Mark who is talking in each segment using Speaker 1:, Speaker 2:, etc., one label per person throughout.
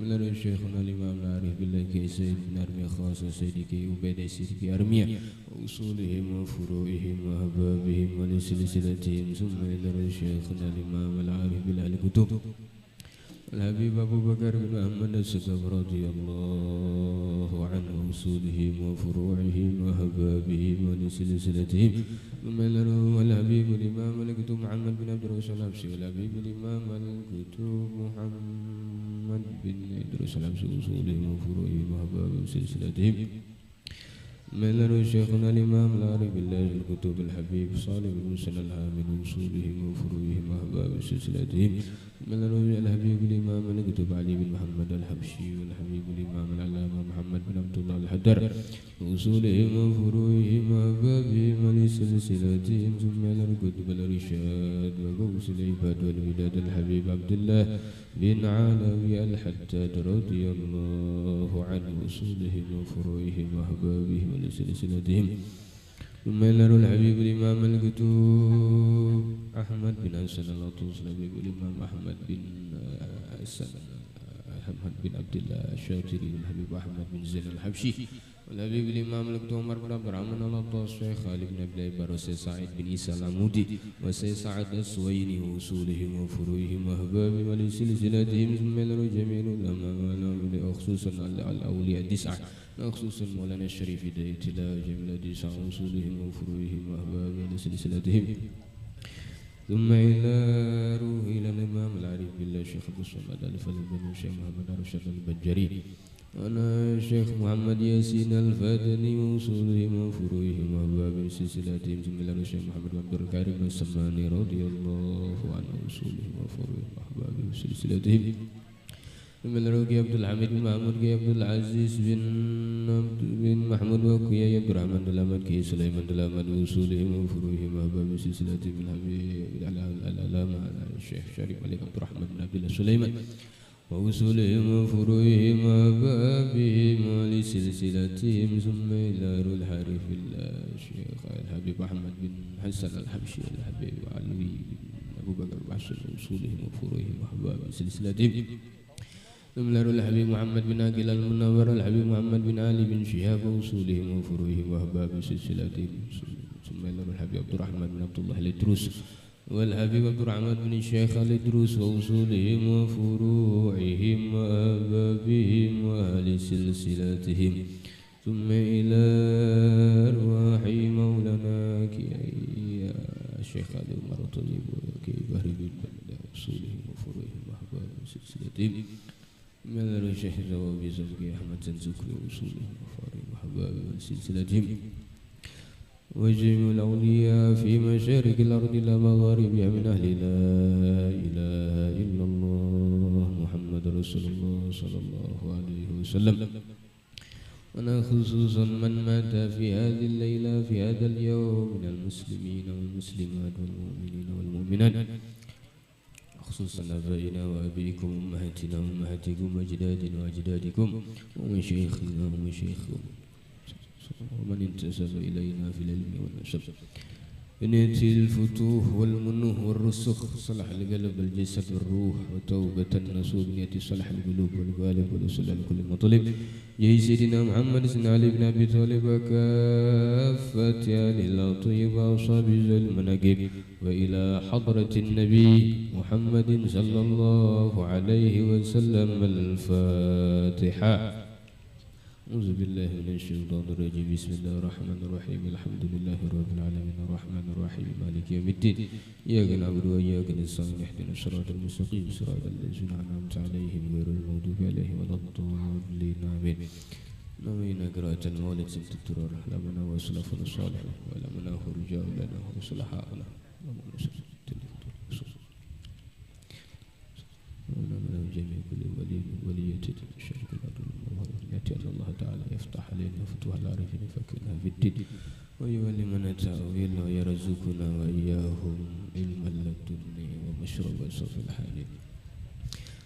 Speaker 1: من شيخنا الإمام العارف بالله كي سيد بن أرميا خاصة سيدي كي عبيد سيدي كي أرميا وأصولهم وفروعهم وأحبابهم ولسلسلتهم ثم إلى شيخنا الإمام العارف بالله الكتب الحبيب أبو بكر بن محمد السقف رضي الله عنه وأصولهم وفروعهم وأحبابهم ولسلسلتهم ثم إلى الحبيب الإمام الكتب محمد بن عبد الرحمن الحبشي والحبيب الإمام الكتب محمد بن إدريس الحبشي وأصولهم وفروعهم وأحبابهم ولسلسلتهم من شيخنا الإمام العارف بالله الكتب الحبيب صالح بن مسلم الحامد وصولهم وفروعهم وأحباب سلسلتهم من الحبيب الإمام الكتب علي بن محمد الحبشي والحبيب الإمام العلامة محمد بن عبد الله الحدر وصولهم وفروعهم وأحبابهم ولسلسلتهم ثم الكتب الرشاد وغوث العباد والوداد الحبيب عبد الله بن علوي الحداد رضي الله عنه وصولهم وفروعهم وأحبابهم ولسلسلتهم ثم إلى الحبيب الإمام الكتب أحمد بن حسن العطوس الحبيب الإمام أحمد بن حسن أحمد بن عبد الله الشاطري والحبيب أحمد بن زين الحبشي والحبيب الإمام الكتب عمر بن عبد الرحمن العطوس الشيخ خالد بن عبد العبار وسيد سعيد بن عيسى العمودي وسيد سعد السويني وأصولهم وفروعهم وأحبابهم ولسلسلتهم ثم إلى جميع العلماء خصوصا الأولياء التسعة خصوصا مولانا الشريف هداية الله جميع التسعة وأصولهم وفروعهم وأحبابهم ولسلسلتهم ثم إلى روح إلى الإمام العارف بالله الشيخ عبد الصمد الفضل بن الشيخ محمد رشد البجري أنا الشيخ محمد ياسين الفاتني وأصولهم وفروعهم وأحبابهم وسلسلتهم ثم إلى الشيخ محمد بن عبد الكريم السماني رضي الله عنه وأصولهم وفروعهم وأحبابهم وسلسلتهم ثم إلى عبد الحميد بن محمود كي عبد العزيز بن محمود وكي عبد الرحمن دلامد كي سليمان دلامد وأصولهم وفروعهم وأحبابهم وسلسلتهم الحبيب العلامة الشيخ شريف علي عبد الرحمن بن عبد الله سليمان وأصولهم وفروعهم وأحبابهم ولسلسلتهم ثم إلى الحارث الشيخ الحبيب أحمد بن حسن الحبشي الحبيب علوي أبو بكر وحسن وأصولهم وفروعهم وأحبابهم وسلسلتهم ثم إلى الحبيب محمد بن عقيل المنور الحبيب محمد بن علي بن شهاب وأصولهم وفروعهم وأحبابهم وسلسلتهم ثم إلى الحبيب عبد الرحمن بن عبد الله الإدروس والحبيب عبد الرحمن بن الشيخ الإدروس وأصولهم وفروعهم وأحبابهم وأهل سلسلتهم ثم إلى أرواح مولانا كي الشيخ علي عمر الطيب وكي بهر بن وأصولهم وفروعهم وأحبابهم وسلسلتهم من الشيخ الزوابي زوجي أحمد زنزوكي وأصولهم وفروعهم وأحبابهم وسلسلتهم وجميع الأولياء في مشارق الأرض إلى مغاربها من أهل لا إله إلا الله محمد رسول الله صلى الله عليه وسلم وأنا خصوصا من مات في هذه الليلة في هذا اليوم من المسلمين والمسلمات والمؤمنين والمؤمنات خصوصا أبائنا وأبيكم وأمهاتنا وأمهاتكم وأجدادنا وأجدادكم ومشايخنا ومشايخكم ومن انتسب إلينا في العلم والنسب بنيتي الفتوح والمنوح والرسخ صلح القلب الجسد والروح وتوبة النسوب بنيتي صلح القلوب والقالب والوصول على كل مطلب جاي سيدنا محمد سيدنا علي بن أبي طالب وكافة آل الطيبة وأصحاب المناقب وإلى حضرة النبي محمد صلى الله عليه وسلم الفاتحة. أعوذ بالله من الشيطان الرجيم بسم الله الرحمن الرحيم الحمد لله رب العالمين الرحمن الرحيم مالك يوم الدين إياك نعبد وإياك نستعين اهدنا الصراط المستقيم صراط الذين أنعمت عليهم غير المغضوب عليهم ولا الضالين آمين. نوينا قراءة المولد سنة الترار لمنا وأسلافنا الصالحين ولمنا رجاء لنا وصلحاءنا ونمنا جميع كل ولي ولية الشرك الأرض يأتي الله تعالى يفتح علينا فتوح العارفين فكنا في الدين ويعلمنا التأويل ويرزقنا وإياهم علما لدني ومشرب صف الحالين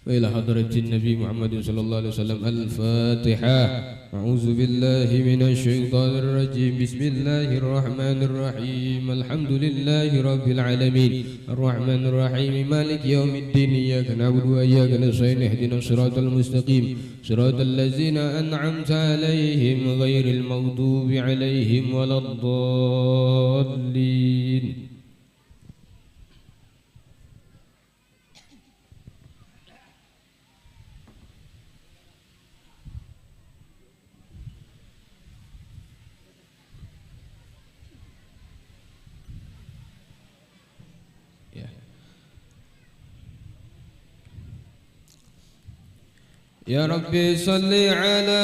Speaker 1: وإلى حضرة النبي محمد صلى الله عليه وسلم الفاتحة. أعوذ بالله من الشيطان الرجيم بسم الله الرحمن الرحيم الحمد لله رب العالمين الرحمن الرحيم مالك يوم الدين إياك نعبد وإياك نستعين اهدنا الصراط المستقيم صراط الذين أنعمت عليهم غير المغضوب عليهم ولا الضالين. يا ربي صل على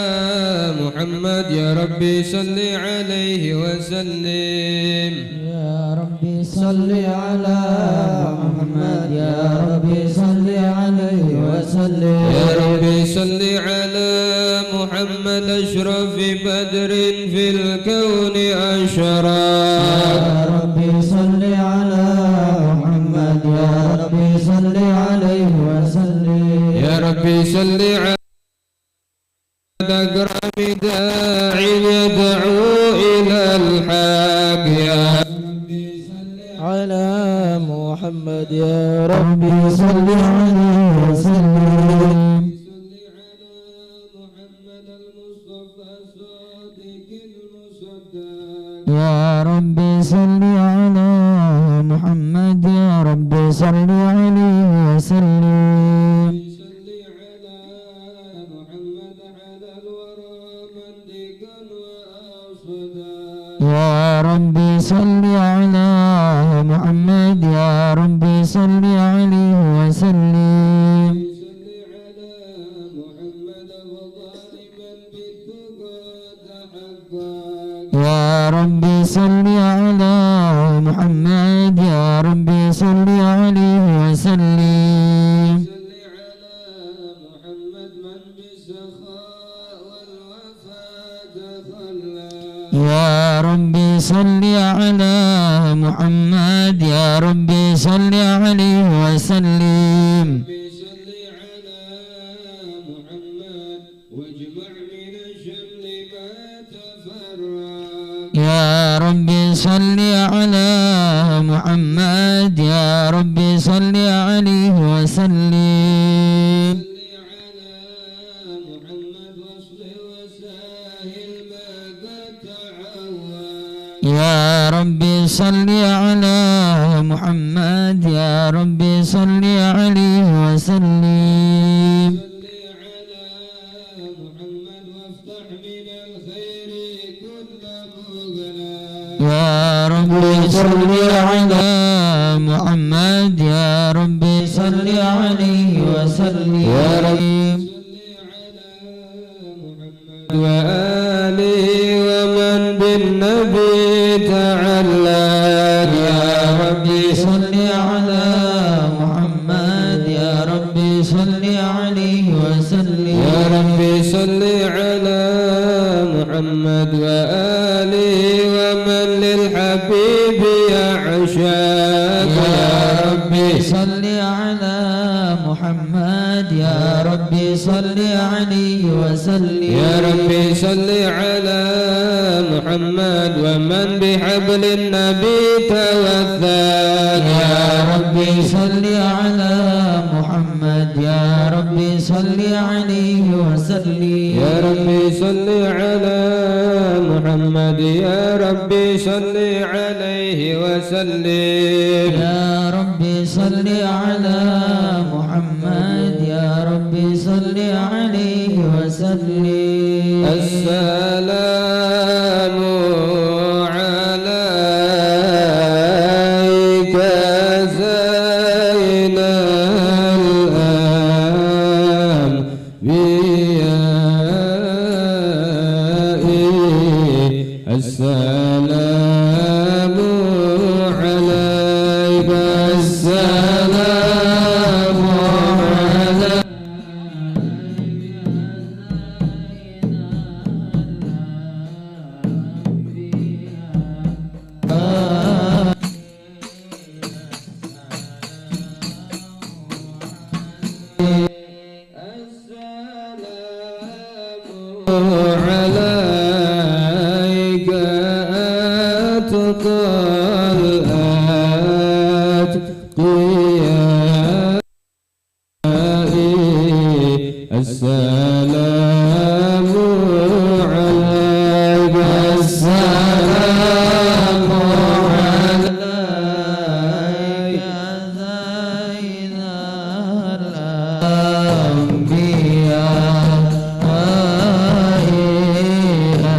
Speaker 1: محمد يا ربي صل عليه وسلم
Speaker 2: يا ربي صل على محمد يا ربي صل عليه وسلم
Speaker 1: يا ربي صل على محمد أشرف بدر في الكون أشرف
Speaker 2: يا ربي صل على محمد يا ربي صل عليه وسلم
Speaker 1: يا ربي صل على أكرم داع يدعو إلى الحق يا ربي صل
Speaker 2: على محمد يا ربي صل عليه وسلم
Speaker 1: صل على محمد المصطفى الصادق المصدق
Speaker 2: يا ربي صل على محمد يا ربي صل عليه وسلم
Speaker 1: صل على محمد على الورى منطقا وأصدا
Speaker 2: يا ربي صل على محمد يا ربي صل عليه وسلم
Speaker 1: صل على محمد وظالما بالتقى تحقق
Speaker 2: يا ربي صل على محمد يا ربي صل عليه وسلم
Speaker 1: صل على محمد من بالسخاء والوفاء تخلى
Speaker 2: يا ربي صل على محمد يا ربي صل عليه وسلم
Speaker 1: صل على محمد واجمع من الشمل ما تفرق
Speaker 2: يا ربي صل على محمد يا ربي صل عليه وسلم
Speaker 1: صل على محمد واصل وساهل ما قد تعود
Speaker 2: يا ربي صل على محمد يا ربي صل عليه وسلم
Speaker 1: صل على محمد وافتح من الخير كل مغلق
Speaker 2: يا ربي صل على محمد يا ربي صل عليه وسلم يا رب
Speaker 1: وآله ومن بالنبي تعلق
Speaker 2: يا ربي صل على محمد يا ربي صل عليه وسلم
Speaker 1: يا ربي صل على محمد وآله ومن للحبيب يعشق
Speaker 2: يا ربي صل على محمد يا ربي صل عليه وسلم
Speaker 1: يا ربي صل على محمد ومن بحبل النبي توثق
Speaker 2: يا ربي صل على محمد يا ربي صل عليه وسلم
Speaker 1: يا ربي صل على محمد يا ربي صل عليه وسلم
Speaker 2: يا ربي صل على محمد يا ربي صل عليه وسلم
Speaker 1: السلام عليك زين الأنبياء السلام عليك السلام عليك السلام عليك أتقى الأتقياء السلام عليك السلام عليك زين الأنبياء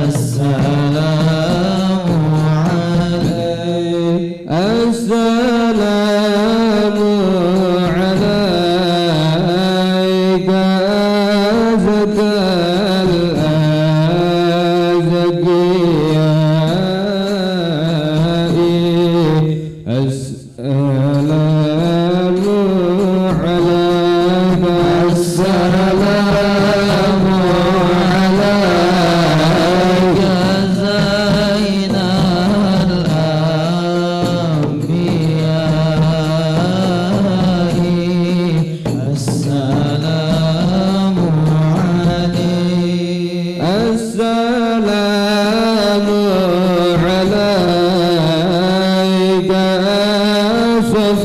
Speaker 1: السلام عليك السلام عليك أزكى الأزكياء السلام عليك السلام عليك زين الأنبياء السلام عليك السلام عليك أشرف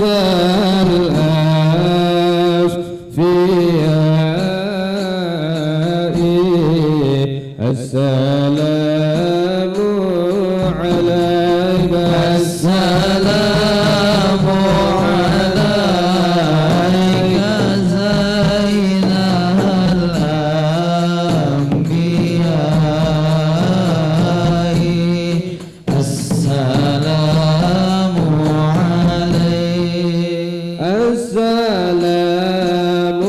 Speaker 1: الأشفياء السلام عليك السلام عليك زين الأنبياء السلام عليك السلام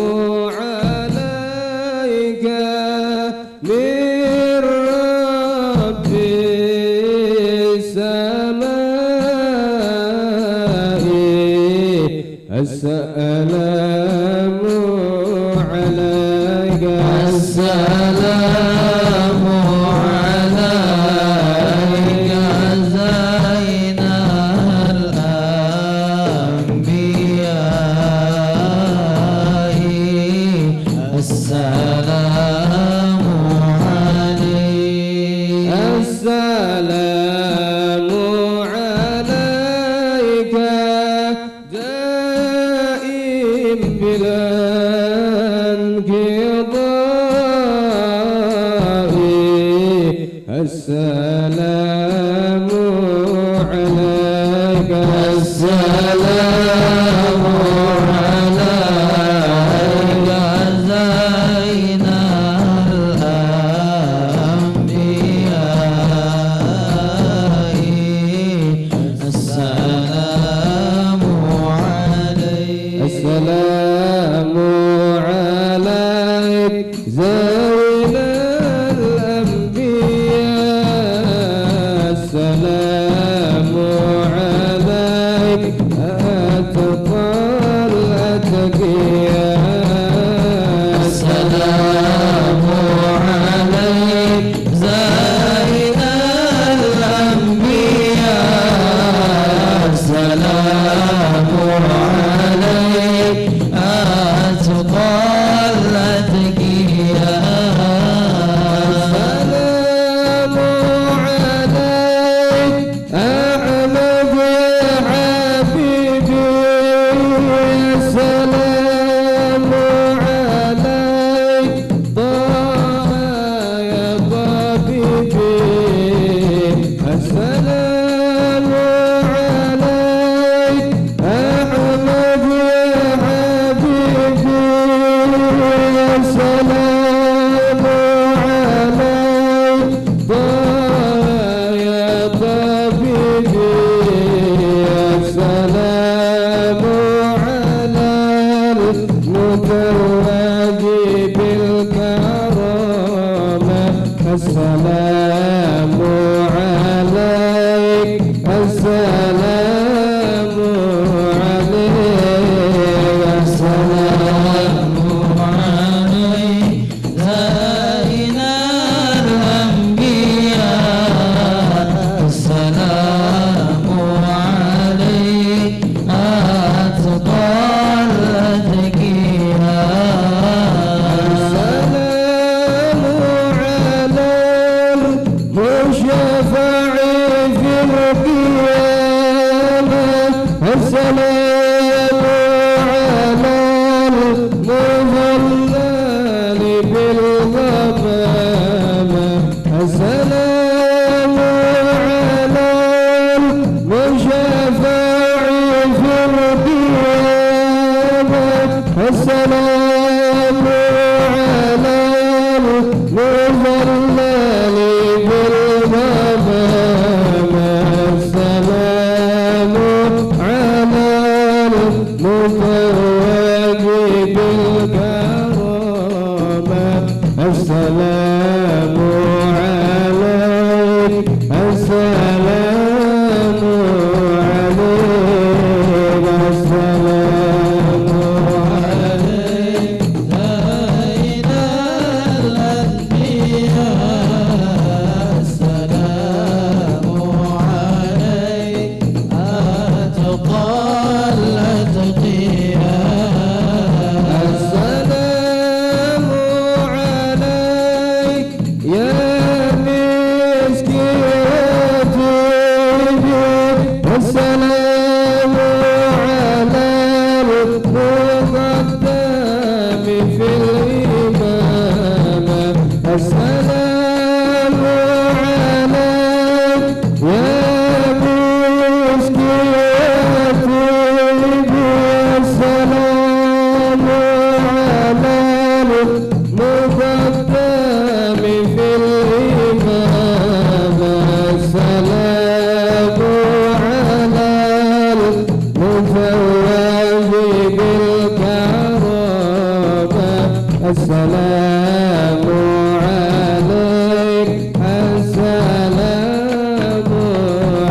Speaker 1: عليك من رب السماء السلام عليك السلام عليك زين الأنبياء السلام عليك السلام عليك دائم بلا انقضاء السلام عليك السلام عليك زين الأنبياء السلام عليك السلام عليك زين الأنبياء السلام عليك أتقى الأتقياء السلام عليك زين الأنبياء السلام عليك أتقى الأتقياء السلام عليك أحمد يا حبيبي السلام عليك طه يا طبيبي السلام عليك أحمد يا حبيبي السلام عليك طه يا طبيبي السلام على المتوج بالكرامة السلام عليك السلام عليك السلام عليك زين الأنبياء السلام عليك أتقى الأتقياء السلام عليك
Speaker 2: الغمام السلام على المشفع في القيامة السلام على المظلل في الغمام السلام على المتوج بالكرامة السلام عليك السلام عليك السلام عليك سيد الأنبياء السلام عليك أتقى الأتقياء السلام عليك يا مسكينتي السلام على المقدم في الإمامة السلام عليك يا مسكينتي السلام على المقدم في الإمامة السلام على المفوز بالكرامة السلام عليك السلام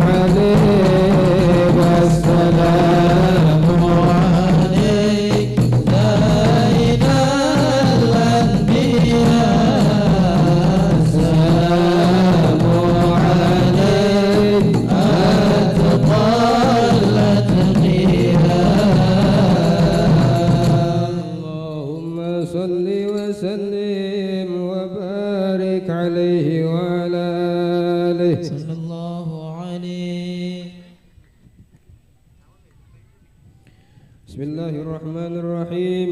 Speaker 2: عليك السلام عليك سيد الأنبياء السلام عليك أتقى الأتقياء اللهم صل وسلم وبارك عليه وعلى آله صلى الله عليه. بسم الله الرحمن الرحيم.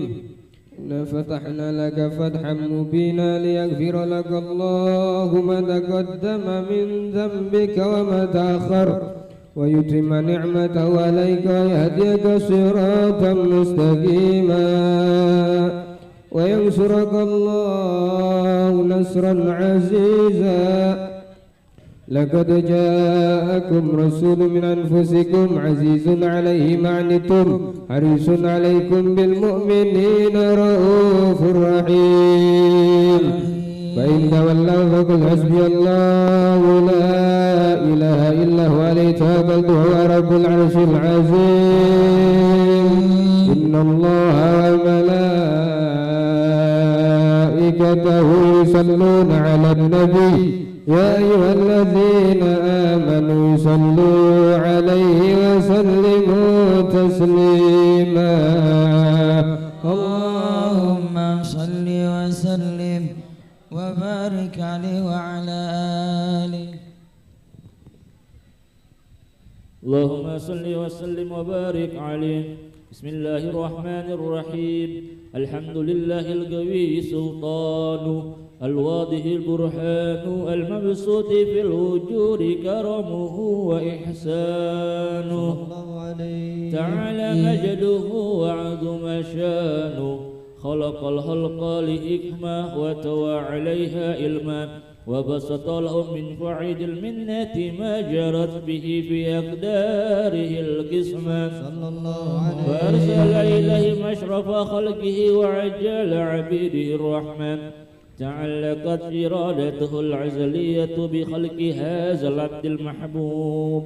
Speaker 2: إنا فتحنا لك فتحا مبينا ليغفر لك الله ما تقدم من ذنبك وما تأخر ويتم نعمته عليك ويهديك صراطا مستقيما وينصرك الله نصرا عزيزا. لقد جاءكم رسول من أنفسكم عزيز عليه ما عنتم حريص عليكم بالمؤمنين رؤوف رحيم. فإن تولوا فقل حسبي الله لا إله إلا هو عليه توكلت وهو رب العرش العظيم. إن الله وملائكته يصلون على النبي يا أيها الذين آمنوا صلوا عليه وسلموا تسليما. اللهم صل وسلم وبارك عليه وعلى آله.
Speaker 3: اللهم صل وسلم وبارك عليه. بسم الله الرحمن الرحيم. الحمد لله القوي سلطانه الواضح البرهان المبسوط في الوجود كرمه وإحسانه تعالى مجده وعظم شانه. خلق الخلق لحكمة وتوى عليها علما وبسط لهم من فعيد المنة ما جرت به في أقداره القسمة. وأرسل إليه مشرف خلقه وعجل عبيده الرحمن. تعلقت إرادته العزلية بخلق هذا العبد المحبوب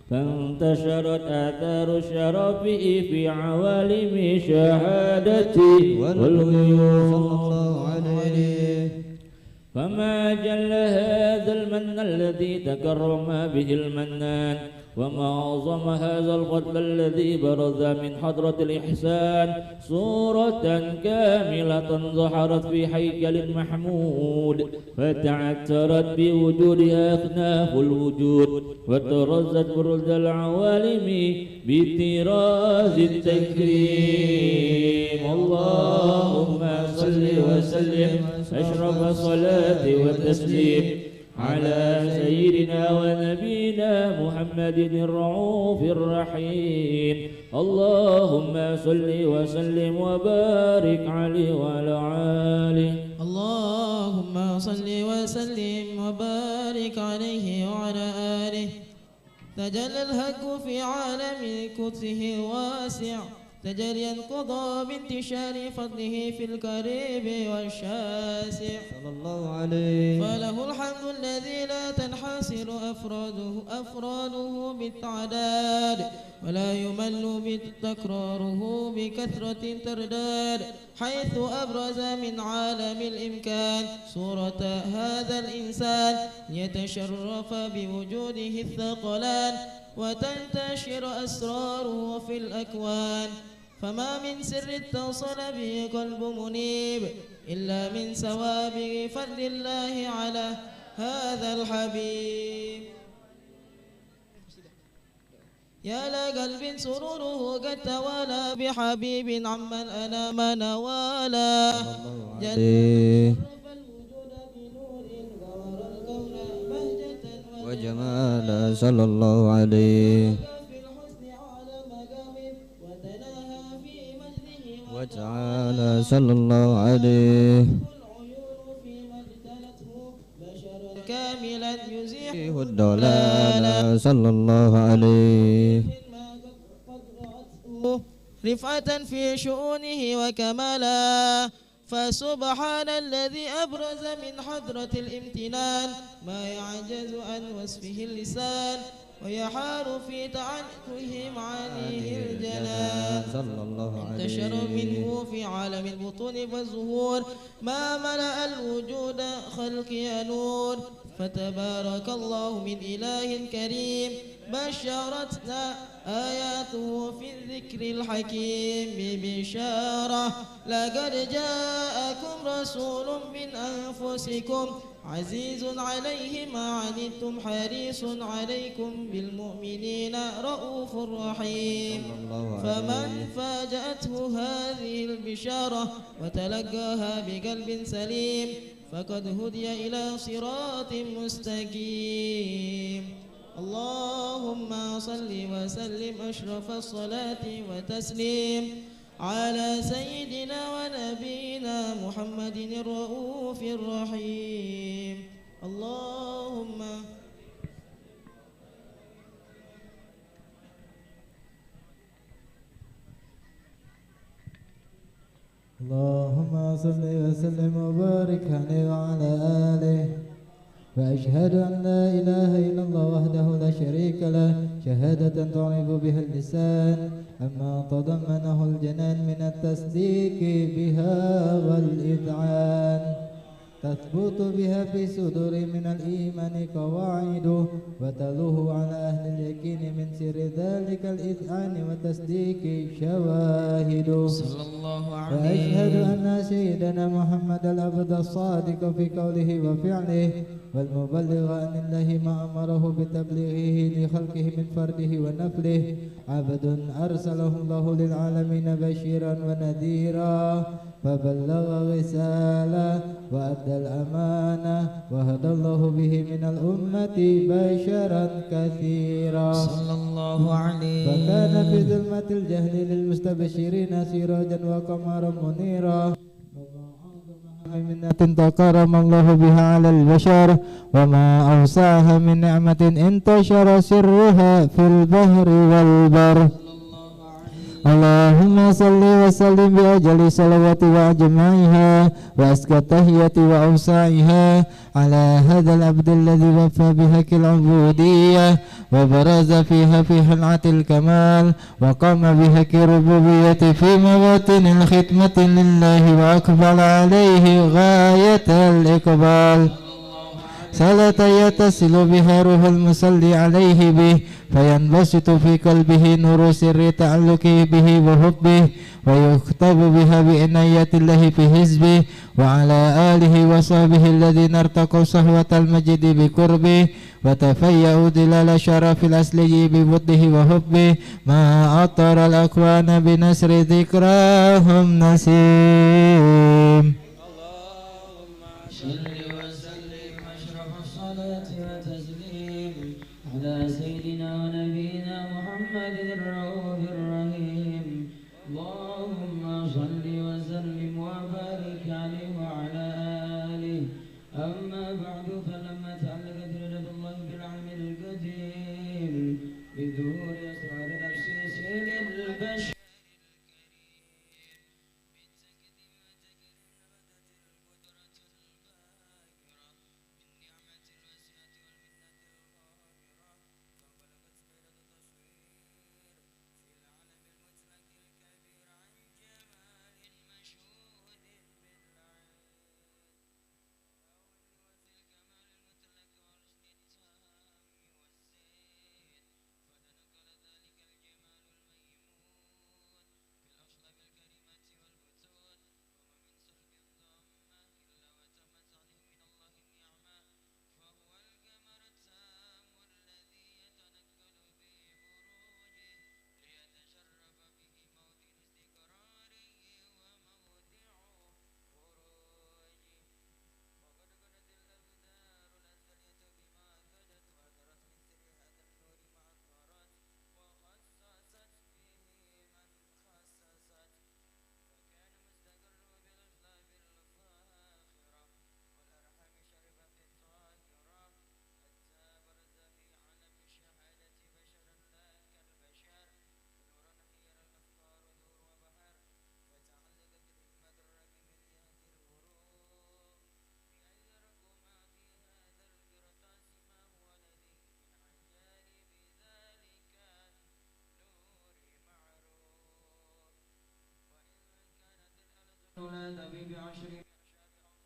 Speaker 3: فانتشرت آثار شرفه في عوالم شهادته والغيوب. فما جل هذا المن الذي تكرم به المنان وما أعظم هذا الفضل الذي برز من حضرة الإحسان صورة كاملة ظهرت في هيكل محمود فتعثرت بوجودها أكناف الوجود وترزت برز العوالم بطراز التكريم. اللهم صل وسلم أشرف الصلاة والتسليم على سيدنا ونبينا محمد الرؤوف الرحيم. اللهم صل وسلم وبارك عليه وعلى آله.
Speaker 4: اللهم صل وسلم وبارك عليه وعلى آله. تجلى الحق في عالم قدسه الواسع تجليا قضى بانتشار فضله في القريب والشاسع
Speaker 2: صلى الله عليه.
Speaker 4: فله الحمد الذي لا تنحصر أفراده بالتعداد ولا يمل بتكراره بكثرة ترداد حيث أبرز من عالم الإمكان صورة هذا الإنسان ليتشرف بوجوده الثقلان وتنتشر أسراره في الأكوان. فما من سر اتصل به قلب منيب إلا من سوابغ فضل الله على هذا الحبيب. يا لقلب سروره قد توالى بحبيب عمن أنام نوالا
Speaker 2: وجمالا صلى الله عليه. وتعالى صلى الله عليه.
Speaker 4: كاملا يزيح
Speaker 2: الضلال صلى الله عليه.
Speaker 4: رفعة في شؤونه وكمالا فسبحان الذي أبرز من حضرة الامتنان ما يعجز عن وصفه اللسان ويحار في تعنته معانيه الجنان. انتشر منه في عالم البطون والظهور ما ملأ الوجود خلقي نور فتبارك الله من إله كريم بشرتنا آياته في الذكر الحكيم ببشارة لقد جاءكم رسول من أنفسكم عزيز عليه ما عنتم حريص عليكم بالمؤمنين رؤوف رحيم. فمن فاجأته هذه البشارة وتلقاها بقلب سليم فقد هدي إلى صراط مستقيم. اللهم صل وسلم أشرف الصلاة وتسليم على سيدنا ونبينا محمد الرؤوف الرحيم. اللهم
Speaker 2: صل وسلم وبارك عليه وعلى آله. وأشهد أن لا إله إلا الله وحده لا شريك له شهادة تعرف بها اللسان أما تضمنه الجنان من التصديق بها والإذعان تثبت بها في صدور من الإيمان قواعد وتلوه على أهل اليقين من سر ذلك الإذعان وتصديق شواهد.
Speaker 4: صلى الله عليه.
Speaker 2: وأشهد أن سيدنا محمد العبد الصادق في قوله وفعله والمبلغ عن الله ما أمره بتبليغه لخلقه من فرده ونفله عبد أرسله الله للعالمين بشيرا ونذيرا فبلغ رسالة وأدى الأمانة وهدى الله به من الأمة بشرا كثيرا
Speaker 4: صلى الله عليه.
Speaker 2: فكان في ظلمة الجهل للمستبشرين سراجا وقمرا منيرا منة تكرم الله بها على البشر وما أوسعها من نعمة انتشر سرها في البحر والبر. اللهم صل وسلم بأجل صلوات وأجمعها وأزكى التحية وأوسعها على هذا العبد الذي وفى بحق العبودية وبرز فيها في حلعة الكمال وقام بحق الربوبية في مواطن الخدمة لله وأقبل عليه غاية الإقبال صلاة يتصل بها روح المصلي عليه به فينبسط في قلبه نور سر تعلقه به وحبه ويختب بها بعناية الله في حزبه وعلى آله وصحبه الذين ارتقوا صهوة المجد بقربه وتفيأوا دلال شرف الأصلي بوده وحبه ما أطر الأكوان بنسر ذكراهم نسيم.
Speaker 4: صل وسلم أشرف الصلاة وتسليم على سيدنا ونبينا محمد الرؤوف الرحيم. اللهم صل وسلم وبارك عليه وعلى آله. أما بعد فلما تعلقت رضا الله بالعلم القديم بظهور أسرار نفسه سيد البشر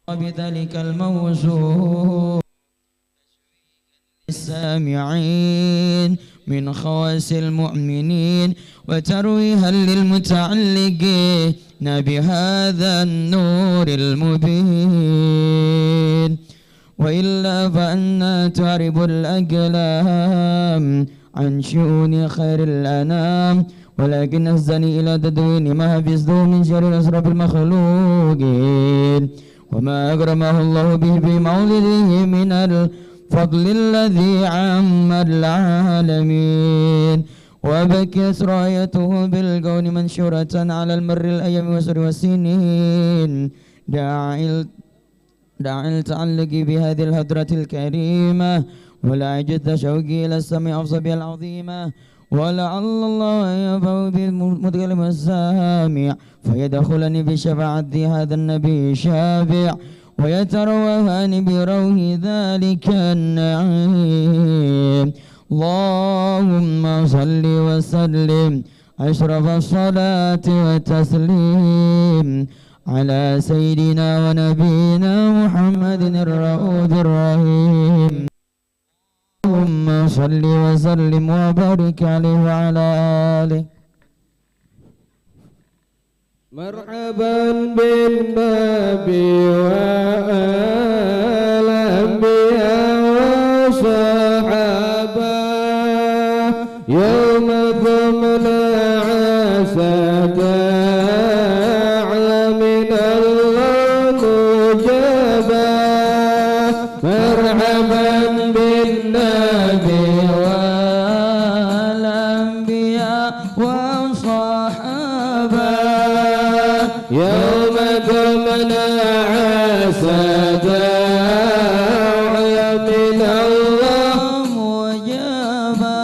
Speaker 4: وبذلك الموصول السامعين من خواص المؤمنين وترويها للمتعلقين بهذا النور المبين. وإلا فأنا تعرب الأقلام عن شؤون خير الأنام، ولكن الزني إلى تدوين ما حفظه من شر أسرف المخلوقين وما أكرمه الله به بمولده من الفضل الذي عم العالمين، وبكت رايته بالكون منشورة على المر الأيام والسر والسنين. داعي التعلق بهذه الهدرة الكريمة ولا يجد شوقي إلى السمع أفصبها العظيمة، ولعل الله ينفع بالمتكلم السامع فيدخلني بشفاعة هذا النبي الشافع ويتروهني بروح ذلك النعيم. اللهم صل وسلم أشرف الصلاة والتسليم على سيدنا ونبينا محمد الرؤوف الرحيم. اللهم صل وسلم وبارك عليه وعلى آله.
Speaker 1: مرحبا بالنبي والأنبياء والصحابة يوم قمنا عساك من الله مجابا. مرحبا بالنبي والأنبياء والصحابة يوم قمنا عساك من الله مجابا.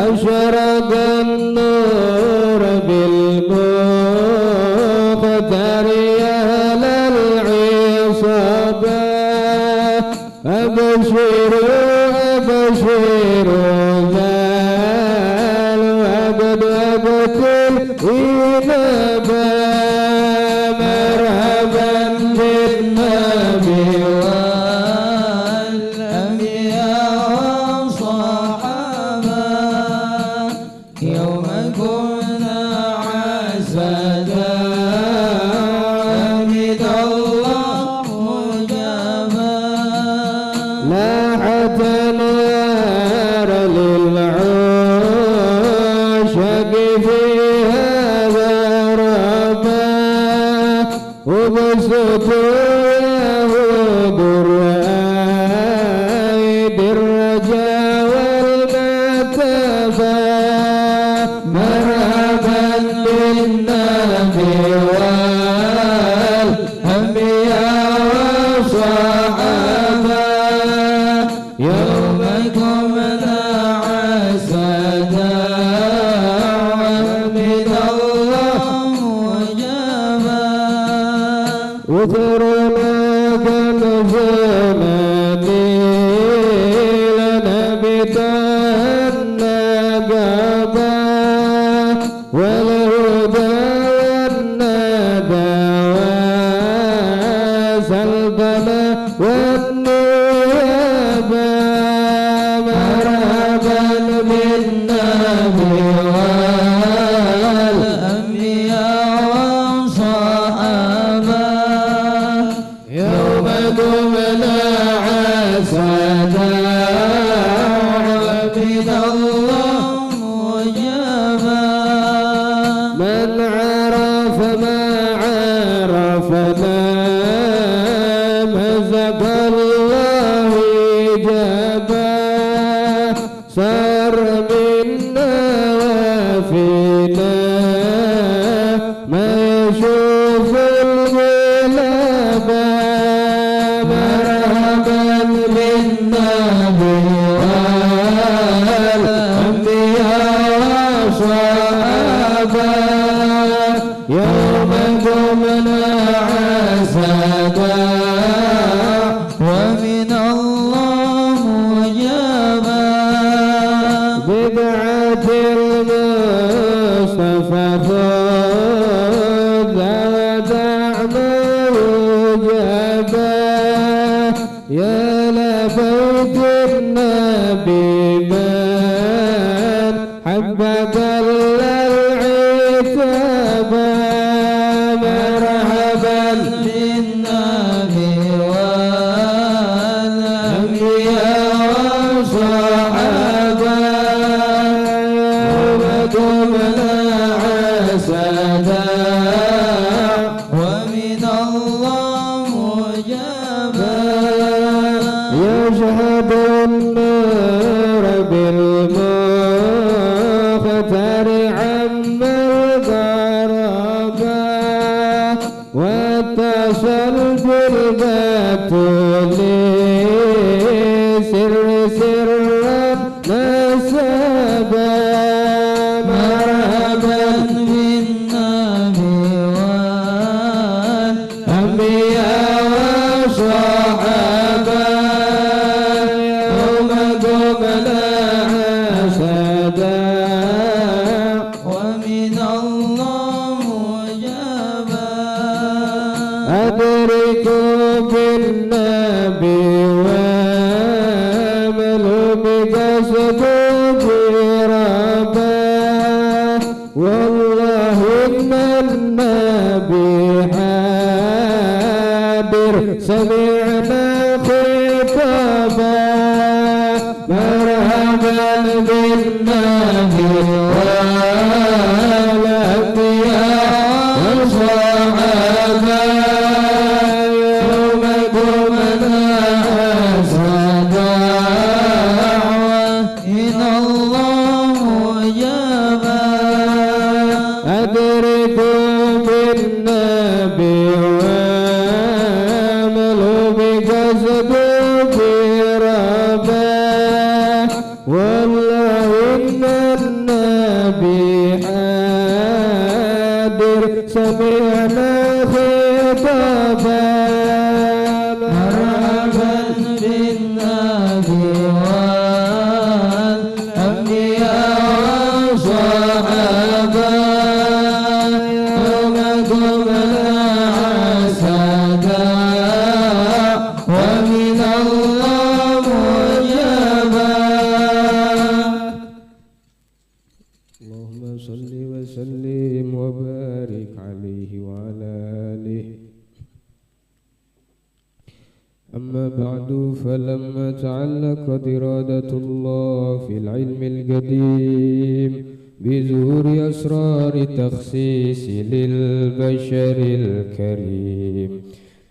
Speaker 1: أشرق النور بالمختار يا للعصابة. أبشروا أبشروا ذا الوقت وقتل إنبا. مرحبا بالنبي والأنبياء والصحابة يوم كنا عسادا حمد الله مجابا. لاحت نار للعشاق في هذا ربا وبسطوا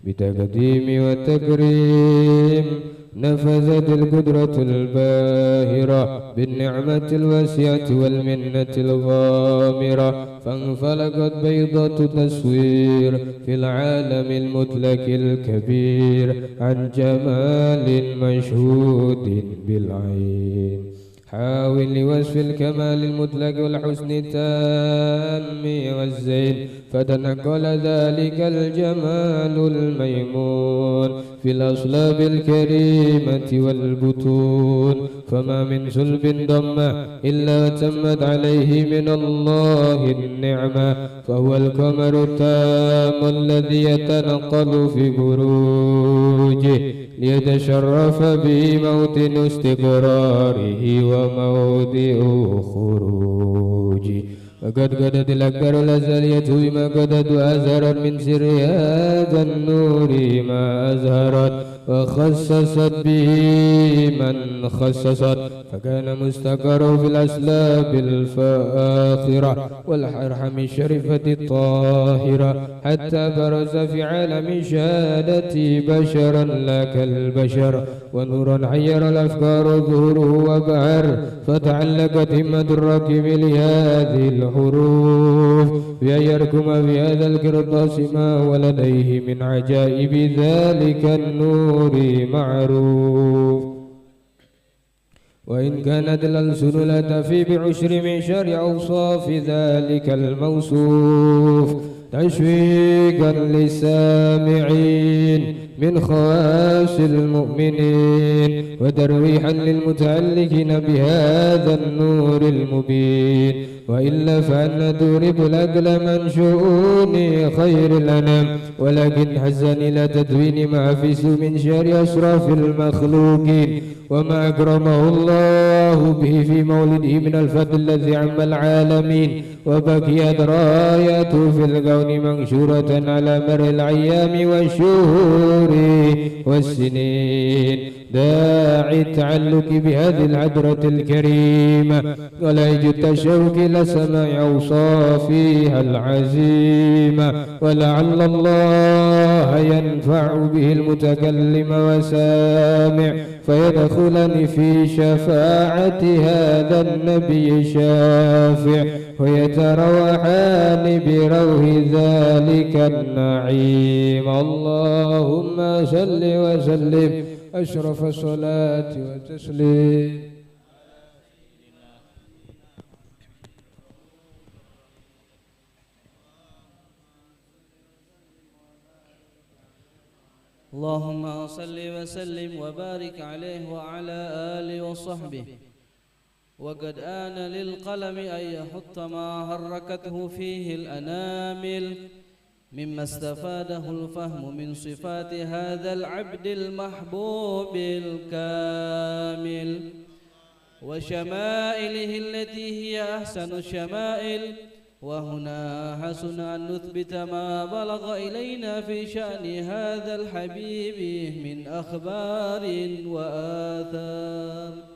Speaker 1: بتقديم وتكريم نفذت القدرة الباهرة بالنعمة الواسعة والمنة الغامرة فانفلقت بيضة تصوير في العالم المطلق الكبير عن جمال مشهود بالعين حاول لوصف الكمال المطلق والحسن التام والزين فتنقل ذلك الجمال الميمون في الأصلاب الكريمة والبطون فما من صلب ضمة إلا تمت عليه من الله النعمة فهو القمر التام الذي يتنقل في بروجه ليتشرف بموطن استقراره وموضع خروجه وقد قدت الأكبر الأزلية بما قدت وأزهرت من سر هذا النور ما أزهرت وخصصت به من خصصت فكان مستقر في الأسلاب الفاخرة والأرحام الشريفة الطاهرة حتى برز في عالم شهادتي بشرا لا كالبشر ونورا حير الأفكار ظهوره وبهر فتعلقت همة الراكب لهذه الحروف بأن يركم بهذا القرطاس ما ولديه من عجائب ذلك النور معروف وإن كانت الألسن لا تفي بعشر معشار أوصاف ذلك الموصوف تشويقا للسامعين من خواص المؤمنين وترويحا للمتعلقين بهذا النور المبين وإلا فأن تورب الأقل من شؤون خير الأنام ولكن حزن إلى تدوين ما في من شر أشرف المخلوقين وما أكرمه الله به في مولده من الفضل الذي عم العالمين وبقيت رايته في الكون منشورة على مر الأيام والشهور والسنين داعي التعلق بهذه العذرة الكريمة وليج التشوق لسماع أوصافها العزيمة ولعل الله ينفع به المتكلم وسامع فيدخلني في شفاعة هذا النبي شافع ويتروحان بروح ذلك النعيم اللهم صل وسلم أشرف الصلاة وتسليم
Speaker 5: اللهم صل وسلم وبارك عليه وعلى آله وصحبه وقد آن للقلم أن يحط ما حركته فيه الأنامل مما استفاده الفهم من صفات هذا العبد المحبوب الكامل وشمائله التي هي أحسن الشمائل وهنا حسن أن نثبت ما بلغ إلينا في شأن هذا الحبيب من أخبار وآثار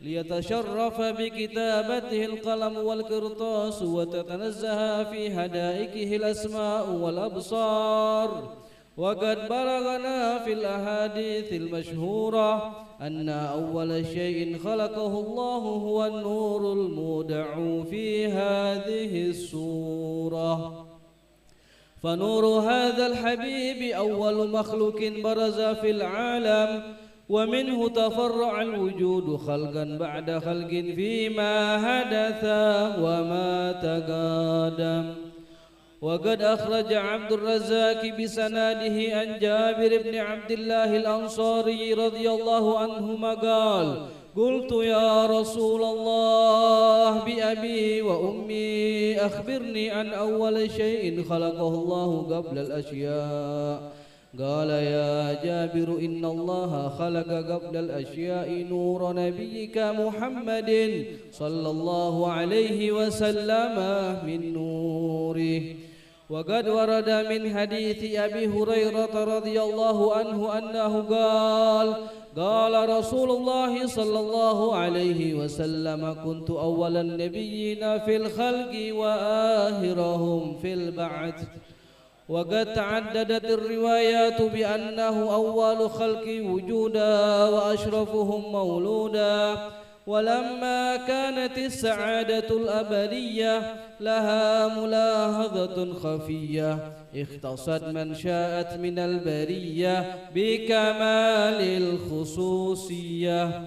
Speaker 5: ليتشرف بكتابته القلم والقرطاس وتتنزه في هدائكه الأسماء والأبصار وقد بلغنا في الأحاديث المشهورة أن أول شيء خلقه الله هو النور المودع في هذه السورة فنور هذا الحبيب أول مخلوق برز في العالم ومنه تفرع الوجود خلقا بعد خلق فيما حدث وما تقادم وقد أخرج عبد الرزاق بسناده عن جابر بن عبد الله الأنصاري رضي الله عنهما قال قلت يا رسول الله بأبي وأمي أخبرني عن أول شيء خلقه الله قبل الأشياء قال يا جابر إن الله خلق قبل الأشياء نور نبيك محمد صلى الله عليه وسلم من نوره وقد ورد من حديث أبي هريرة رضي الله عنه أنه قال قال رسول الله صلى الله عليه وسلم كنت أول النبيين في الخلق وآخرهم في البعث وقد تعددت الروايات بأنه أول خلق وجودا وأشرفهم مولودا ولما كانت السعادة الأبدية لها ملاحظة خفية اختصت من شاءت من البرية بكمال الخصوصية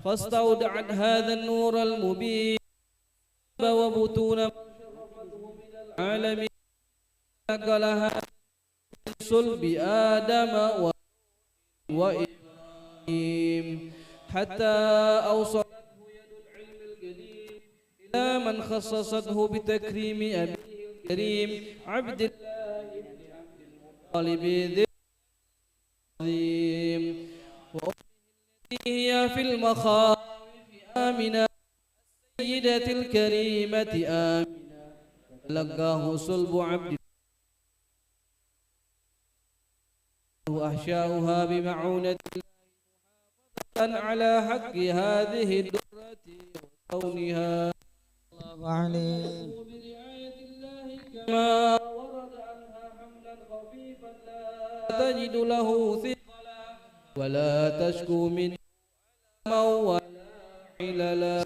Speaker 5: فاستودعت هذا النور المبين وبطون العالمين لها صلب آدم وإبراهيم حتى أوصلته يد العلم القديم إلى من خصصته بتكريم أبيه الكريم عبد الله بن عبد المطلب ذي العظيم وأمه التي هي في المخاوف آمنة السيدة الكريمة آمنة لقاه صلب عبد وأحشاؤها بمعونة الله على حق هذه الدرة وكونها
Speaker 4: الله عليه
Speaker 5: برعاية الله كما ورد عنها حملا خفيفا لا تجد له ثقلا ولا تشكو منه ألما ولا عللا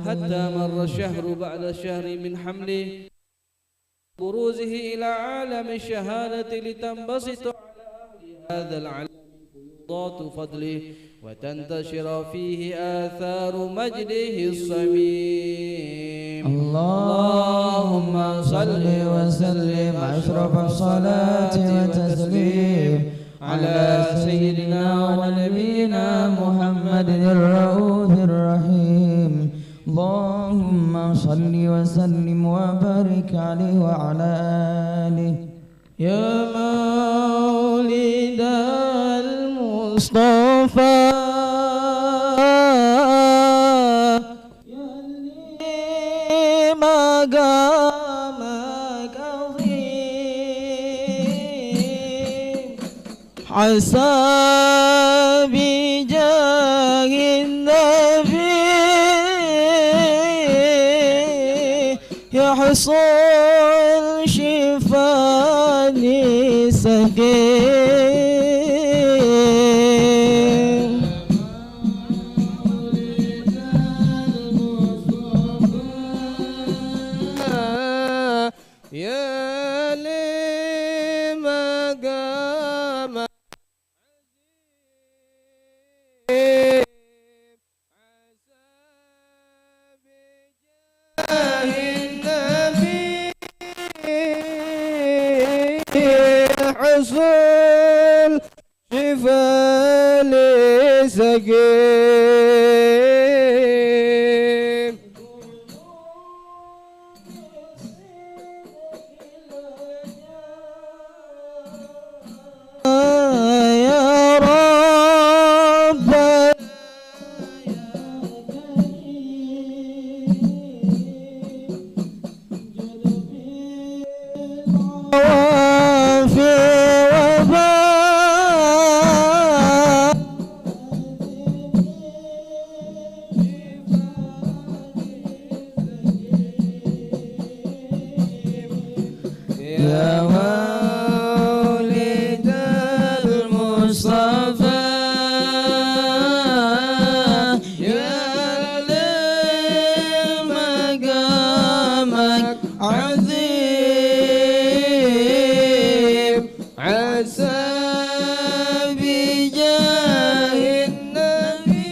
Speaker 5: حتى مر الشهر بعد الشهر من حمله بروزه إلى عالم الشهادة لتنبسط على أهل هذا العالم فيوضات فضله وتنتشر فيه آثار مجده الصميم.
Speaker 4: اللهم صل وسلم أشرف الصلاة وتسليم على سيدنا ونبينا محمد الرؤوف الرحيم. اللهم صل وسلم وبارك عليه وعلى آله.
Speaker 2: يا مولد المصطفى يا اللي مقامك عظيم عسى بجاه النبي يحصل شفاء لسقيم. يا لمقام حصول شفاء لسقيم. يا رب يا مولد المصطفى يا لمقامك عظيم عسى بجاه النبي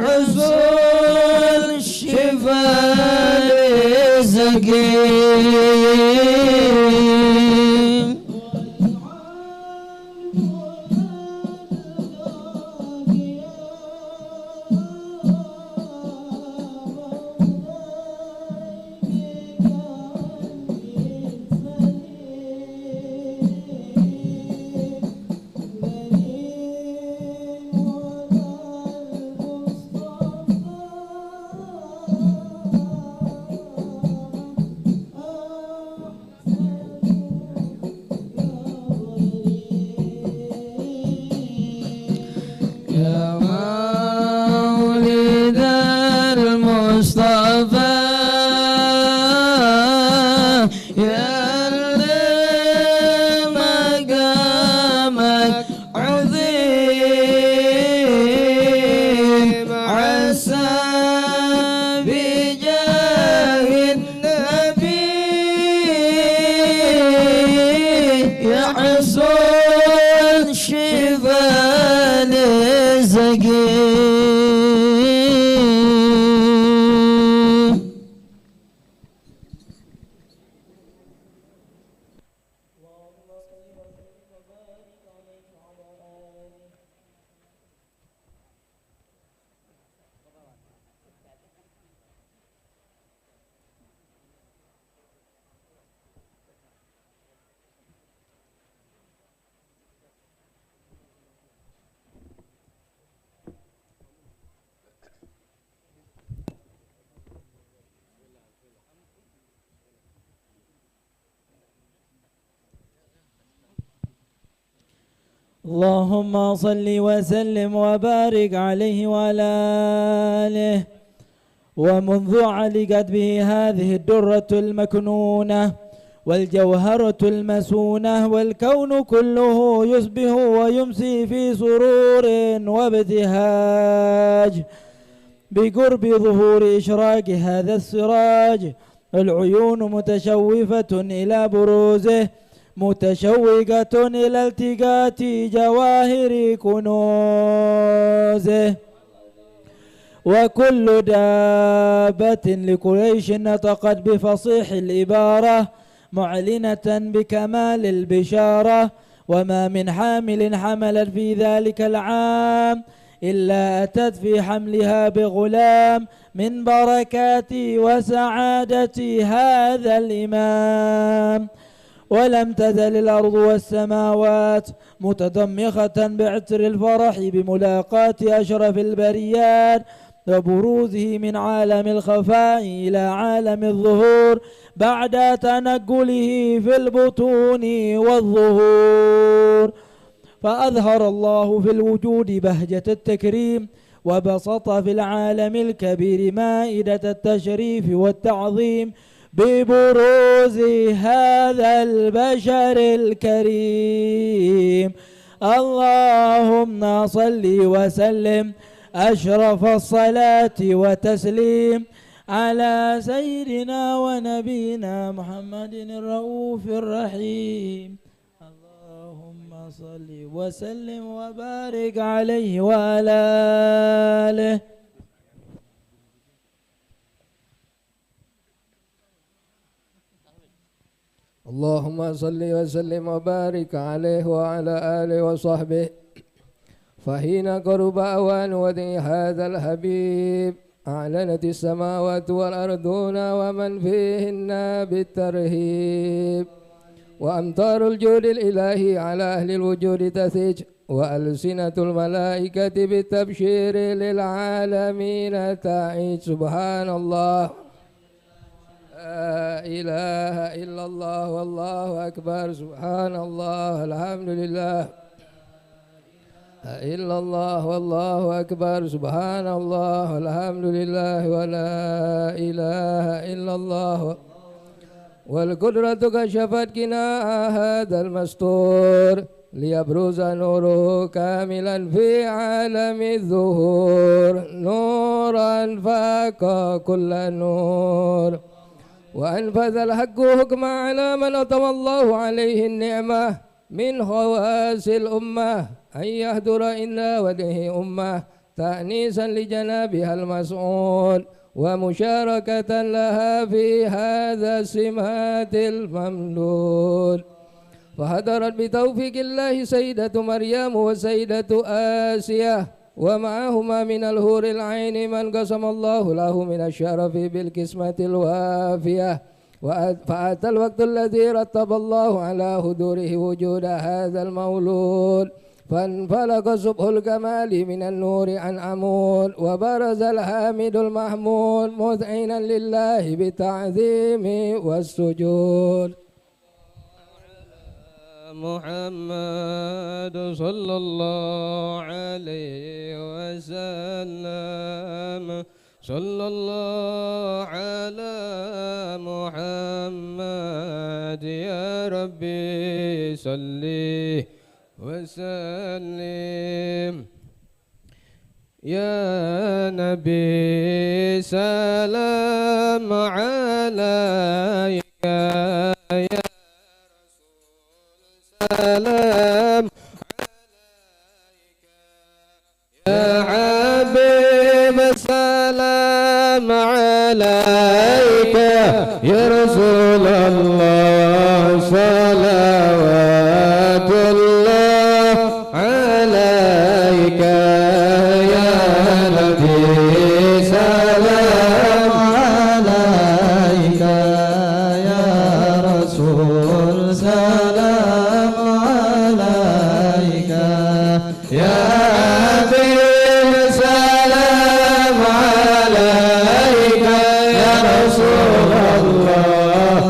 Speaker 2: حصول شفاء لسقيم. يا مولد المصطفى يا لمقامك عظيم عسى بجاه النبي يحصل شفاء
Speaker 6: اللهم صل وسلم وبارك عليه وعلى آله. ومنذ علقت به هذه الدرة المكنونة والجوهرة المسونة والكون كله يصبح ويمسي في سرور وابتهاج بقرب ظهور إشراق هذا السراج. العيون متشوفة إلى بروزه متشوقة إلى التقاط جواهر كنوزه. وكل دابة لقريش نطقت بفصيح العبارة معلنة بكمال البشارة. وما من حامل حملت في ذلك العام إلا أتت في حملها بغلام من بركات وسعادة هذا الإمام. ولم تزل الأرض والسماوات متضمخة بعطر الفرح بملاقاة أشرف البريات وبروزه من عالم الخفاء إلى عالم الظهور بعد تنقله في البطون والظهور. فأظهر الله في الوجود بهجة التكريم وبسط في العالم الكبير مائدة التشريف والتعظيم ببروز هذا البشر الكريم. اللهم صل وسلم أشرف الصلاة وتسليم على سيدنا ونبينا محمد الرؤوف الرحيم. اللهم صل وسلم وبارك عليه وعلى آله.
Speaker 7: اللهم صل وسلم وبارك عليه وعلى آله وصحبه. فحين قرب أوان ودي هذا الحبيب أعلنت السماوات والأرضون ومن فيهن بالترهيب. وأمطار الجود الإلهي على أهل الوجود تثج وألسنة الملائكة بالتبشير للعالمين تعيد. سبحان الله لا إله إلا الله والله أكبر. سبحان الله الحمد لله لا إلا الله والله أكبر. سبحان الله الحمد لله ولا إله إلا الله. والقدرة كشفت كناء هذا المستور ليبرز نوره كاملا في عالم الظهور نورا فاق كل نور. وأنفذ الحق حكما على من أطم الله عليه النعمة من خواص الأمة أن يهدر إلا وجهه أمة تأنيسا لجنابها المسعود ومشاركة لها في هذا السمات الممدود. فهدرت بتوفيق الله سيدة مريم وسيدة آسيا ومعهما من الهور العين من قسم الله له من الشرف بالقسمة الوافية. فأتى الوقت الذي رتب الله على حضوره وجود هذا المولود فانفلق صبح الكمال من النور عن عمود وبرز الحامد المحمود مذعنا لله بالتعظيم والسجود.
Speaker 8: محمد صلى الله عليه وسلم. صلى الله على محمد يا ربي صلي وسلم. يا نبي سلام عليك يا سلام عليك يا حبيب سلام عليك يا رسول الله صلوات الله عليك يا نبي سلام عليك يا رسول سلام عليك يا حبيب سلام عليك يا رسول الله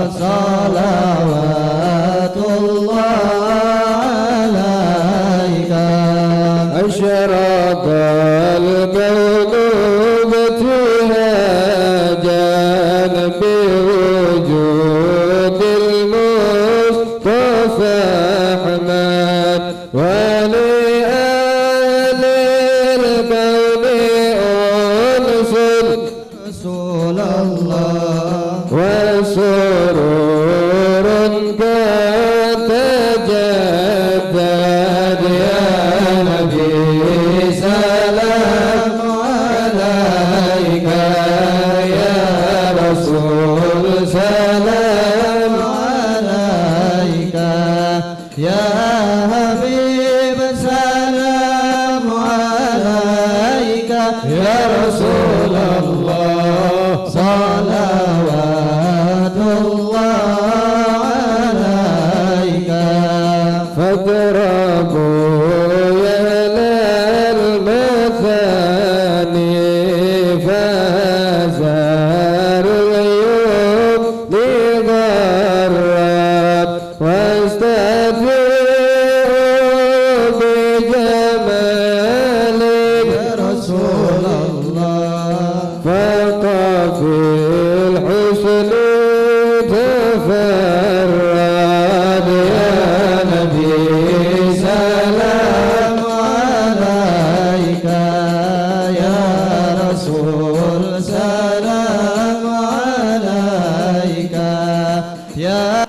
Speaker 8: المصطفى أحمد ولآل الكون أنصر رسول الله وسرور قد تجدد يا نبي سلام عليك يا رسول سلام عليك يا حبيب سلام عليك يا رسول الله صلوات الله عليك فاقربوا يا للمثاني فازار العيون لغرب واستدعوا بجمالك يا رسول الله فطفي الحسن تفرد يا نبي سلام عليك يا رسول سلام عليك يا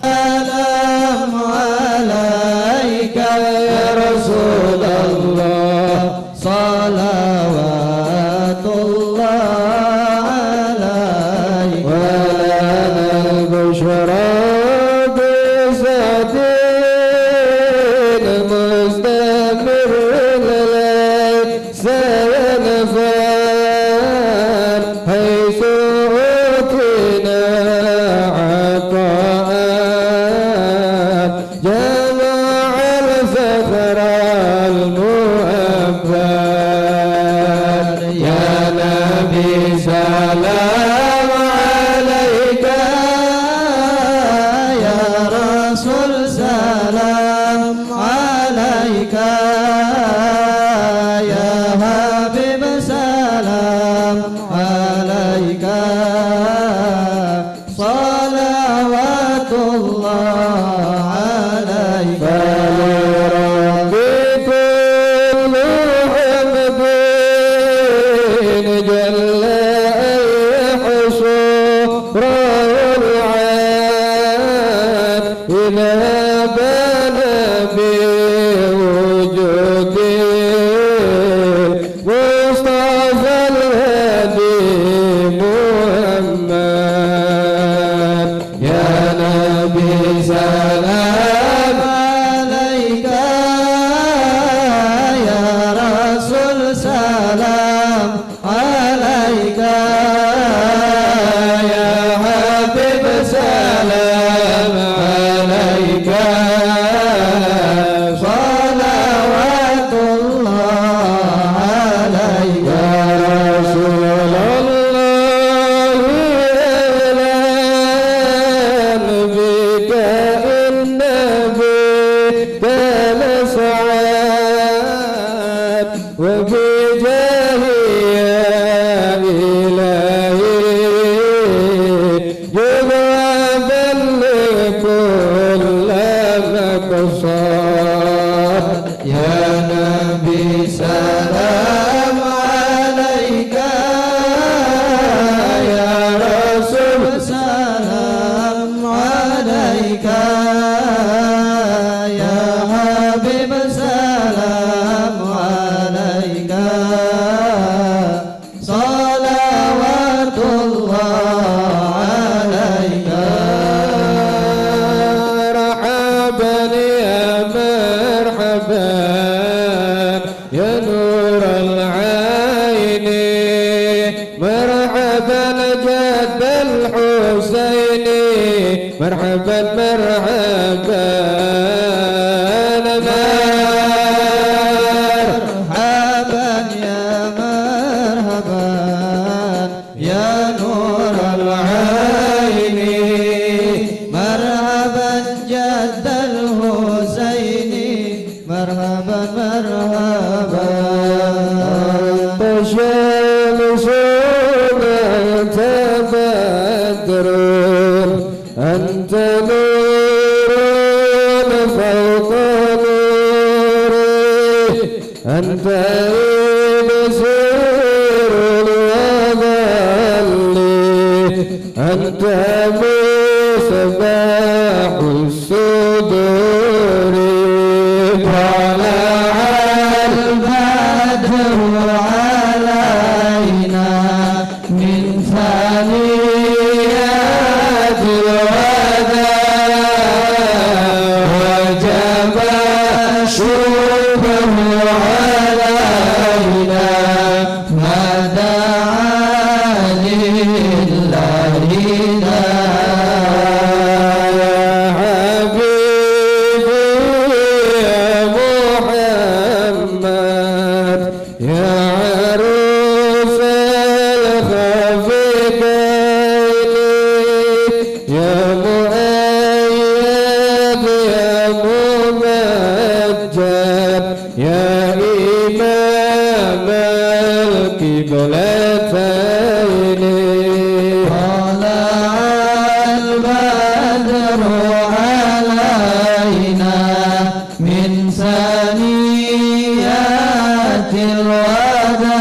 Speaker 8: سلام عليك يا رسول الله صلوات الله عليك ولنا البشرى بسعد مستمر ليس ينفر حيث أوتينا عطاء جمع الفخر المؤبر يا نبي سلام عليك يا رسول سلام عليك يا حبيب سلام عليك صلوات الله عليك فلربي كل حمد جل يحصر العين إلى بنبي وجودي مصطفى الهدي محمد يا نبي سلام عليك يا رسول سلام عليك يا حبيب سلام عليك صلوات الله عليك يا رسول الله إعلان بك النبي كان سعاد وبجاه يا إلهي جوابا لكل مقصود يا نبي سلام عليك يا رسول سلام عليك يا حبيب سلام عليك صلوات الله عليك مرحبا يا مرحبا يا نور العين مرحبا جد الحسين مرحبا مرحبا مرحبا يا مرحبا يا نور العين مرحبا جد الحسين مرحبا مرحبا شمس أنت بدر أنت نور
Speaker 7: أنت بصير الوضل أنت مصباح الصدور طلع البدر علينا من ثنيات الوداع وجب شكره علينا ما دعا لله يا حبيبي يا محمد يا عروس الخفيفين يا مؤيد يا ممجد يا إمام القبلتين طلع البدر علينا من ثنيات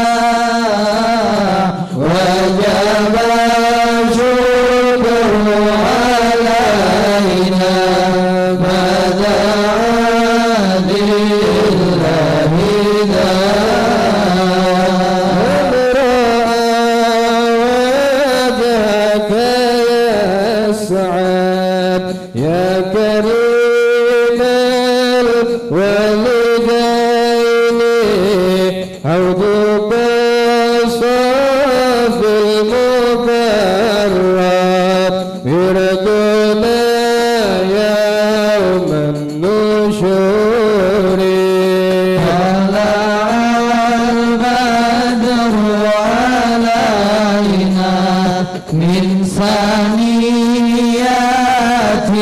Speaker 7: الوداع وجب شكره علينا ما دعا لله وجهك يسعد يا كريم الوالدين عودك الصافي المبرر يردنا يوم النشور طلع البدر علينا من ثنيات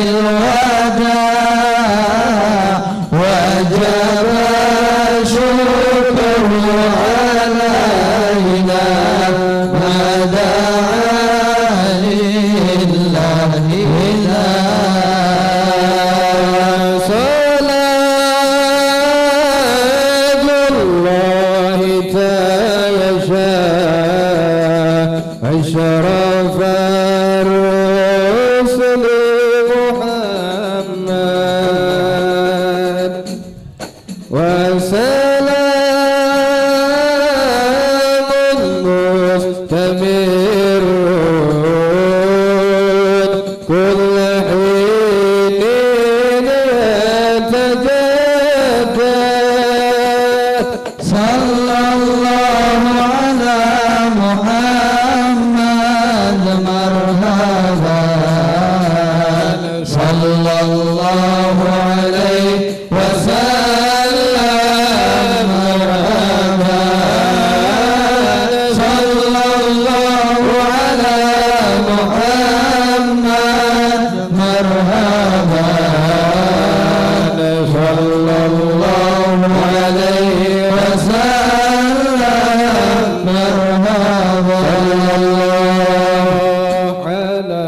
Speaker 7: الوداع وجب شكره علينا ما دعا لله صلاة الله تيشاء أشرف الرسل محمد وسلام مستمر كل حين يتجدد صلى الله على محمد مرحبا صلى الله عليه وسلم مرحبا صلى الله على محمد مرحبا صلى الله عليه وسلم مرحبا على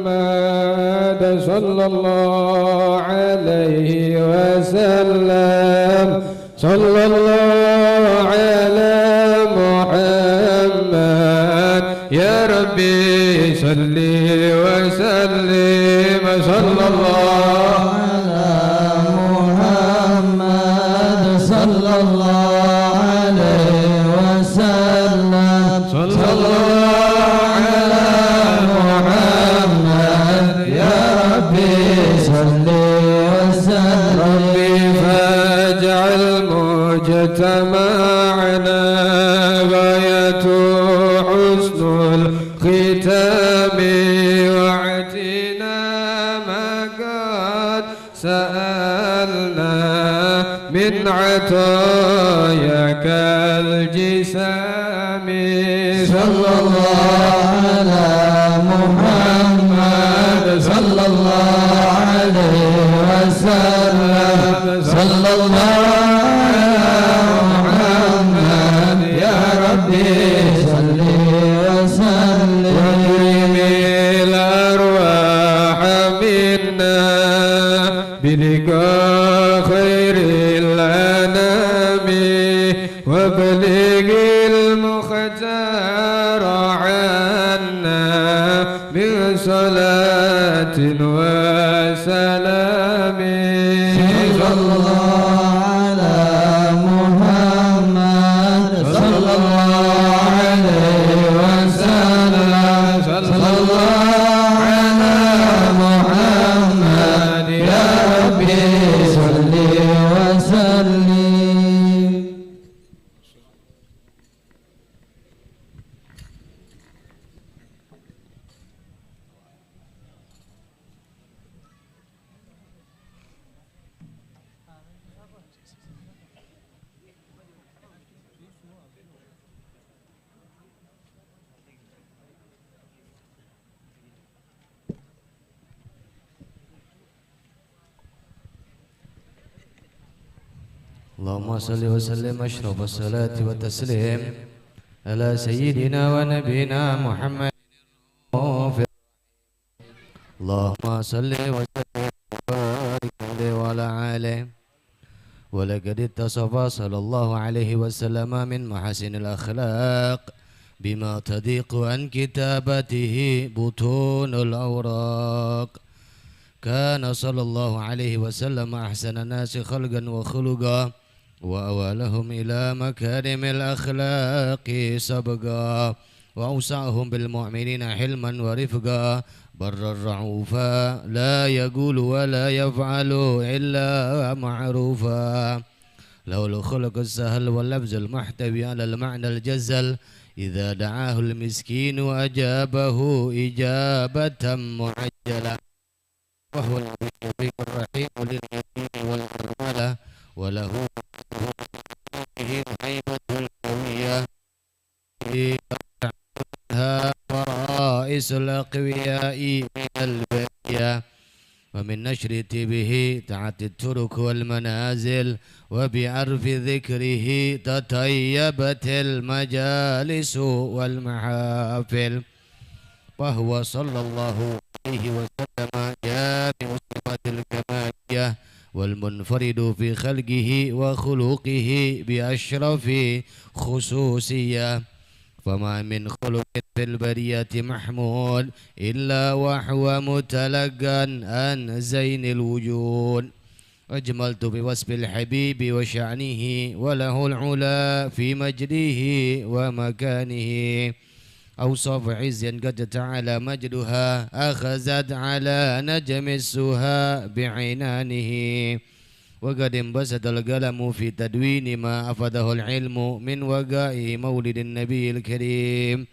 Speaker 7: محمد صلى الله عليه وسلم صلى الله على محمد يا ربي صل وسلم صلى الله على محمد صلى الله عليه وسلم صلى الله على محمد يا ربي صل وسلم ربي فاجعل مجتمعنا غاية حسن الختام واعتنا ما قد سألنا من عطاياك الجسام صلى الله على محمد صلى الله عليه وسلم صلى الله على محمد يا ربي صل وسلم واكرم الأرواح منا بلقاء خير الله وبلغ المختار عنا بصلاة وسلام
Speaker 8: صلى الله على محمد صلى الله عليه وسلم صلى الله على محمد يا ربي صل وسلم.
Speaker 9: اللهم صل وسلم أشرف الصلاة والتسليم على سيدنا ونبينا محمد. اللهم صل وسلم وبارك عليه وعلى آله. ولقد اتصف صلى الله عليه وسلم من محاسن الأخلاق بما تضيق عن كتابته بطون الأوراق. كان صلى الله عليه وسلم أحسن الناس خلقا وخلقا وأولهم إلى مكارم الأخلاق سبقا وأوسعهم بالمؤمنين حلما ورفقا برا رعوفا لا يقول ولا يفعل إلا معروفا له الخلق السهل واللفظ المحتوي على المعنى الجزل إذا دعاه المسكين أجابه إجابة معجلة وهو الشفيق الرحيم لليتيم والأرملة وله الهيبة القوية ورائس الأقوياء من البرية ومن نشر به تعت الترك والمنازل وبعرف ذكره تطيبت المجالس والمحافل وهو صلى الله عليه وسلم جامع الصفات الكمالية والمنفرد في خلقه وخلقه بأشرف خصوصية فما من خلق في البرية محمود إلا وهو متلقا عن زين الوجود. أجملت بوصف الحبيب وشعنه وله العلا في مجده ومكانه. أوصاف عز قد تعالى مجدها أخذت على نجم السها بعنانه وقد انبسط القلم في تدوين ما أفاده العلم من وقائع مولد النبي الكريم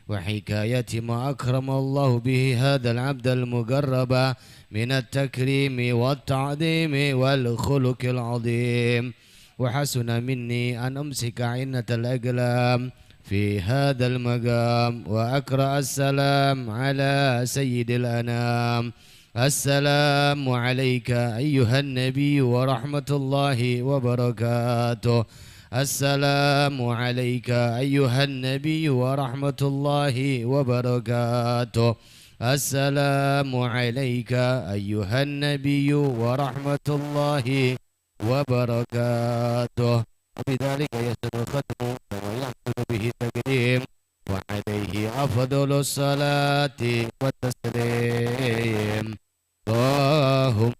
Speaker 9: وحكاية ما أكرم الله به هذا العبد المقرب من التكريم والتعظيم والخلق العظيم. وحسن مني أن أمسك عنة الأقلام في هذا المقام وأقرأ السلام على سيد الأنام. السلام عليك أيها النبي ورحمة الله وبركاته. السلام عليك أيها النبي ورحمة الله وبركاته. السلام عليك أيها النبي ورحمة الله وبركاته. وبذلك يسر الختم ويحصل به التقديم وعليه أفضل الصلاة والتسليم. اللهم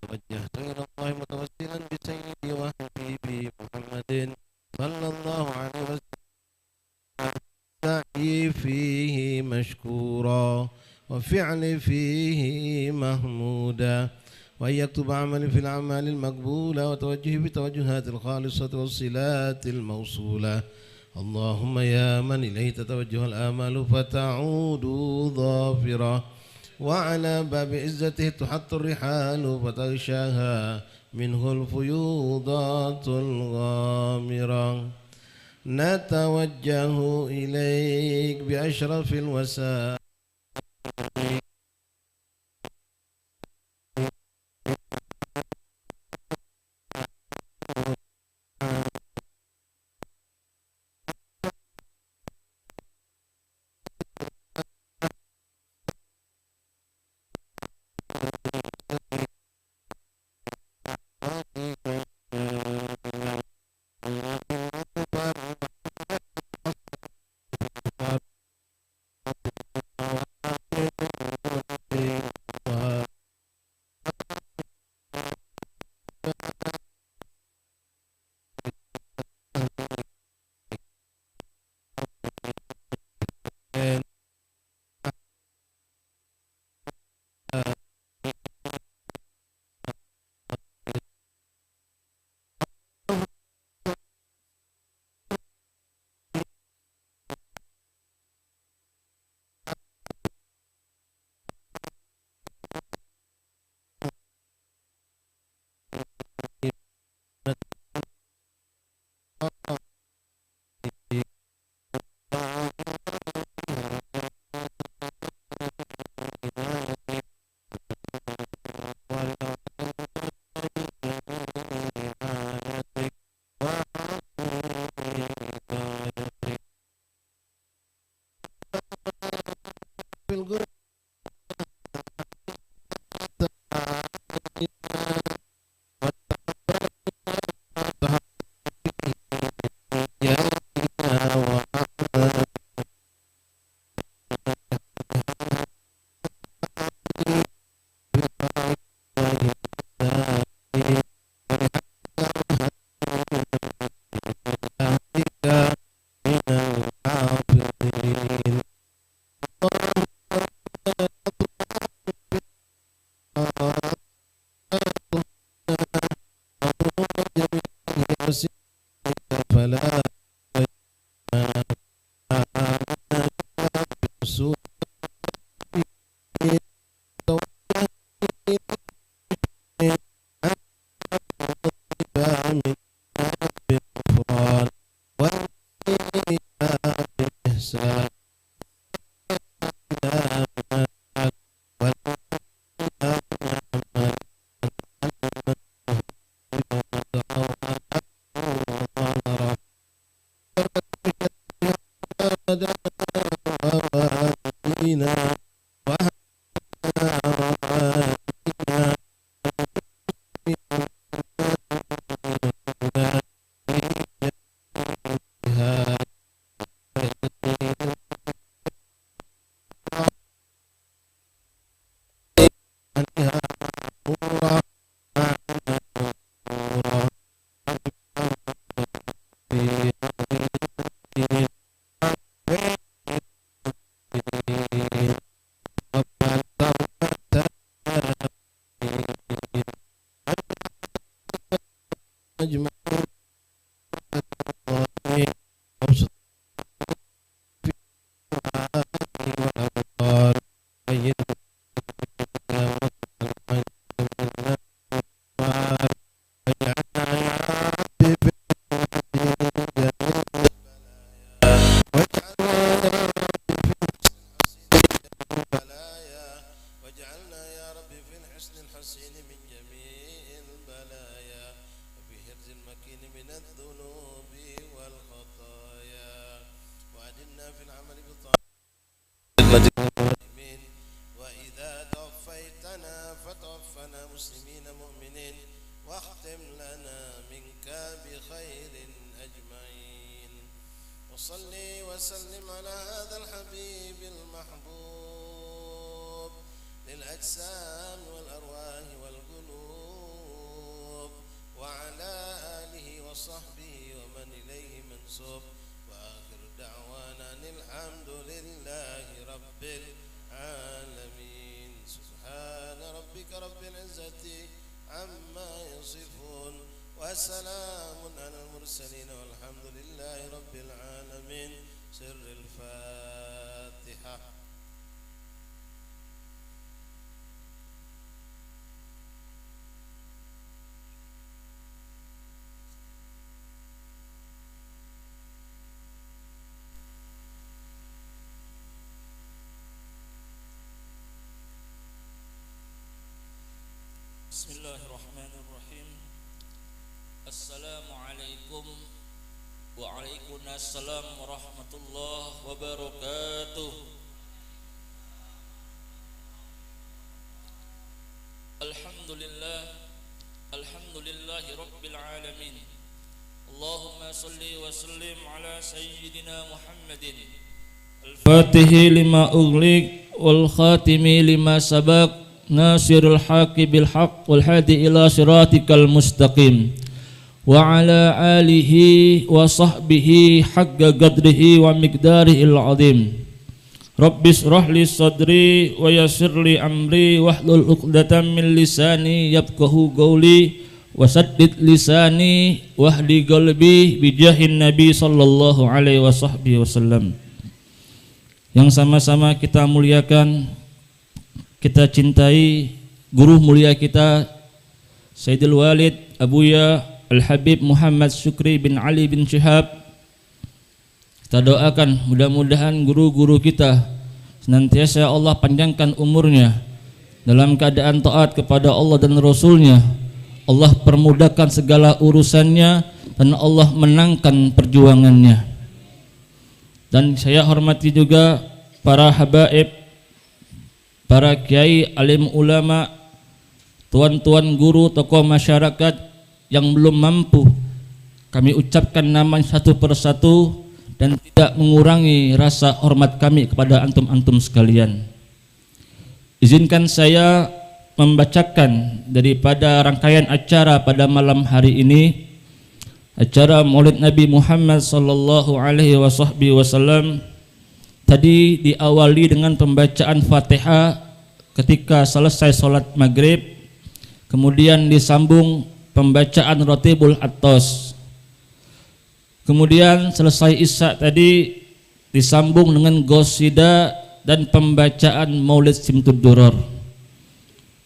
Speaker 9: توجهت إلى الله متوسلا بسيدي وحبيبي محمد صلى الله عليه وسلم سعي فيه مشكورا وفعل فيه محمودا
Speaker 10: وأن يكتب عملي في الأعمال المقبولة وتوجهي بتوجهات الخالصة والصلات الموصولة. اللهم يا من إليه تتوجه الآمال فتعود ظافرة، وعلى باب عزته تحط الرحال فتغشاها منه الفيوضات الغامرة. نتوجه إليك بأشرف الوسائل وإذا توفيتنا فتوفنا مسلمين مؤمنين واختم لنا منك بخير أجمعين. وصلي وسلم على هذا الحبيب المحبوب للأجسام والأرواح والقلوب، وعلى آله وصحبه ومن إليه منسوب. وآخر دعوانا الحمد لله رب العالمين. سبحان ربك رب العزة عما يصفون وسلام على المرسلين والحمد لله رب العالمين. سر الفاتحة.
Speaker 3: Bismillahirrahmanirrahim. Assalamualaikum waalaikumsalam warahmatullahi wabarakatuh. Alhamdulillahi rabbil alamin. Allahumma salli wa sallim ala sayyidina Muhammadin al-fatihi lima ughliq wal khatimi lima sabaq nasirul haqqi bil haqq wal hadi ila siratikal mustaqim wa ala alihi wa sahbihi haqqa qadrihi wa miqdarihil azim. Rabbis shrah li sadri wa yassir li amri wahlul 'uqdatam min lisani yafqahu qawli wa saddid lisani wahdi qalbi bi jahin nabi sallallahu alaihi wasallam. Yang sama-sama kita muliakan, kita cintai guru mulia kita Sayyidul Walid Abuya Al-Habib Muhammad Syukri bin Ali bin Syihab. Kita doakan mudah-mudahan guru-guru kita senantiasa Allah panjangkan umurnya dalam keadaan taat kepada Allah dan Rasulnya. Allah permudahkan segala urusannya dan Allah menangkan perjuangannya. Dan saya hormati juga para habaib, para kiai, alim ulama, tuan-tuan guru, tokoh masyarakat yang belum mampu, kami ucapkan nama satu persatu dan tidak mengurangi rasa hormat kami kepada antum-antum sekalian. Izinkan saya membacakan daripada rangkaian acara pada malam hari ini, acara Maulid Nabi Muhammad sallallahu alaihi wasallam. Tadi diawali dengan pembacaan Fatihah ketika selesai sholat maghrib, kemudian disambung pembacaan Ratibul Attos, kemudian selesai Isya tadi disambung dengan Qasidah dan pembacaan Maulid Simtud Duror.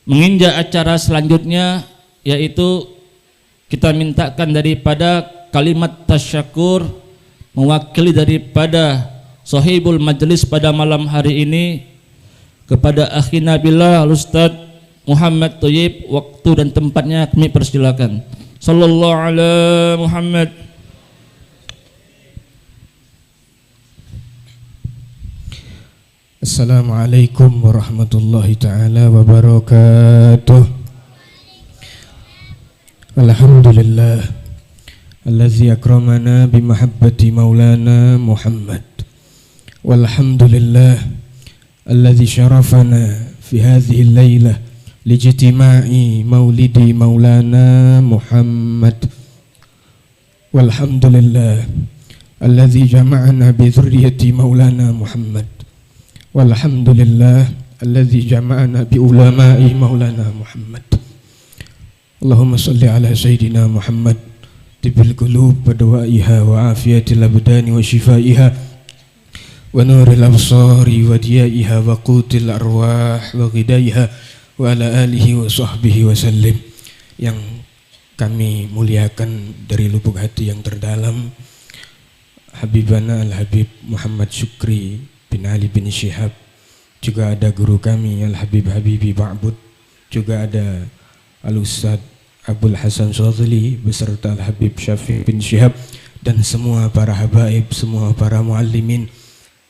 Speaker 3: Menginjak acara selanjutnya, yaitu kita mintakan daripada kalimat tasyakur mewakili daripada sahibul majlis pada malam hari ini kepada akhi Nabilah Ustaz Muhammad Thayyib. Waktu dan tempatnya kami persilakan. Sallallahu ala Muhammad.
Speaker 11: Assalamualaikum warahmatullahi taala wabarakatuh. Alhamdulillah allazi akramana bimahabbati maulana Muhammad. Walhamdulillah alladzi syarafana fi hadhihi al-lailah lijtima'i maulidi maulana Muhammad. Walhamdulillah alladzi jama'ana bi dzurriyyati maulana Muhammad. Walhamdulillah alladzi jama'ana bi ulama'i maulana Muhammad. Allahumma salli ala sayyidina Muhammad tibbil qulub wa dawaiha wa afiyatil abdani wa shifaiha wa nuril absari wa diyaiha wa qutil arwah wa ghidaiha wa ala alihi wa sahbihi wa sallim. Yang kami muliakan dari lubuk hati yang terdalam, Habibana Al-Habib Muhammad Syukri bin Ali bin Syihab, juga ada guru kami Al-Habib Habibi Ba'bud, juga ada Al-Ustaz Abul Hasan Shadhili beserta Al-Habib Syafiq bin Syihab, dan semua para habaib, semua para muallimin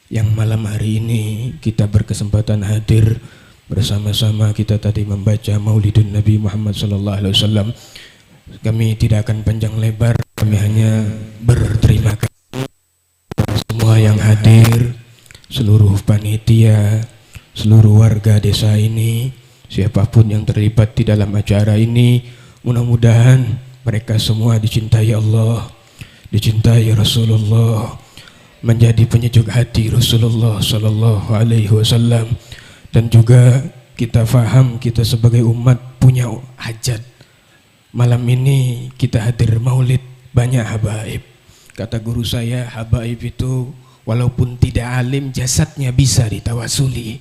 Speaker 11: yang malam hari ini kita berkesempatan hadir bersama-sama. Kita tadi membaca Maulidun Nabi Muhammad SAW. Kami tidak akan panjang lebar, kami hanya berterima kasih semua yang hadir, seluruh panitia, seluruh warga desa ini, siapapun yang terlibat di dalam acara ini. Mudah-mudahan mereka semua dicintai Allah, dicintai Rasulullah, menjadi penyejuk hati Rasulullah sallallahu alaihi wasallam. Dan juga kita faham, kita sebagai umat punya hajat, malam ini kita hadir maulid banyak habaib. Kata guru saya, habaib itu walaupun tidak alim, jasadnya bisa ditawasuli,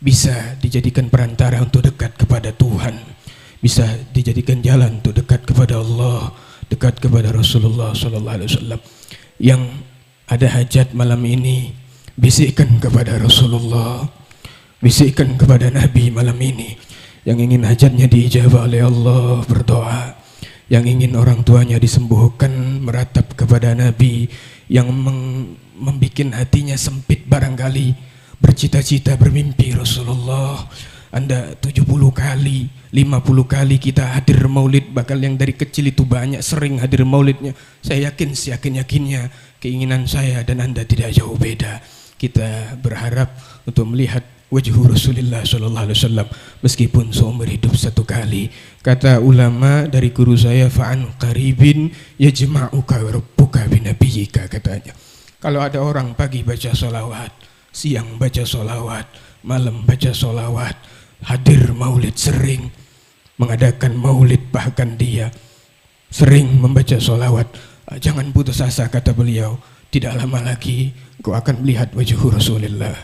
Speaker 11: bisa dijadikan perantara untuk dekat kepada Tuhan, bisa dijadikan jalan untuk dekat kepada Allah, dekat kepada Rasulullah SAW. Yang ada hajat malam ini, bisikkan kepada Rasulullah, bisikkan kepada Nabi malam ini. Yang ingin hajatnya diijabah oleh Allah, berdoa. Yang ingin orang tuanya disembuhkan, meratap kepada Nabi. Yang membikin hatinya sempit barangkali, bercita-cita bermimpi Rasulullah. Anda 70 kali, 50 kali kita hadir maulid, bakal yang dari kecil itu banyak sering hadir maulidnya. Saya yakin, seyakin-yakinnya keinginan saya dan Anda tidak jauh beda. Kita berharap untuk melihat wajah Rasulullah SAW meskipun seumur hidup satu kali. Kata ulama dari guru saya, fa'an qaribin yajma'uka rabbuka binabiyyika, katanya. Kalau ada orang pagi baca solawat, siang baca solawat, malam baca solawat, hadir maulid, sering mengadakan maulid, bahkan dia sering membaca solawat, jangan putus asa, kata beliau. Tidak lama lagi kau akan melihat wajah Rasulullah.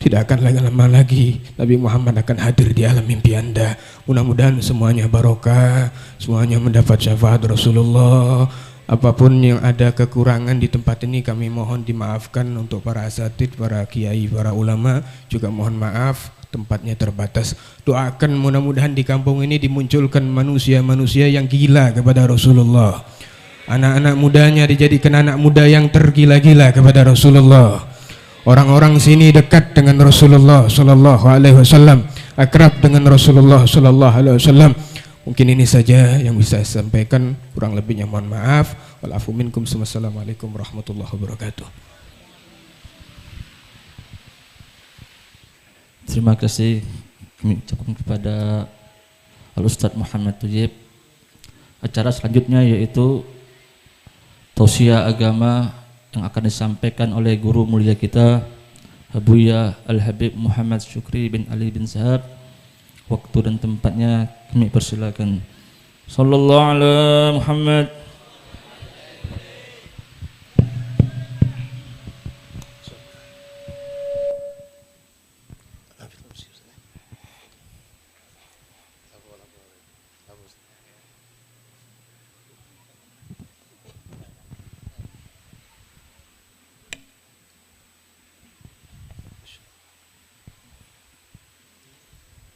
Speaker 11: Tidak akan lama lagi Nabi Muhammad akan hadir di alam mimpi Anda. Mudah-mudahan semuanya barokah, semuanya mendapat syafaat Rasulullah. Apapun yang ada kekurangan di tempat ini kami mohon dimaafkan. Untuk para asatid, para kiai, para ulama juga mohon maaf, tempatnya terbatas. Doakan mudah-mudahan di kampung ini dimunculkan manusia-manusia yang gila kepada Rasulullah. Anak-anak mudanya dijadikan anak muda yang tergila-gila kepada Rasulullah. Orang-orang sini dekat dengan Rasulullah sallallahu alaihi wasallam, akrab dengan Rasulullah sallallahu alaihi wasallam. Mungkin ini saja yang bisa saya sampaikan, kurang lebihnya mohon maaf. Wal afu minkum. Wassalamualaikum warahmatullahi wabarakatuh.
Speaker 3: Terima kasih kami ucapkan kepada Al-Ustadz Muhammad Tujib. Acara selanjutnya yaitu tausiah agama yang akan disampaikan oleh guru mulia kita Habuya Al-Habib Muhammad Syukri bin Ali bin Sahab. Waktu dan tempatnya kami persilakan. Sallallahu alaihi Muhammad.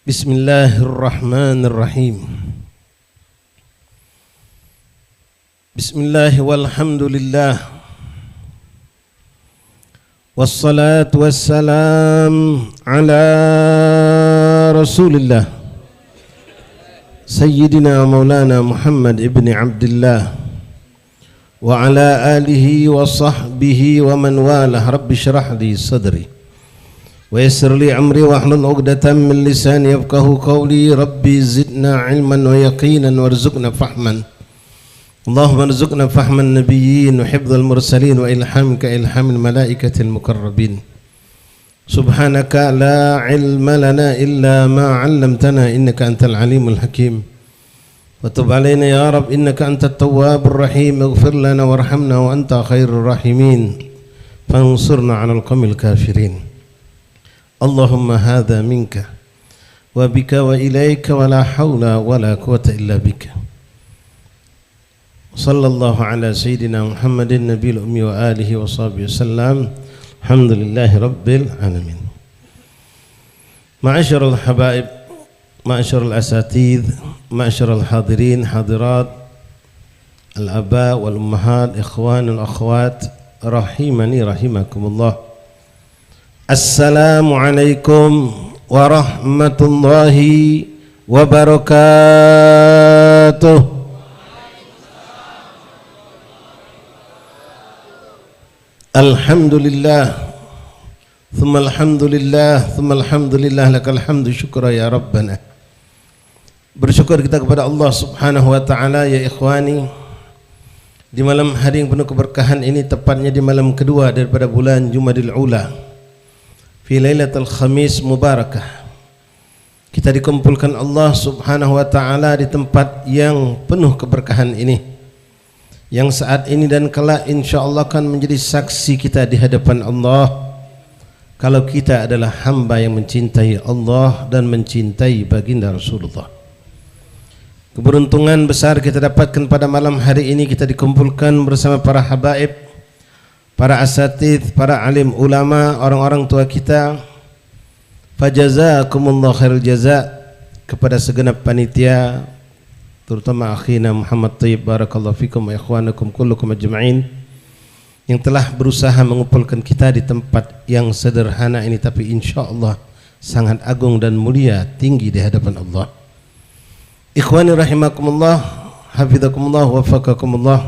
Speaker 10: Bismillahirrahmanirrahim. Bismillah walhamdulillah. Wassalatu wassalam ala Rasulillah Sayyidina Maulana Muhammad ibn Abdullah wa ala alihi wa sahbihi wa man walah. Rabbi syrah li sadri wa yassir li amri wa hlul 'uqdatam min lisani yafqahu qawli. Rabbi zidna ilman wa yaqinan warzuqna fahman. Allahumma arzuqna fahman nabiyyin wa hifdzal mursalin wa ilhamka ilhamil malaikatil muqarrabin. Subhanaka la ilma lana illa ma 'allamtana innaka antal alimul hakim. Wa tub 'alaina ya rab innaka antat tawwabur rahim. Ighfir lana warhamna wa anta khairur rahimin. Fansurna 'alal qawmil kafirin. Allahumma hadha minka wa bika wa ilaika wa la hawla wa la quwata illa bika. Sallallahu ala sayyidina Muhammadin nabiyil ummi wa alihi wa sahbihi wasallam. Alhamdulillahi rabbil alamin. Ma'asyiral habaib, ma'asyiral asatidh, ma'asyiral hadirin hadirat, al-aba wal ummahat, ikhwan wal akhwat, rahimani rahimakumullah. Assalamualaikum warahmatullahi wabarakatuh. Alhamdulillah, thumma alhamdulillah, thumma alhamdulillah, lakal hamdu syukra ya Rabbana. Bersyukur kita kepada Allah subhanahu wa ta'ala. Ya ikhwani, di malam hari yang penuh keberkahan ini, tepatnya di malam kedua daripada bulan Jumadil Ula, fi Lailatul Khamis Mubarakah, kita dikumpulkan Allah Subhanahu wa taala di tempat yang penuh keberkahan ini, yang saat ini dan kelak insyaallah akan menjadi saksi kita di hadapan Allah kalau kita adalah hamba yang mencintai Allah dan mencintai baginda Rasulullah. Keberuntungan besar kita dapatkan pada malam hari ini, kita dikumpulkan bersama para habaib, para asatidz, para alim ulama, orang-orang tua kita. Fajazakumullah khairul jaza kepada segenap panitia, terutama akhina Muhammad Thayyib, barakallahu fikum wa ikhwanakum kullukum ajma'in, yang telah berusaha mengumpulkan kita di tempat yang sederhana ini tapi insyaallah sangat agung dan mulia tinggi di hadapan Allah. Ikhwani rahimakumullah, hafizakumullah, wafaqakumullah.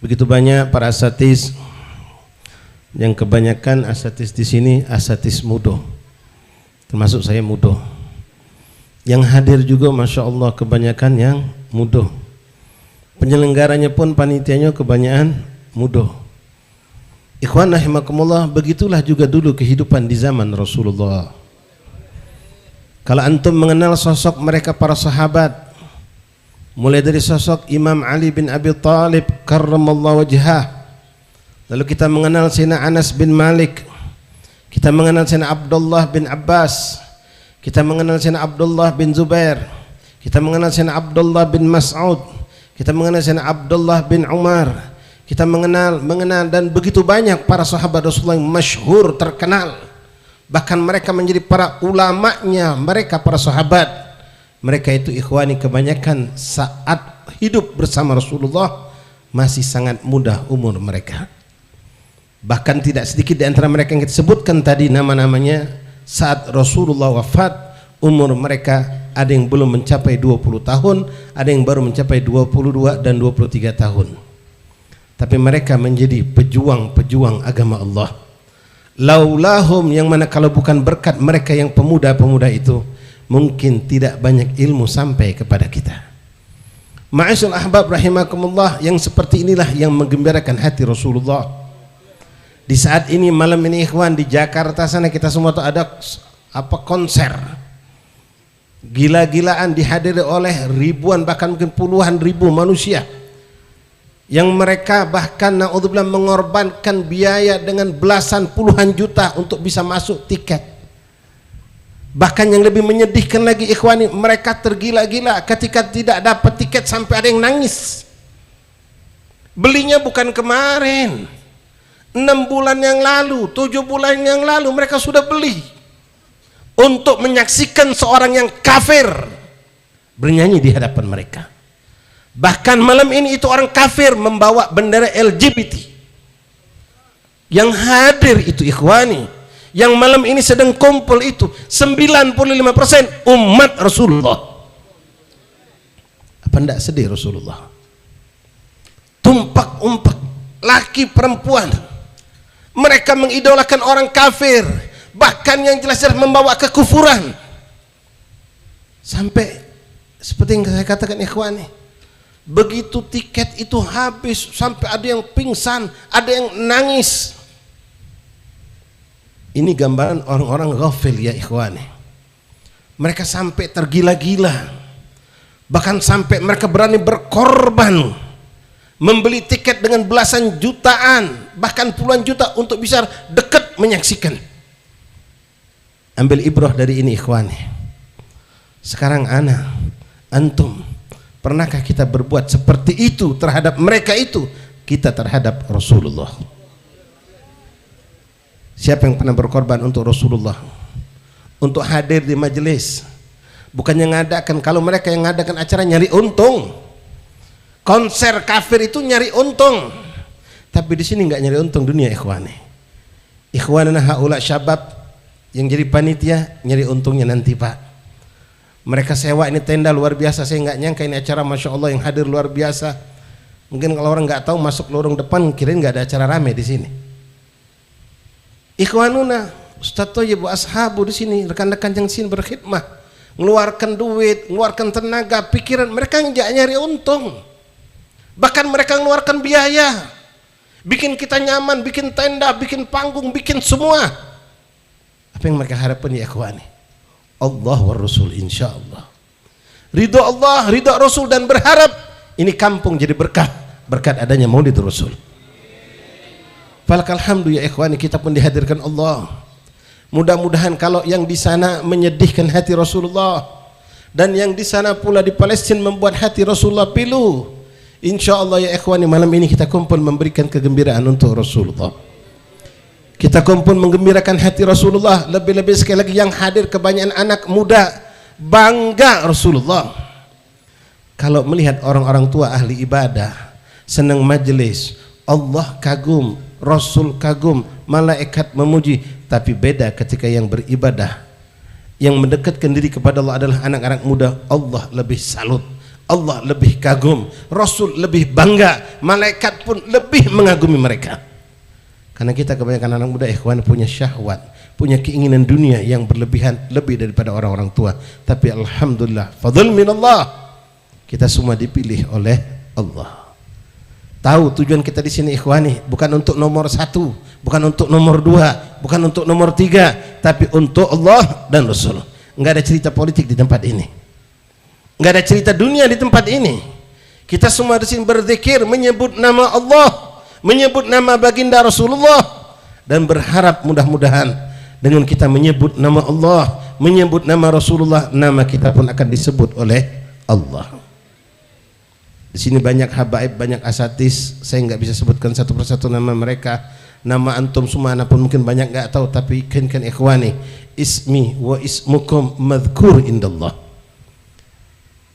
Speaker 10: Begitu banyak para asatiz, yang kebanyakan asatiz di sini asatiz muda, termasuk saya muda. Yang hadir juga masya Allah kebanyakan yang muda. Penyelenggaranya pun panitianya kebanyakan muda. Ikhwan rahimakumullah, begitulah juga dulu kehidupan di zaman Rasulullah. Kalau antum mengenal sosok mereka para sahabat, mulai dari sosok Imam Ali bin Abi Thalib karramallahu wajhah, lalu kita mengenal Sayyidina Anas bin Malik, kita mengenal Sayyidina Abdullah bin Abbas, kita mengenal Sayyidina Abdullah bin Zubair, kita mengenal Sayyidina Abdullah bin Mas'ud, kita mengenal Sayyidina Abdullah bin Umar, kita mengenal dan begitu banyak para sahabat Rasulullah yang masyhur, terkenal. Bahkan mereka menjadi para ulamanya, mereka para sahabat. Mereka itu ikhwani kebanyakan saat hidup bersama Rasulullah masih sangat muda umur mereka. Bahkan tidak sedikit di antara mereka yang kita sebutkan tadi nama-namanya, saat Rasulullah wafat umur mereka ada yang belum mencapai 20 tahun, ada yang baru mencapai 22 dan 23 tahun. Tapi mereka menjadi pejuang-pejuang agama Allah. Laulahum, yang mana kalau bukan berkat mereka yang pemuda-pemuda itu, mungkin tidak banyak ilmu sampai kepada kita. Ma'asyul ahbab rahimakumullah, yang seperti inilah yang menggembirakan hati Rasulullah. Di saat ini, malam ini ikhwan, di Jakarta sana kita semua tuh ada konser gila-gilaan dihadiri oleh ribuan bahkan mungkin puluhan ribu manusia, yang mereka bahkan naudzubillah mengorbankan biaya dengan belasan puluhan juta untuk bisa masuk tiket. Bahkan yang lebih menyedihkan lagi ikhwani, mereka tergila-gila ketika tidak dapat tiket sampai ada yang nangis. Belinya bukan kemarin, 6 bulan yang lalu, 7 bulan yang lalu mereka sudah beli untuk menyaksikan seorang yang kafir bernyanyi di hadapan mereka. Bahkan malam ini itu orang kafir membawa bendera LGBT. Yang hadir itu ikhwani, yang malam ini sedang kumpul itu 95% umat Rasulullah. Apa enggak sedih Rasulullah? Tumpak-umpak, laki perempuan, mereka mengidolakan orang kafir, bahkan yang jelas-jelas membawa kekufuran. Sampai seperti yang saya katakan ikhwani, begitu tiket itu habis sampai ada yang pingsan, ada yang nangis. Ini gambaran orang-orang ghafil ya ikhwani. Mereka sampai tergila-gila, bahkan sampai mereka berani berkorban, membeli tiket dengan belasan jutaan bahkan puluhan juta untuk bisa dekat menyaksikan. Ambil ibrah dari ini ikhwani. Sekarang antum, pernahkah kita berbuat seperti itu terhadap mereka itu? Kita terhadap Rasulullah. Siapa yang pernah berkorban untuk Rasulullah? Untuk hadir di majelis. Bukannya ngadakan, kalau mereka yang ngadakan acara nyari untung. Konser kafir itu nyari untung. Tapi di sini nggak nyari untung dunia ikhwani. Ikhwanana haula syabab yang jadi panitia nyari untungnya nanti Pak. Mereka sewa ini tenda luar biasa, saya nggak nyangka ini acara masya Allah yang hadir luar biasa. Mungkin kalau orang nggak tahu masuk lorong depan kirain nggak ada acara rame di sini. Ikhwanuna, Ustaz Thayyib wa ashabu di sini, rekan-rekan yang sini berkhidmah, mengeluarkan duit, mengeluarkan tenaga, pikiran, mereka nggak nyari untung. Bahkan mereka mengeluarkan biaya, bikin kita nyaman, bikin tenda, bikin panggung, bikin semua. Apa yang mereka harapkan ya ikhwani? Allah wa Rasul, insya Allah. Ridho Allah, ridho Rasul, dan berharap ini kampung jadi berkah berkat adanya Maulid Rasul. Falakal ya ikhwani, kita pun dihadirkan Allah. Mudah-mudahan kalau yang di sana menyedihkan hati Rasulullah, dan yang di sana pula di Palestina membuat hati Rasulullah pilu, insya Allah ya ikhwani, malam ini kita kumpul memberikan kegembiraan untuk Rasulullah. Kita kumpul menggembirakan hati Rasulullah. Lebih-lebih sekali lagi yang hadir kebanyakan anak muda, bangga Rasulullah. Kalau melihat orang-orang tua ahli ibadah senang majelis, Allah kagum, Rasul kagum, malaikat memuji. Tapi beda ketika yang beribadah, yang mendekatkan diri kepada Allah adalah anak-anak muda, Allah lebih salut, Allah lebih kagum, Rasul lebih bangga, malaikat pun lebih mengagumi mereka. Karena kita kebanyakan anak muda ikhwan punya syahwat, punya keinginan dunia yang berlebihan, lebih daripada orang-orang tua. Tapi alhamdulillah, fadl minallah, kita semua dipilih oleh Allah. Tahu tujuan kita di sini ikhwani, bukan untuk nomor 1, bukan untuk nomor 2, bukan untuk nomor 3, tapi untuk Allah dan Rasul. Enggak ada cerita politik di tempat ini, enggak ada cerita dunia di tempat ini. Kita semua di sini berzikir, menyebut nama Allah, menyebut nama baginda Rasulullah, dan berharap mudah-mudahan dengan kita menyebut nama Allah, menyebut nama Rasulullah, nama kita pun akan disebut oleh Allah. Di sini banyak habaib, banyak asatis, saya nggak bisa sebutkan satu persatu nama mereka. Nama antum semua anak pun mungkin banyak nggak tahu, tapi kan ikhwani, ismi wa ismukum madhkur indallah.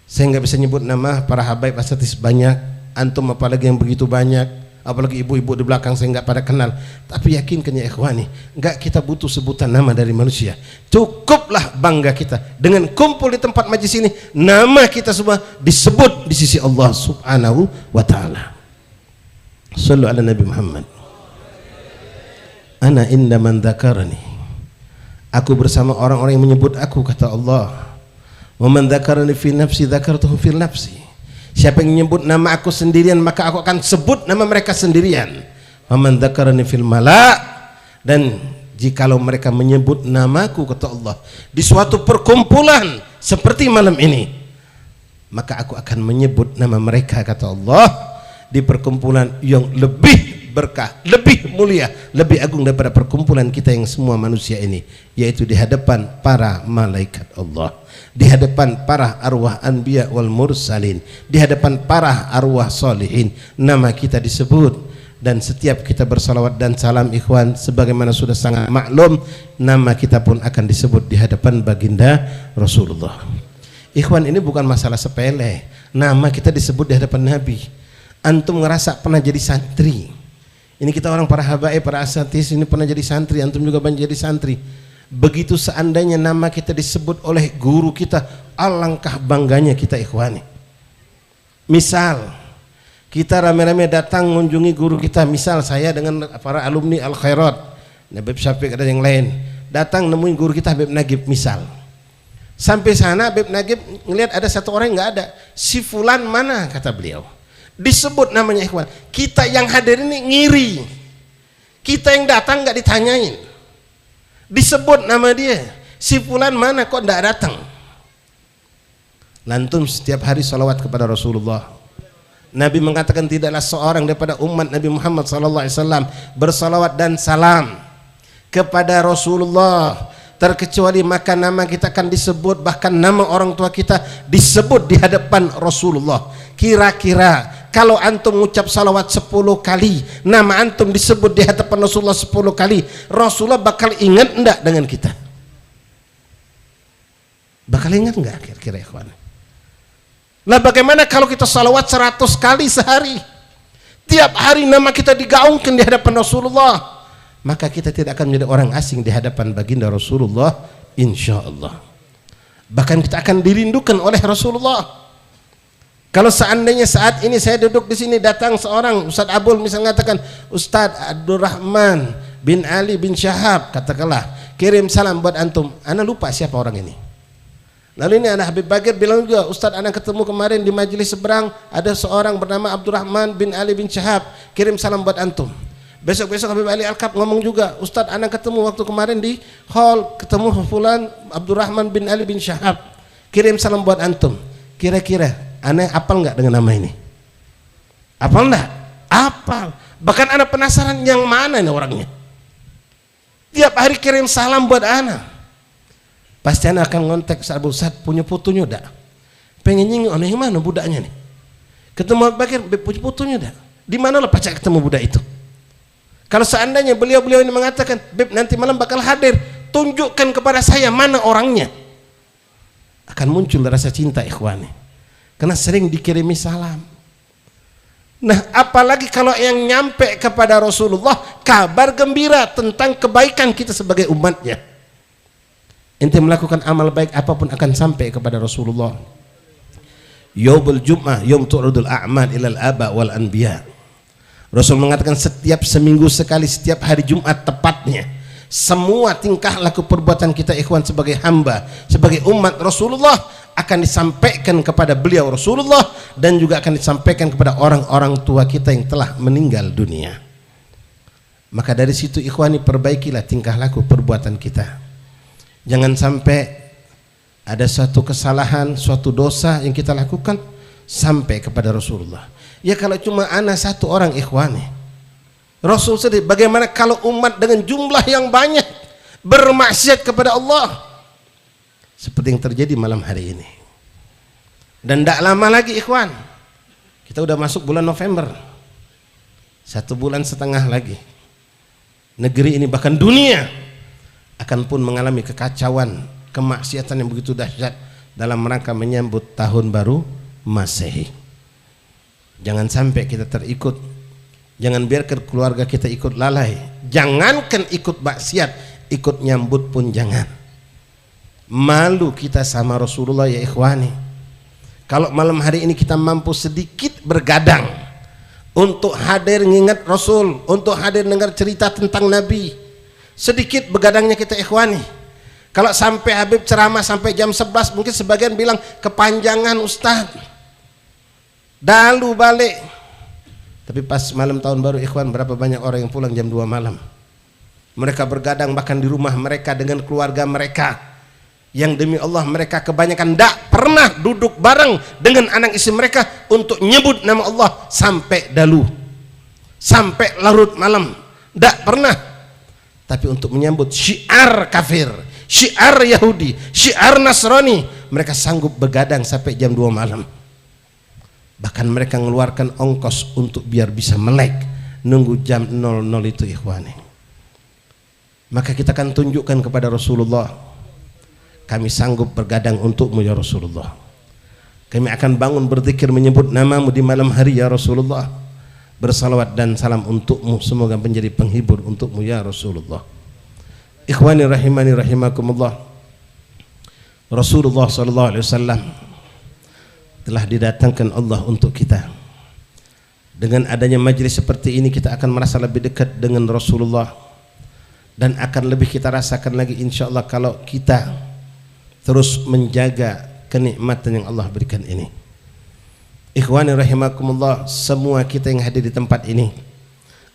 Speaker 10: Saya nggak bisa nyebut nama para habaib asatis banyak, antum apalagi yang begitu banyak, apalagi ibu-ibu di belakang saya nggak pada kenal. Tapi yakinkan ya ikhwani, nggak kita butuh sebutan nama dari manusia. Cukuplah bangga kita dengan kumpul di tempat majlis ini, nama kita semua disebut di sisi Allah subhanahu wa ta'ala. Sallu ala Nabi Muhammad. Ana inda man dzakarani, aku bersama orang-orang yang menyebut aku, kata Allah. Wa man dzakarani fi nafsi dzakartuhu fi nafsi, siapa yang menyebut nama aku sendirian maka aku akan sebut nama mereka sendirian. Faman dzakarani fil mala', dan jikalau mereka menyebut namaku, kata Allah, di suatu perkumpulan seperti malam ini, maka aku akan menyebut nama mereka, kata Allah, di perkumpulan yang lebih berkah, lebih mulia, lebih agung daripada perkumpulan kita yang semua manusia ini, yaitu di hadapan para malaikat Allah, di hadapan para arwah anbiya wal mursalin, di hadapan para arwah solihin. Nama kita disebut, dan setiap kita bersalawat dan salam ikhwan, sebagaimana sudah sangat maklum, nama kita pun akan disebut di hadapan baginda Rasulullah. Ikhwan, ini bukan masalah sepele, nama kita disebut di hadapan Nabi. Antum ngerasa pernah jadi santri, ini kita orang para habaib, para asatis ini pernah jadi santri, antum juga banyak jadi santri. Begitu seandainya nama kita disebut oleh guru kita, alangkah bangganya kita ikhwani. Misal kita rame-rame datang mengunjungi guru kita, misal saya dengan para alumni Al Khairat, Habib Syafiq ada yang lain, datang nemuin guru kita Habib Nagib misal. Sampai sana Habib Nagib ngelihat ada satu orang yang nggak ada, si fulan mana, kata beliau. Disebut namanya ikhwan. Kita yang hadir ini ngiri, kita yang datang nggak ditanyain, disebut nama dia, si fulan mana kok nggak datang. Lantum setiap hari salawat kepada Rasulullah. Nabi mengatakan tidaklah seorang daripada umat Nabi Muhammad SAW bersalawat dan salam kepada Rasulullah terkecuali maka nama kita akan disebut, bahkan nama orang tua kita disebut di hadapan Rasulullah. Kira-kira kalau antum mengucap salawat 10 kali, nama antum disebut di hadapan Rasulullah 10 kali, Rasulullah bakal ingat enggak dengan kita? Bakal ingat enggak kira-kira ikhwan? Lah bagaimana kalau kita salawat 100 kali sehari, tiap hari nama kita digaungkan di hadapan Rasulullah, maka kita tidak akan menjadi orang asing di hadapan baginda Rasulullah, insya Allah. Bahkan kita akan dirindukan oleh Rasulullah. Kalau seandainya saat ini saya duduk di sini, datang seorang Ustadz Abul misalnya mengatakan, Ustadz Abdurrahman bin Ali bin Syahab katakanlah kirim salam buat antum, ana lupa siapa orang ini. Lalu ini anak Habib Bagir bilang juga, Ustadz anak ketemu kemarin di majelis seberang ada seorang bernama Abdurrahman bin Ali bin Syahab, kirim salam buat antum. Besok-besok Habib Ali Al-Kab ngomong juga, Ustadz ana ketemu waktu kemarin di hall, ketemu Fulan Abdurrahman bin Ali bin Syahab, kirim salam buat antum. Kira-kira ana apal nggak dengan nama ini? Apal enggak? Apal. Bahkan ana penasaran yang mana ini orangnya. Tiap hari kirim salam buat ana. Pasti ana akan ngontek Ustadz, punya fotonya enggak? Pengen nyingin yang mana budaknya nih? Ketemu Abu Bakar, punya fotonya enggak? Di mana lah pacar ketemu budak itu? Kalau seandainya beliau-beliau ini mengatakan, Beb nanti malam bakal hadir, tunjukkan kepada saya mana orangnya, akan muncul rasa cinta ikhwani, karena sering dikirimi salam. Nah apalagi kalau yang nyampe kepada Rasulullah kabar gembira tentang kebaikan kita sebagai umatnya. Ente melakukan amal baik apapun akan sampai kepada Rasulullah. Yaumul Jum'ah yaum tu'radul a'mal ilal aba wal anbiya. Rasul mengatakan setiap seminggu sekali, setiap hari Jumat tepatnya, semua tingkah laku perbuatan kita ikhwan sebagai hamba, sebagai umat Rasulullah akan disampaikan kepada beliau Rasulullah, dan juga akan disampaikan kepada orang-orang tua kita yang telah meninggal dunia. Maka dari situ ikhwani, perbaikilah tingkah laku perbuatan kita. Jangan sampai ada suatu kesalahan, suatu dosa yang kita lakukan sampai kepada Rasulullah. Ya kalau cuma ana satu orang ikhwani, Rasul sedih. Bagaimana kalau umat dengan jumlah yang banyak bermaksiat kepada Allah, seperti yang terjadi malam hari ini. Dan tidak lama lagi ikhwan, kita udah masuk bulan November, 1,5 bulan lagi, negeri ini bahkan dunia akan pun mengalami kekacauan, kemaksiatan yang begitu dahsyat dalam rangka menyambut tahun baru Masehi. Jangan sampai kita terikut, jangan biarkan keluarga kita ikut lalai, jangankan ikut maksiat, ikut nyambut pun jangan. Malu kita sama Rasulullah ya ikhwani. Kalau malam hari ini kita mampu sedikit bergadang untuk hadir mengingat Rasul, untuk hadir dengar cerita tentang Nabi, sedikit begadangnya kita ikhwani. Kalau sampai Habib ceramah sampai jam 11, mungkin sebagian bilang kepanjangan Ustaz, dalu balik. Tapi pas malam tahun baru ikhwan, berapa banyak orang yang pulang jam 2 malam. Mereka bergadang bahkan di rumah mereka dengan keluarga mereka, yang demi Allah mereka kebanyakan tidak pernah duduk bareng dengan anak istri mereka untuk nyebut nama Allah sampai dalu, sampai larut malam, tidak pernah. Tapi untuk menyambut syiar kafir, syiar Yahudi, syiar Nasrani, mereka sanggup begadang sampai jam 2 malam. Bahkan mereka mengeluarkan ongkos untuk biar bisa melek nunggu jam 00 itu ikhwani. Maka kita akan tunjukkan kepada Rasulullah, kami sanggup bergadang untukmu ya Rasulullah. Kami akan bangun berzikir menyebut namamu di malam hari ya Rasulullah. Bersalawat dan salam untukmu, semoga menjadi penghibur untukmu ya Rasulullah. Ikhwani rahimani rahimakumullah, Rasulullah sallallahu alaihi wasallam telah didatangkan Allah untuk kita. Dengan adanya majlis seperti ini kita akan merasa lebih dekat dengan Rasulullah, dan akan lebih kita rasakan lagi insyaallah kalau kita terus menjaga kenikmatan yang Allah berikan ini. Ikhwani rahimakumullah, semua kita yang hadir di tempat ini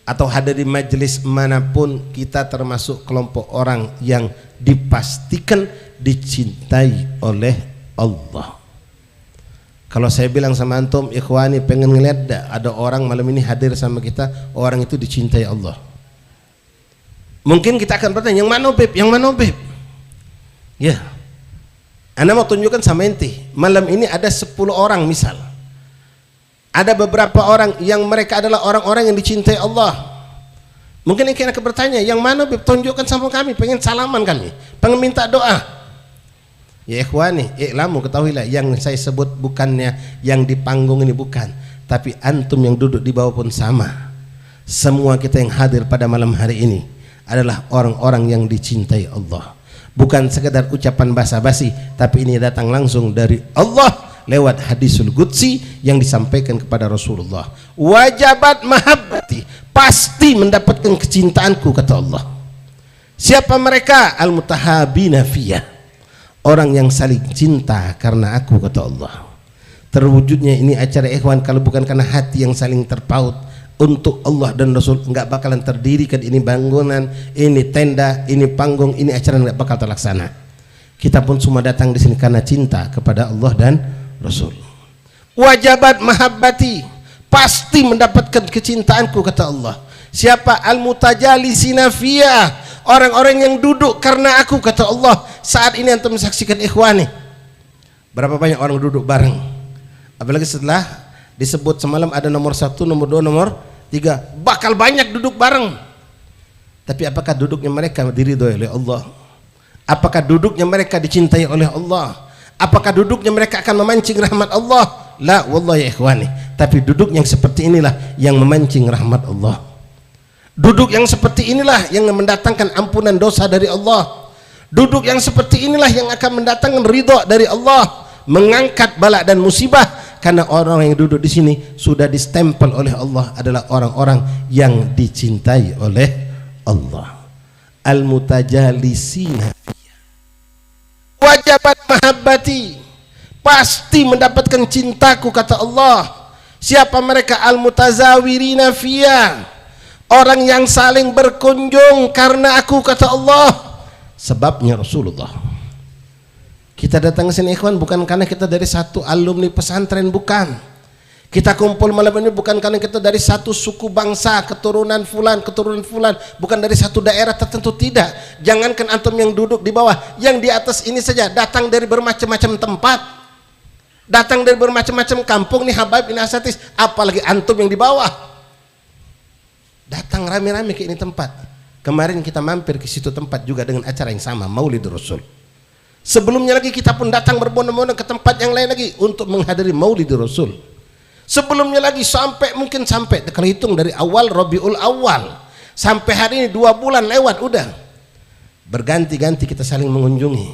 Speaker 10: atau hadir di majlis manapun, kita termasuk kelompok orang yang dipastikan dicintai oleh Allah. Kalau saya bilang sama antum ikhwani, pengen ngeliat ada orang malam ini hadir sama kita, orang itu dicintai Allah. Mungkin kita akan bertanya, yang mana Beb? Yang mana Beb? Ya, Anda mau tunjukkan sama ente, malam ini ada 10 orang misal, ada beberapa orang yang mereka adalah orang-orang yang dicintai Allah. Mungkin kita akan bertanya, yang mana Beb? Tunjukkan sama kami, pengen salaman kami, pengen minta doa. Ya ikhwani, iklamu, ketahuilah yang saya sebut bukannya yang di panggung ini, bukan, tapi antum yang duduk di bawah pun sama. Semua kita yang hadir pada malam hari ini adalah orang-orang yang dicintai Allah. Bukan sekedar ucapan basa-basi, tapi ini datang langsung dari Allah lewat hadisul qudsi yang disampaikan kepada Rasulullah. Wajabat mahabbati, pasti mendapatkan kecintaanku kata Allah. Siapa mereka? Al-mutahabina fiyah, orang yang saling cinta karena aku kata Allah. Terwujudnya ini acara ikhwan kalau bukan karena hati yang saling terpaut untuk Allah dan Rasul, enggak bakalan terdirikan ini bangunan, ini tenda, ini panggung, ini acara, enggak bakal terlaksana. Kita pun semua datang di sini karena cinta kepada Allah dan Rasul. Wajabat mahabbati, pasti mendapatkan kecintaanku kata Allah. Siapa? Al-mutajalisina fiyah, orang-orang yang duduk karena aku kata Allah. Saat ini antum menyaksikan ikhwani, berapa banyak orang duduk bareng, apalagi setelah disebut semalam ada nomor 1, nomor 2, nomor 3, bakal banyak duduk bareng. Tapi apakah duduknya mereka diridhoi oleh Allah? Apakah duduknya mereka dicintai oleh Allah? Apakah duduknya mereka akan memancing rahmat Allah? La wallahi ya ikhwani, tapi duduk yang seperti inilah yang memancing rahmat Allah. Duduk yang seperti inilah yang mendatangkan ampunan dosa dari Allah. Duduk yang seperti inilah yang akan mendatangkan ridha dari Allah, mengangkat bala dan musibah, karena orang yang duduk di sini sudah distempel oleh Allah adalah orang-orang yang dicintai oleh Allah. Al-mutajalisina wajabat mahabbati, pasti mendapatkan cintaku kata Allah. Siapa mereka? Al-mutazawirina fiyah, orang yang saling berkunjung karena aku kata Allah. Sebabnya Rasulullah. Kita datang ke sini ikhwan bukan karena kita dari satu alumni pesantren, bukan. Kita kumpul malam ini bukan karena kita dari satu suku bangsa, keturunan fulan, bukan dari satu daerah tertentu, tidak. Jangankan antum yang duduk di bawah, yang di atas ini saja datang dari bermacam-macam tempat, datang dari bermacam-macam kampung nih habaib ini asatis, apalagi antum yang di bawah. Datang rame-rame ke ini tempat. Kemarin kita mampir ke situ tempat juga dengan acara yang sama, Maulid Rasul. Sebelumnya lagi kita pun datang berbondong-bondong ke tempat yang lain lagi untuk menghadiri Maulid Rasul. Sebelumnya lagi mungkin sampai kalau hitung dari awal Rabiul Awal sampai hari ini 2 bulan lewat udah. Berganti-ganti kita saling mengunjungi.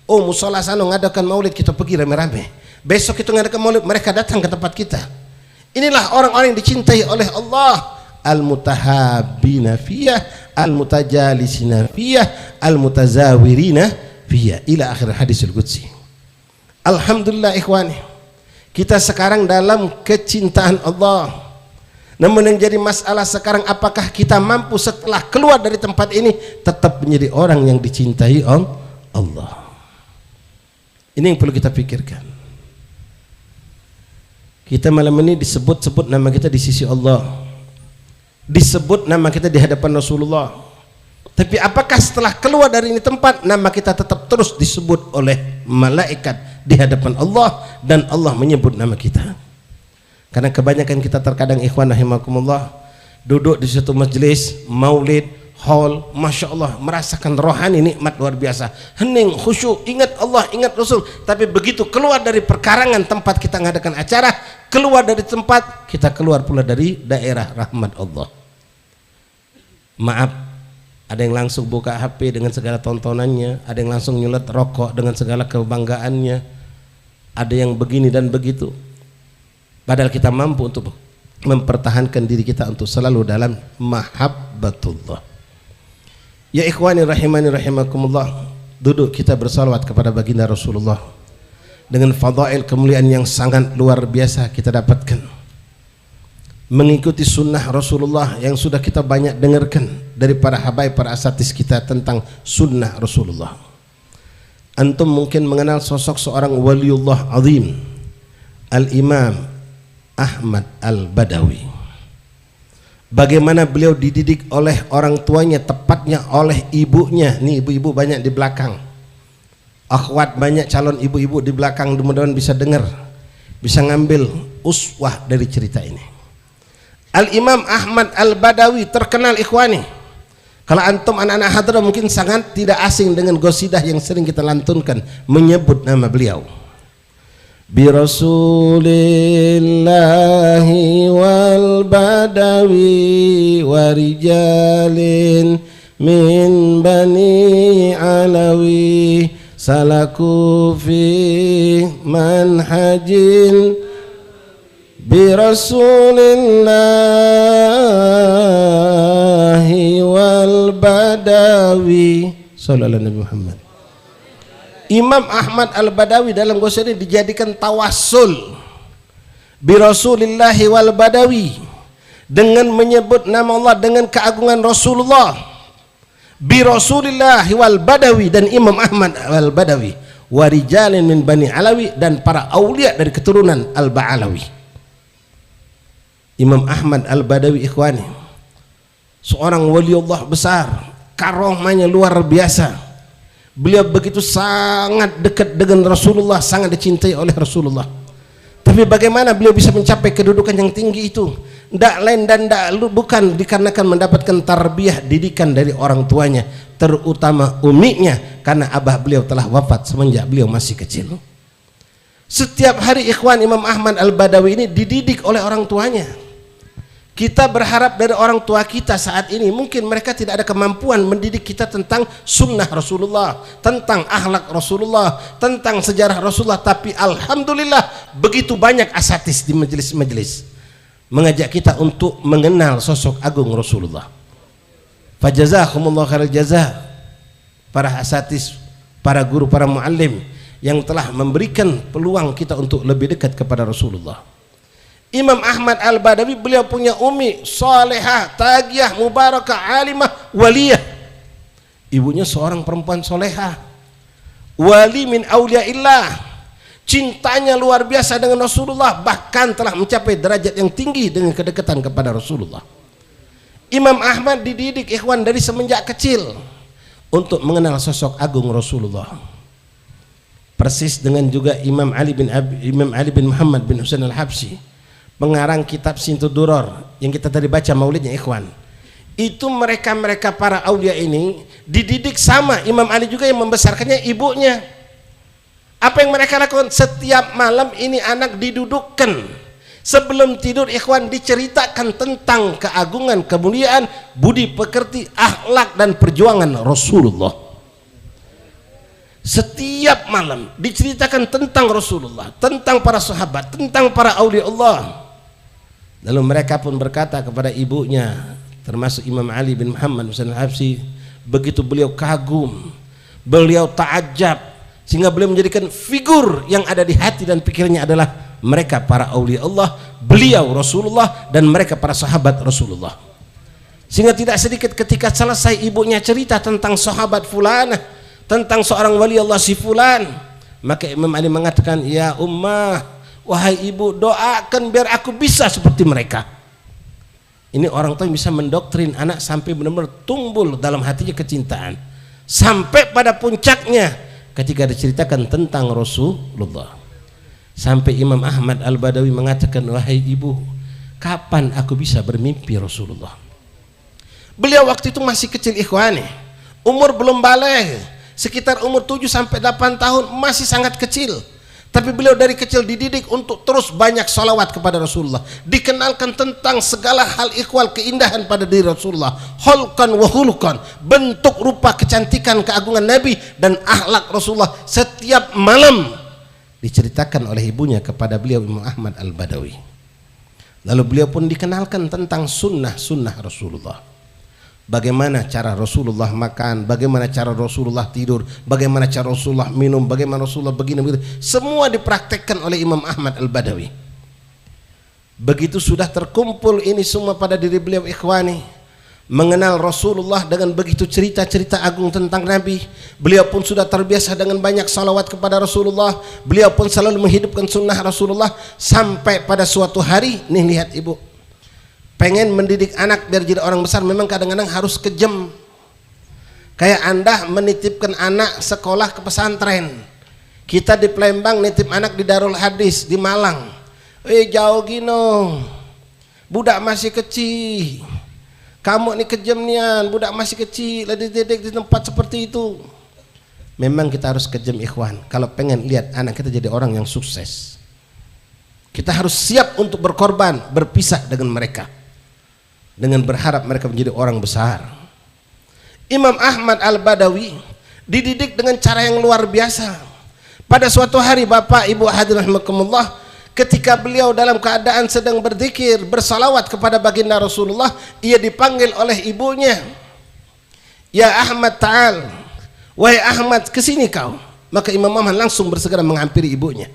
Speaker 10: Oh, musola sana ngadakan Maulid, kita pergi rame-rame. Besok kita ngadakan Maulid, mereka datang ke tempat kita. Inilah orang-orang yang dicintai oleh Allah. Al-mutahabbina fiyah, al-mutajalisina fiyah, al-mutazawirina fiyah, ila akhir hadis al-qudsi. Alhamdulillah ikhwani, kita sekarang dalam kecintaan Allah. Namun yang jadi masalah sekarang, apakah kita mampu setelah keluar dari tempat ini tetap menjadi orang yang dicintai Allah? Ini yang perlu kita pikirkan. Kita malam ini disebut-sebut nama kita di sisi Allah, disebut nama kita di hadapan Rasulullah. Tapi apakah setelah keluar dari ini tempat nama kita tetap terus disebut oleh malaikat di hadapan Allah dan Allah menyebut nama kita? Karena kebanyakan kita terkadang ikhwan rahimakumullah duduk di suatu majelis maulid hall, masya Allah merasakan rohani nikmat luar biasa, hening khusyuk, ingat Allah, ingat Rasul. Tapi begitu keluar dari perkarangan tempat kita mengadakan acara, keluar dari tempat kita keluar pula dari daerah rahmat Allah. Maaf, ada yang langsung buka HP dengan segala tontonannya, ada yang langsung nyulet rokok dengan segala kebanggaannya, ada yang begini dan begitu. Padahal kita mampu untuk mempertahankan diri kita untuk selalu dalam mahabbatullah. Ya ikhwani rahimani rahimakumullah, duduk kita bersalawat kepada baginda Rasulullah dengan fadail kemuliaan yang sangat luar biasa kita dapatkan. Mengikuti sunnah Rasulullah yang sudah kita banyak dengarkan dari para habaib, para asatis kita tentang sunnah Rasulullah. Antum mungkin mengenal sosok seorang waliullah azim, Al-Imam Ahmad Al-Badawi. Bagaimana beliau dididik oleh orang tuanya, tepatnya oleh ibunya. Nih ibu-ibu banyak di belakang, akhwat banyak, calon ibu-ibu di belakang, mudah-mudahan bisa dengar, bisa ngambil uswah dari cerita ini. Al-Imam Ahmad Al-Badawi terkenal ikhwani. Kalau antum anak-anak hadrah mungkin sangat tidak asing dengan qasidah yang sering kita lantunkan menyebut nama beliau. Bi Rasulillahi wal Badawi wa rijalin min bani Alawi salaku fi manhajin bi Rasulillahi wal Badawi sallallahu alaihi Muhammad. Imam Ahmad Al-Badawi dalam qasidah ini dijadikan tawassul bi Rasulillahi wal Badawi, dengan menyebut nama Allah, dengan keagungan Rasulullah, bi Rasulillah wal Badawi, dan Imam Ahmad al Badawi, wa rijalin min Bani Alawi, dan para aulia dari keturunan al Ba'alawi. Imam Ahmad al Badawi ikhwani, seorang waliullah besar, karomahnya luar biasa. Beliau begitu sangat dekat dengan Rasulullah, sangat dicintai oleh Rasulullah. Tapi bagaimana beliau bisa mencapai kedudukan yang tinggi itu? Tidak lain dan bukan dikarenakan mendapatkan tarbiyah, didikan dari orang tuanya, terutama uminya, karena abah beliau telah wafat semenjak beliau masih kecil. Setiap hari ikhwan, Imam Ahmad al-Badawi ini dididik oleh orang tuanya. Kita berharap dari orang tua kita saat ini, mungkin mereka tidak ada kemampuan mendidik kita tentang sunnah Rasulullah, tentang akhlak Rasulullah, tentang sejarah Rasulullah. Tapi alhamdulillah begitu banyak asatis di majelis-majelis mengajak kita untuk mengenal sosok agung Rasulullah. Fajazakumullah khairal jaza, para asatis, para guru, para muallim yang telah memberikan peluang kita untuk lebih dekat kepada Rasulullah. Imam Ahmad al-Badawi, beliau punya umi solehah, tagiyah, mubarakah, alimah, waliyah. Ibunya seorang perempuan solehah, wali min auliaillah, cintanya luar biasa dengan Rasulullah, bahkan telah mencapai derajat yang tinggi dengan kedekatan kepada Rasulullah. Imam Ahmad dididik ikhwan dari semenjak kecil untuk mengenal sosok agung Rasulullah. Persis dengan juga Imam Ali bin Muhammad bin Husain al-Habsyi, pengarang kitab Sintud Duror yang kita tadi baca maulidnya ikhwan. Itu mereka para aulia ini dididik sama Imam Ali juga yang membesarkannya ibunya. Apa yang mereka lakukan? Setiap malam ini anak didudukkan, sebelum tidur ikhwan diceritakan tentang keagungan, kemuliaan, budi pekerti, akhlak dan perjuangan Rasulullah. Setiap malam diceritakan tentang Rasulullah, tentang para sahabat, tentang para aulia Allah. Lalu mereka pun berkata kepada ibunya, termasuk Imam Ali bin Muhammad Husain al-Habsyi, begitu beliau kagum, beliau ta'ajab, sehingga beliau menjadikan figur yang ada di hati dan pikirnya adalah mereka para aulia Allah, beliau Rasulullah, dan mereka para sahabat Rasulullah. Sehingga tidak sedikit ketika selesai ibunya cerita tentang sahabat fulanah, tentang seorang wali Allah si fulan, maka Imam Ali mengatakan, ya ummah, wahai ibu, doakan biar aku bisa seperti mereka. Ini orang tua yang bisa mendoktrin anak sampai benar-benar tumbuh dalam hatinya kecintaan, sampai pada puncaknya ketika diceritakan tentang Rasulullah. Sampai Imam Ahmad al-Badawi mengatakan, wahai ibu, kapan aku bisa bermimpi Rasulullah? Beliau waktu itu masih kecil ikhwani, umur belum baligh, sekitar umur 7-8 tahun, masih sangat kecil. Tapi beliau dari kecil dididik untuk terus banyak salawat kepada Rasulullah, dikenalkan tentang segala hal ikhwal, keindahan pada diri Rasulullah, hulkan wa hulukan, bentuk rupa kecantikan keagungan Nabi dan akhlak Rasulullah. Setiap malam diceritakan oleh ibunya kepada beliau Imam Ahmad al-Badawi. Lalu beliau pun dikenalkan tentang sunnah-sunnah Rasulullah, bagaimana cara Rasulullah makan, bagaimana cara Rasulullah tidur, bagaimana cara Rasulullah minum, bagaimana Rasulullah begini, semua dipraktekkan oleh Imam Ahmad al-Badawi. Begitu sudah terkumpul ini semua pada diri beliau ikhwani, mengenal Rasulullah dengan begitu cerita-cerita agung tentang Nabi, beliau pun sudah terbiasa dengan banyak salawat kepada Rasulullah, beliau pun selalu menghidupkan sunnah Rasulullah. Sampai pada suatu hari, nih lihat ibu, pengen mendidik anak biar jadi orang besar memang kadang-kadang harus kejam. Kayak Anda menitipkan anak sekolah ke pesantren. Kita di Palembang nitip anak di Darul Hadis di Malang. Jauh gino, budak masih kecil, kamu ini kejam nian, budak masih kecil dididik di tempat seperti itu. Memang kita harus kejam ikhwan kalau pengen lihat anak kita jadi orang yang sukses. Kita harus siap untuk berkorban, berpisah dengan mereka, dengan berharap mereka menjadi orang besar. Imam Ahmad al-Badawi dididik dengan cara yang luar biasa. Pada suatu hari Bapak Ibu hadirin rahimakumullah, ketika beliau dalam keadaan sedang berzikir, bersalawat kepada baginda Rasulullah, ia dipanggil oleh ibunya. Ya Ahmad ta'al, wahai Ahmad, kesini kau. Maka Imam Ahmad langsung bersegera menghampiri ibunya.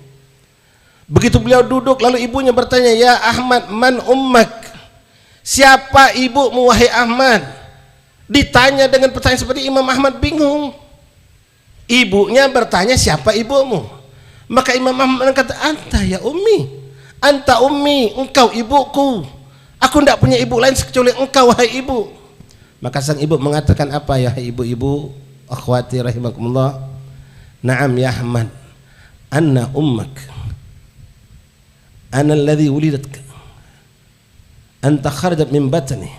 Speaker 10: Begitu beliau duduk, lalu ibunya bertanya, ya Ahmad, man ummak, Siapa ibumu wahai Ahmad? Ditanya dengan pertanyaan seperti Imam Ahmad bingung. Ibunya bertanya siapa ibumu? Maka Imam Ahmad berkata, anta ya ummi, anta ummi, engkau ibuku. Aku tidak punya ibu lain kecuali engkau wahai ibu. Maka sang ibu mengatakan apa ya ibu-ibu akhwati rahimakumullah? Na'am ya Ahmad, anna ummak, ana alladhi wulidatka, anta kharajat min batni.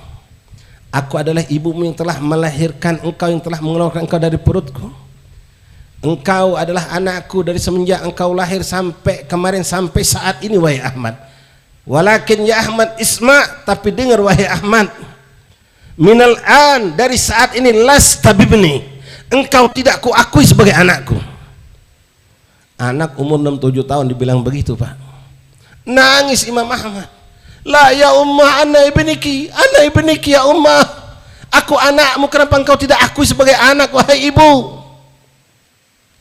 Speaker 10: Aku adalah ibumu yang telah melahirkan engkau, yang telah mengeluarkan engkau dari perutku. Engkau adalah anakku dari semenjak engkau lahir sampai kemarin, sampai saat ini wahai Ahmad. Walakin ya Ahmad isma, tapi dengar wahai Ahmad, minal an, dari saat ini lasta bibni, engkau tidak kuakui sebagai anakku. Anak umur 6-7 tahun dibilang begitu Pak. Nangis Imam Ahmad. La ya ummah ana ibniki ya ummah. Aku anakmu, kenapa engkau tidak akui sebagai anak wahai ibu?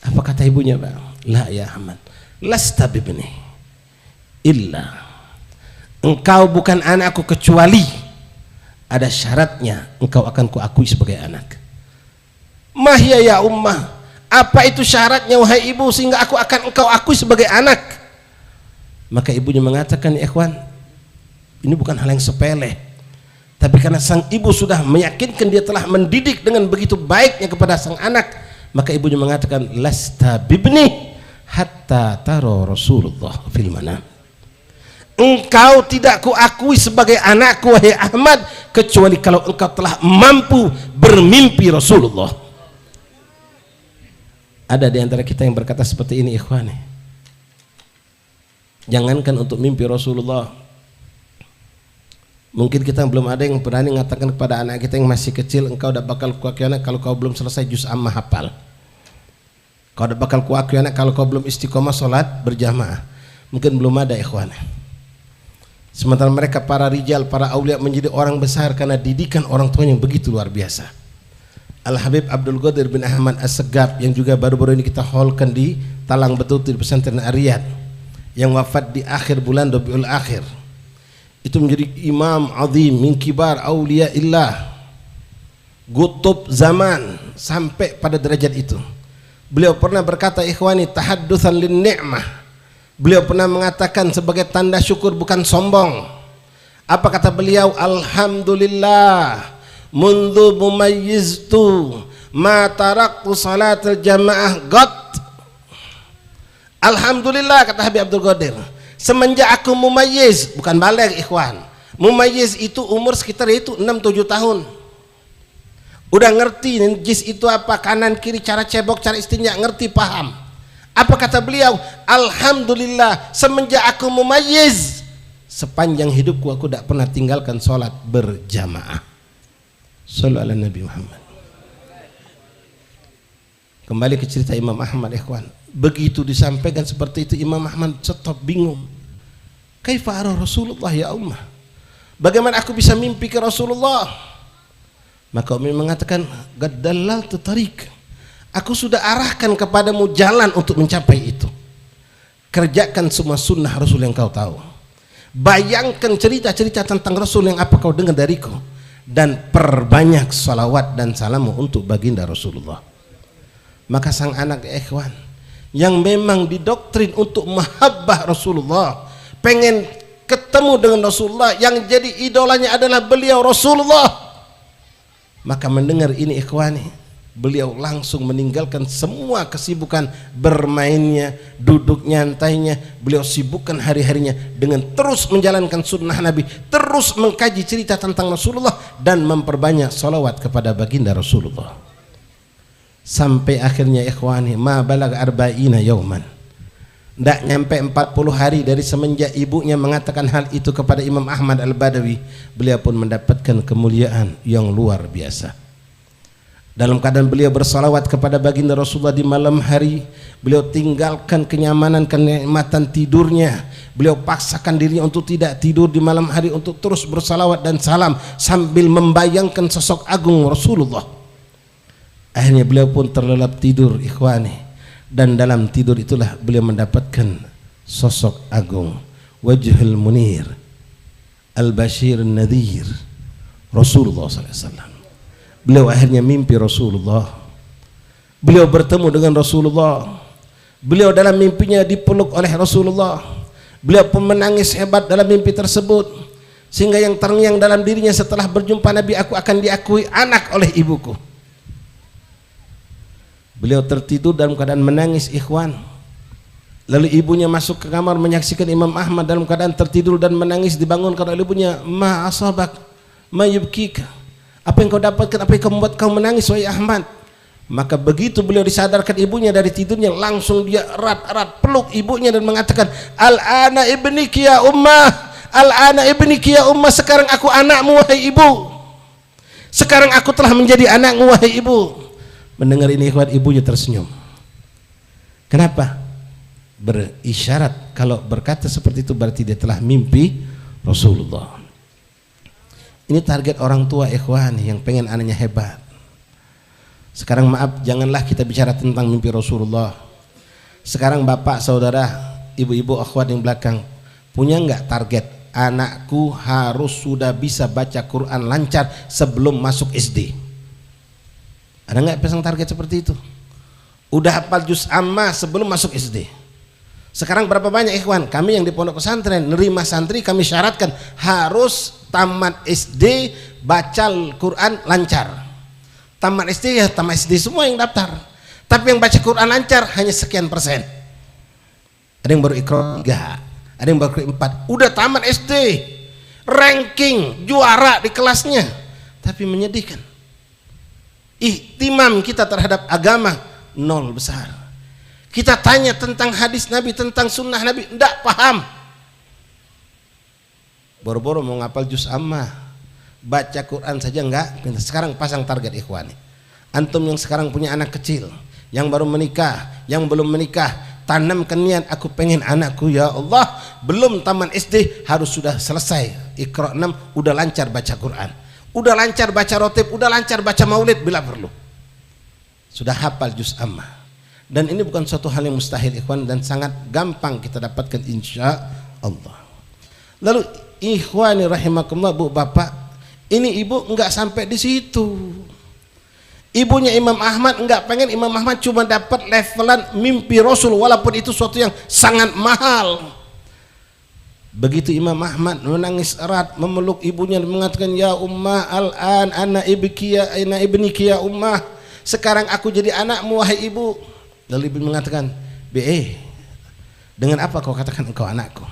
Speaker 10: Apa kata ibunya Pak? La ya Ahmad, lasta bibni illa, engkau bukan anakku kecuali ada syaratnya, engkau akan kuakui sebagai anak. Mahya ya ummah, apa itu syaratnya wahai ibu sehingga aku akan engkau akui sebagai anak? Maka ibunya mengatakan, ya ikhwan, ini bukan hal yang sepele, tapi karena sang ibu sudah meyakinkan dia telah mendidik dengan begitu baiknya kepada sang anak, maka ibunya mengatakan, lasta bibni hatta taro Rasulullah fil manam. Engkau tidak kuakui sebagai anakku wahai Ahmad kecuali kalau engkau telah mampu bermimpi Rasulullah. Ada di antara kita yang berkata seperti ini ikhwani. Jangankan untuk mimpi Rasulullah, mungkin kita belum ada yang berani mengatakan kepada anak kita yang masih kecil, engkau udah bakal kuakui anak kalau kau belum selesai juz amma hafal. Kau udah bakal kuakui anak kalau kau belum istiqomah sholat berjamaah. Mungkin belum ada ikhwani. Sementara mereka para rijal, para aulia menjadi orang besar karena didikan orang tua yang begitu luar biasa. Al-Habib Abdul Qadir bin Ahmad As-Segaf yang juga baru-baru ini kita haulkan di Talang Betutu di pesantren Ariyad, yang wafat di akhir bulan Rabiul Akhir. Itu menjadi imam azim min kibar aulia illah, gutub zaman, sampai pada derajat itu. Beliau pernah berkata ikhwani, tahaddusan lin ni'mah. Beliau pernah mengatakan sebagai tanda syukur bukan sombong. Apa kata beliau? Alhamdulillah mundu mumayyiztu ma taraktu salatul jamaah got. Alhamdulillah kata Habib Abdul Qadir, semenjak aku mumayyiz, bukan baligh ikhwan. Mumayyiz itu umur sekitar itu 6-7 tahun. Udah ngerti najis itu apa, kanan kiri, cara cebok, cara istinja, ngerti, paham. Apa kata beliau? Alhamdulillah semenjak aku mumayyiz, sepanjang hidupku aku tidak pernah tinggalkan sholat berjamaah. Shallu ala Nabi Muhammad. Kembali ke cerita Imam Ahmad ikhwan. Begitu disampaikan seperti itu, Imam Ahmad stop, bingung. Kaifa ara Rasulullah ya ummah, bagaimana aku bisa mimpi ke Rasulullah? Maka Umi mengatakan, gaddallaltu tariq, aku sudah arahkan kepadamu jalan untuk mencapai itu. Kerjakan semua sunnah Rasul yang kau tahu. Bayangkan cerita-cerita tentang Rasul yang apa kau dengar dariku, dan perbanyak salawat dan salamu untuk baginda Rasulullah. Maka sang anak ikhwan yang memang didoktrin untuk mahabbah Rasulullah, pengen ketemu dengan Rasulullah, yang jadi idolanya adalah beliau Rasulullah, maka mendengar ini ikhwani, beliau langsung meninggalkan semua kesibukan bermainnya, duduk nyantainya. Beliau sibukkan hari-harinya dengan terus menjalankan sunnah Nabi, terus mengkaji cerita tentang Rasulullah, dan memperbanyak salawat kepada baginda Rasulullah. Sampai akhirnya ikhwani, ma balag arba'ina yauman, tidak nyampe 40 hari dari semenjak ibunya mengatakan hal itu kepada Imam Ahmad Al-Badawi, beliau pun mendapatkan kemuliaan yang luar biasa. Dalam keadaan beliau bersalawat kepada baginda Rasulullah di malam hari, beliau tinggalkan kenyamanan, kenikmatan tidurnya, beliau paksakan dirinya untuk tidak tidur di malam hari, untuk terus bersalawat dan salam sambil membayangkan sosok agung Rasulullah. Akhirnya beliau pun terlelap tidur ikhwani, dan dalam tidur itulah beliau mendapatkan sosok agung, wajhul munir, Al-Bashir Nadhir, Rasulullah SAW. Beliau akhirnya mimpi Rasulullah. Beliau bertemu dengan Rasulullah. Beliau dalam mimpinya dipeluk oleh Rasulullah. Beliau pun menangis hebat dalam mimpi tersebut, sehingga yang terngiang dalam dirinya setelah berjumpa Nabi, aku akan diakui anak oleh ibuku. Beliau tertidur dalam keadaan menangis, ikhwan. Lalu ibunya masuk ke kamar menyaksikan Imam Ahmad dalam keadaan tertidur dan menangis, dibangunkan oleh ibunya. Ma asabak, ma yubkika. Apa yang kau dapatkan, apa yang kau membuat kau menangis wahai Ahmad? Maka begitu beliau disadarkan ibunya dari tidurnya, langsung dia erat-erat peluk ibunya dan mengatakan, Al-ana ibniki ya ummah, Al-ana ibniki ya ummah. Sekarang aku anakmu wahai ibu. Sekarang aku telah menjadi anakmu wahai ibu. Mendengar ini ikhwan, ibunya tersenyum. Kenapa? Berisyarat kalau berkata seperti itu berarti dia telah mimpi Rasulullah. Ini target orang tua ikhwan yang pengen anaknya hebat. Sekarang maaf, janganlah kita bicara tentang mimpi Rasulullah. Sekarang bapak, saudara, ibu-ibu, akhwat yang belakang, punya enggak target anakku harus sudah bisa baca Quran lancar sebelum masuk SD? Ada enggak pasang target seperti itu? Udah hafal juz amma sebelum masuk SD? Sekarang berapa banyak ikhwan? Kami yang di pondok pesantren nerima santri, kami syaratkan harus tamat SD baca Quran lancar. Tamat SD ya tamat SD semua yang daftar. Tapi yang baca Quran lancar hanya sekian persen. Ada yang baru Iqra 3, ada yang baru Iqra 4. Udah tamat SD, ranking juara di kelasnya. Tapi menyedihkan, ihtimam kita terhadap agama nol besar. Kita tanya tentang hadis Nabi, tentang sunnah Nabi, tidak paham. Boro-boro mau ngapal juz amma, baca Quran saja enggak. Sekarang pasang target ikhwani. Antum yang sekarang punya anak kecil, yang baru menikah, yang belum menikah, tanamkan niat, aku pengen anakku ya Allah belum taman SD harus sudah selesai Iqra 6, udah lancar baca Quran, udah lancar baca rotib, udah lancar baca maulid bila perlu, sudah hafal juz amma. Dan ini bukan suatu hal yang mustahil ikhwan, dan sangat gampang kita dapatkan insya Allah. Lalu ikhwani rahimakumullah, bu bapak, ini ibu enggak sampai di situ. Ibunya Imam Ahmad enggak pengen Imam Ahmad cuma dapat levelan mimpi Rasul, walaupun itu suatu yang sangat mahal. Begitu Imam Ahmad menangis erat memeluk ibunya dan mengatakan, ya ummah al-an ana ibniki ya ummah, sekarang aku jadi anakmu wahai ibu. Lalu ibu mengatakan, dengan apa kau katakan engkau anakku?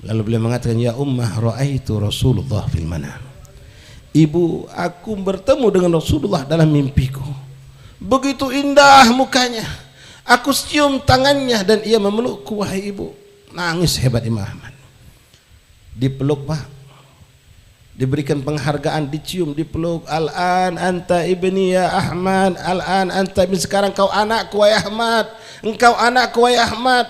Speaker 10: Lalu beliau mengatakan, ya ummah ra'aitu Rasulullah fil manam. Ibu, aku bertemu dengan Rasulullah dalam mimpiku. Begitu indah mukanya, aku cium tangannya dan ia memelukku wahai ibu. Nangis hebat Imam Ahmad. Dipeluk pak, diberikan penghargaan, dicium, dipeluk. Al-an anta ibni ya Ahmad, al-an anta ibni, sekarang kau anakku wahai Ahmad, engkau anakku wahai Ahmad.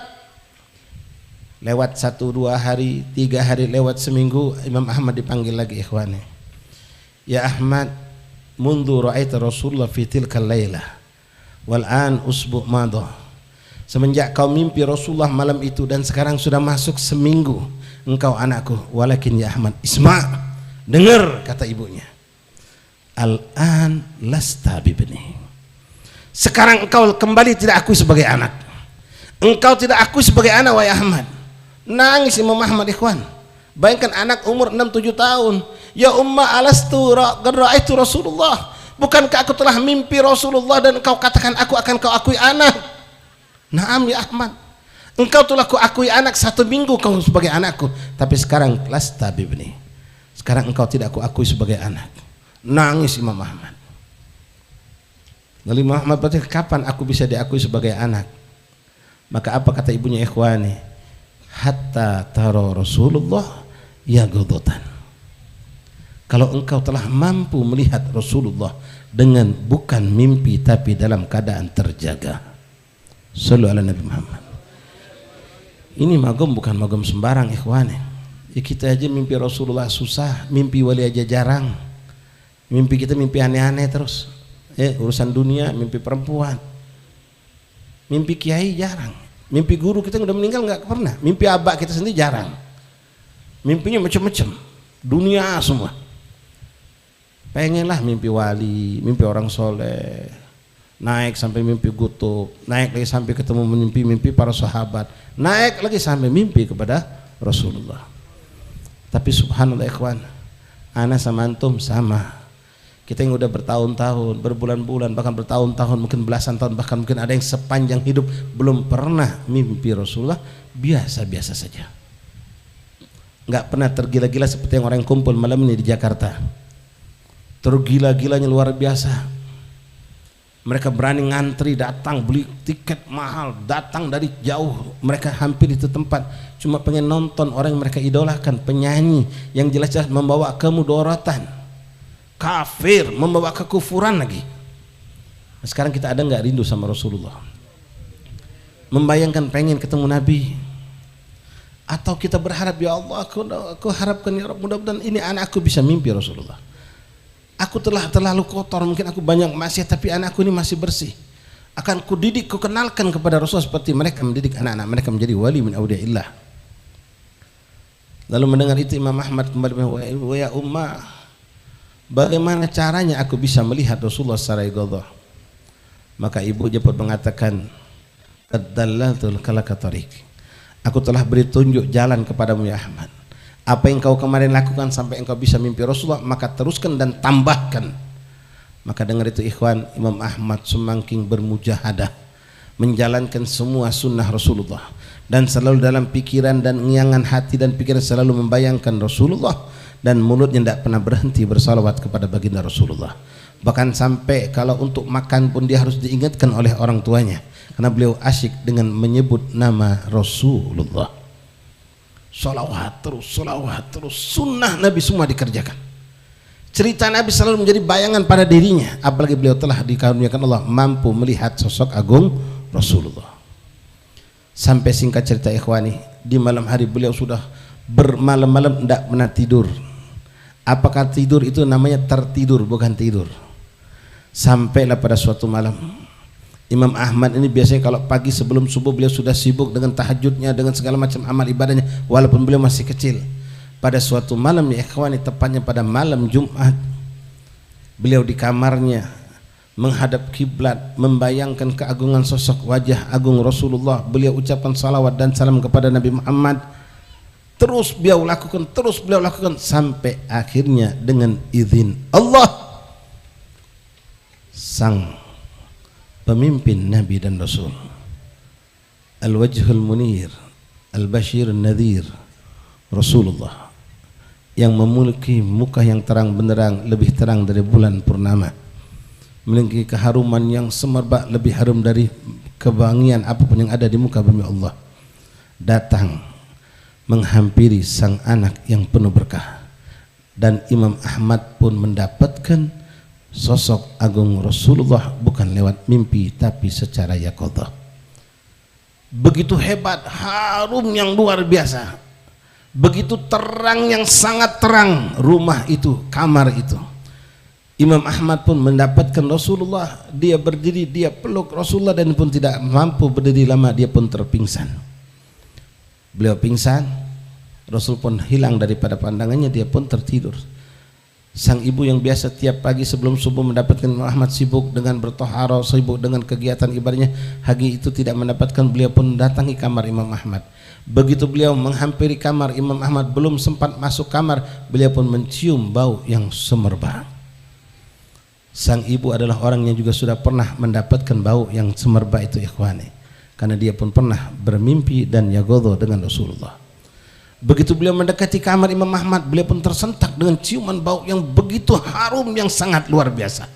Speaker 10: Lewat 1-2 hari, 3 hari, lewat seminggu, Imam Ahmad dipanggil lagi ikhwani. Ya Ahmad, mundu ra'aita Rasulullah fi tilkal laylah wal an usbu' madah. Semenjak kau mimpi Rasulullah malam itu dan sekarang sudah masuk seminggu, engkau anakku. Walakin ya Ahmad, isma', dengar kata ibunya, al-an lasta bibni, sekarang engkau kembali tidak akui sebagai anak, engkau tidak akui sebagai anak wahai Ahmad. Nangis Imam Ahmad ikhwan. Bayangkan anak umur 6-7 tahun, ya umma alastu ra'aitu Rasulullah, bukankah aku telah mimpi Rasulullah dan engkau katakan aku akan kau akui anak? Naam ya Ahmad, engkau telah ku akui anak 1 minggu kau sebagai anakku, tapi sekarang lasta bibni, sekarang engkau tidak aku akui sebagai anak. Nangis Imam Ahmad. Lalu Imam Ahmad bertanya, kapan aku bisa diakui sebagai anak? Maka apa kata ibunya ikhwani? Hatta taro Rasulullah ya godotan, kalau engkau telah mampu melihat Rasulullah dengan bukan mimpi tapi dalam keadaan terjaga. Sallu ala Nabi Muhammad. Ini magom bukan magom sembarang ikhwani. Ya kita aja mimpi Rasulullah susah, mimpi wali aja jarang. Mimpi kita mimpi aneh-aneh terus. Urusan dunia, mimpi perempuan, mimpi kiai jarang. Mimpi guru kita yang udah meninggal nggak pernah. Mimpi abah kita sendiri jarang. Mimpinya macam-macam. dunia semua. Pengenlah mimpi wali, mimpi orang soleh, naik sampai mimpi kutub, naik lagi sampai ketemu mimpi para sahabat, naik lagi sampai mimpi kepada Rasulullah. Tapi subhanallah ikhwan, ana sama antum sama. Kita yang udah bertahun-tahun, berbulan-bulan, bahkan bertahun-tahun, mungkin belasan tahun, bahkan mungkin ada yang sepanjang hidup belum pernah mimpi Rasulullah, biasa-biasa saja. Nggak pernah tergila-gila seperti yang orang yang kumpul malam ini di Jakarta. Tergila-gilanya luar biasa. Mereka berani ngantri datang, beli tiket mahal, datang dari jauh. Mereka hampir itu tempat cuma pengen nonton orang yang mereka idolakan, penyanyi yang jelas-jelas membawa kemudorotan, kafir, membawa kekufuran lagi. Nah, sekarang kita ada nggak rindu sama Rasulullah? Membayangkan pengen ketemu Nabi? Atau kita berharap, ya Allah, aku harapkan ya Rabb, mudah-mudahan ini anakku bisa mimpi Rasulullah. Aku telah terlalu kotor, mungkin aku banyak maksiat, tapi anakku ini masih bersih. Akan kudidik, kukenalkan kepada Rasulullah seperti mereka mendidik anak-anak mereka menjadi wali min awliyaillah. Lalu mendengar itu Imam Ahmad kembali, wa ya ummah, bagaimana caranya aku bisa melihat Rasulullah secara ibadah? Maka ibu cepat mengatakan, qad dallaltul kalaka tariq. Aku telah beri tunjuk jalan kepadamu ya Ahmad. Apa yang kau kemarin lakukan sampai engkau bisa mimpi Rasulullah, maka teruskan dan tambahkan. Maka dengar itu ikhwan, Imam Ahmad semakin bermujahadah menjalankan semua sunnah Rasulullah, dan selalu dalam pikiran dan ngiangan hati dan pikiran selalu membayangkan Rasulullah, dan mulutnya tidak pernah berhenti bersalawat kepada baginda Rasulullah. Bahkan sampai kalau untuk makan pun dia harus diingatkan oleh orang tuanya, karena beliau asyik dengan menyebut nama Rasulullah. Salawat terus, sunnah Nabi semua dikerjakan. Cerita Nabi selalu menjadi bayangan pada dirinya, apalagi beliau telah dikaruniakan Allah mampu melihat sosok agung Rasulullah. Sampai singkat cerita ikhwani, di malam hari beliau sudah bermalam-malam tidak pernah tidur. Apakah tidur itu namanya tertidur, bukan tidur. Sampailah pada suatu malam, Imam Ahmad ini biasanya kalau pagi sebelum subuh beliau sudah sibuk dengan tahajudnya, dengan segala macam amal ibadahnya, walaupun beliau masih kecil. Pada suatu malam ya ikhwani, tepatnya pada malam Jumat, beliau di kamarnya menghadap kiblat, membayangkan keagungan sosok wajah agung Rasulullah. Beliau ucapkan salawat dan salam kepada Nabi Muhammad. Terus beliau lakukan sampai akhirnya dengan izin Allah, sang pemimpin Nabi dan Rasul, Al-Wajhul Munir, Al-Bashir Nadhir, Rasulullah yang memiliki muka yang terang benderang, lebih terang dari bulan purnama, memiliki keharuman yang semerbak, lebih harum dari kewangian apapun yang ada di muka bumi Allah, datang menghampiri sang anak yang penuh berkah. Dan Imam Ahmad pun mendapatkan sosok agung Rasulullah bukan lewat mimpi tapi secara yaqadzah. Begitu hebat, harum yang luar biasa, begitu terang yang sangat terang rumah itu, kamar itu. Imam Ahmad pun mendapatkan Rasulullah, dia berdiri, dia peluk Rasulullah, dan pun tidak mampu berdiri lama, dia pun terpingsan. Beliau pingsan, Rasul pun hilang daripada pandangannya, dia pun tertidur. Sang ibu yang biasa tiap pagi sebelum subuh mendapatkan Imam Ahmad sibuk dengan bertohara, sibuk dengan kegiatan ibadahnya, hari itu tidak mendapatkan. Beliau pun datangi kamar Imam Ahmad. Begitu beliau menghampiri kamar Imam Ahmad, belum sempat masuk kamar, beliau pun mencium bau yang semerbak. Sang ibu adalah orang yang juga sudah pernah mendapatkan bau yang semerbak itu ikhwani, karena dia pun pernah bermimpi dan yaqadzah dengan Rasulullah. Begitu beliau mendekati kamar Imam Ahmad, beliau pun tersentak dengan ciuman bau yang begitu harum yang sangat luar biasa.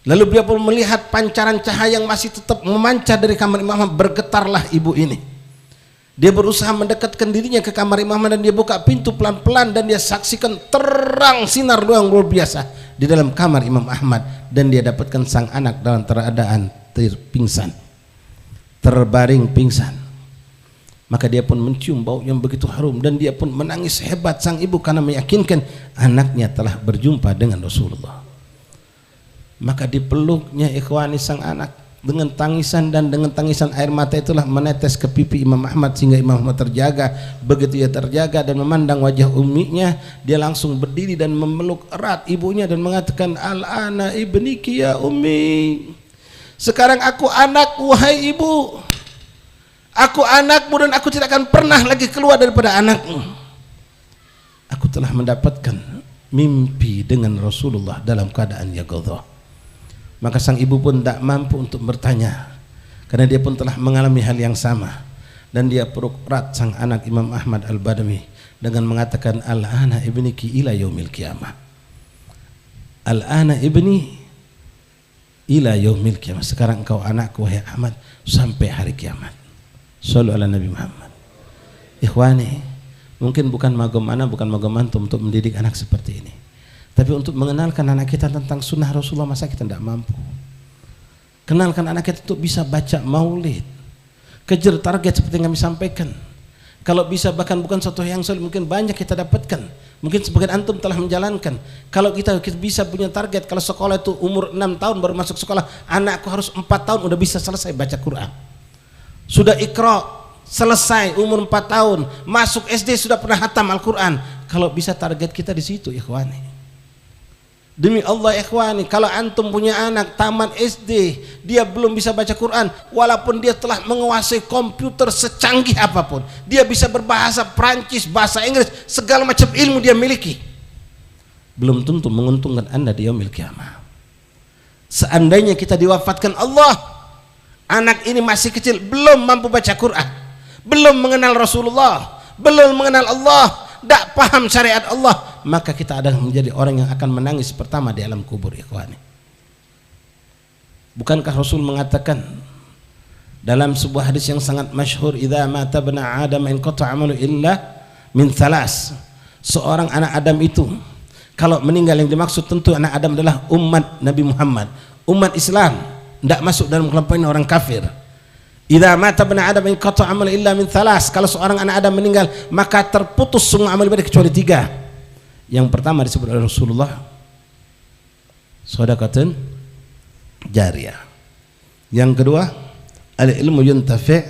Speaker 10: Lalu beliau pun melihat pancaran cahaya yang masih tetap memancar dari kamar Imam Ahmad. Bergetarlah ibu ini. Dia berusaha mendekatkan dirinya ke kamar Imam Ahmad, dan dia buka pintu pelan-pelan, dan dia saksikan terang sinar yang luar biasa di dalam kamar Imam Ahmad, dan dia dapatkan sang anak dalam keadaan terpingsan, terbaring pingsan. Maka dia pun mencium bau yang begitu harum, dan dia pun menangis hebat sang ibu karena meyakinkan anaknya telah berjumpa dengan Rasulullah. Maka dipeluknya ikhwani sang anak, Dengan tangisan dan dengan tangisan air mata itulah menetes ke pipi Imam Ahmad sehingga Imam Ahmad terjaga. Begitu ia terjaga dan memandang wajah umminya, dia langsung berdiri dan memeluk erat ibunya dan mengatakan, al-ana ibniki ya ummi. Sekarang aku anak, wahai ibu. Aku anakmu dan aku tidak akan pernah lagi keluar daripada anakmu. Aku telah mendapatkan mimpi dengan Rasulullah dalam keadaan yaqadhah. Maka sang ibu pun tak mampu untuk bertanya, karena dia pun telah mengalami hal yang sama, dan dia peluk erat sang anak Imam Ahmad Al-Badawi dengan mengatakan, al-ana ibniki ila yaumil qiyamah. Al-ana ibni ila yaumil qiyamah. Sekarang engkau anakku wahai Ahmad sampai hari kiamat. Shallu ala Nabi Muhammad. Ikhwani, mungkin bukan magam ana, bukan magam antum untuk mendidik anak seperti ini, tapi untuk mengenalkan anak kita tentang sunnah Rasulullah, masa kita tidak mampu? Kenalkan anak kita untuk bisa baca maulid, kejar target seperti yang kami sampaikan. Kalau bisa, bahkan bukan satu yang sulit, mungkin banyak kita dapatkan. Mungkin sebagian antum telah menjalankan. Kalau kita bisa punya target, kalau sekolah itu umur 6 tahun baru masuk sekolah, anakku harus 4 tahun udah bisa selesai baca Quran. Sudah Iqra selesai umur 4 tahun, masuk SD sudah pernah hatam Al-Quran. Kalau bisa target kita di situ, ikhwani. Demi Allah ikhwani, kalau antum punya anak tamat SD, dia belum bisa baca Quran, walaupun dia telah menguasai komputer secanggih apapun, dia bisa berbahasa Prancis, bahasa Inggris, segala macam ilmu dia miliki, belum tentu menguntungkan anda di yaumil qiyamah. Seandainya kita diwafatkan Allah, anak ini masih kecil, belum mampu baca Quran, belum mengenal Rasulullah, belum mengenal Allah, tidak paham syariat Allah, maka kita adalah menjadi orang yang akan menangis pertama di alam kubur, ikhwani. Bukankah Rasul mengatakan dalam sebuah hadis yang sangat masyhur, idza mata ibnu adam inqata amalu illa min thalas. Seorang anak Adam itu kalau meninggal, yang dimaksud tentu anak Adam adalah umat Nabi Muhammad, umat Islam, tidak masuk dalam kelompok ini orang kafir. Idza mata ibnu adam inqata amalu illa min thalas. Kalau seorang anak Adam meninggal, maka terputus semua amal ibadah kecuali 3. Yang pertama disebut oleh Rasulullah, shadaqatun jariyah. Yang kedua, al-ilmu yuntafi'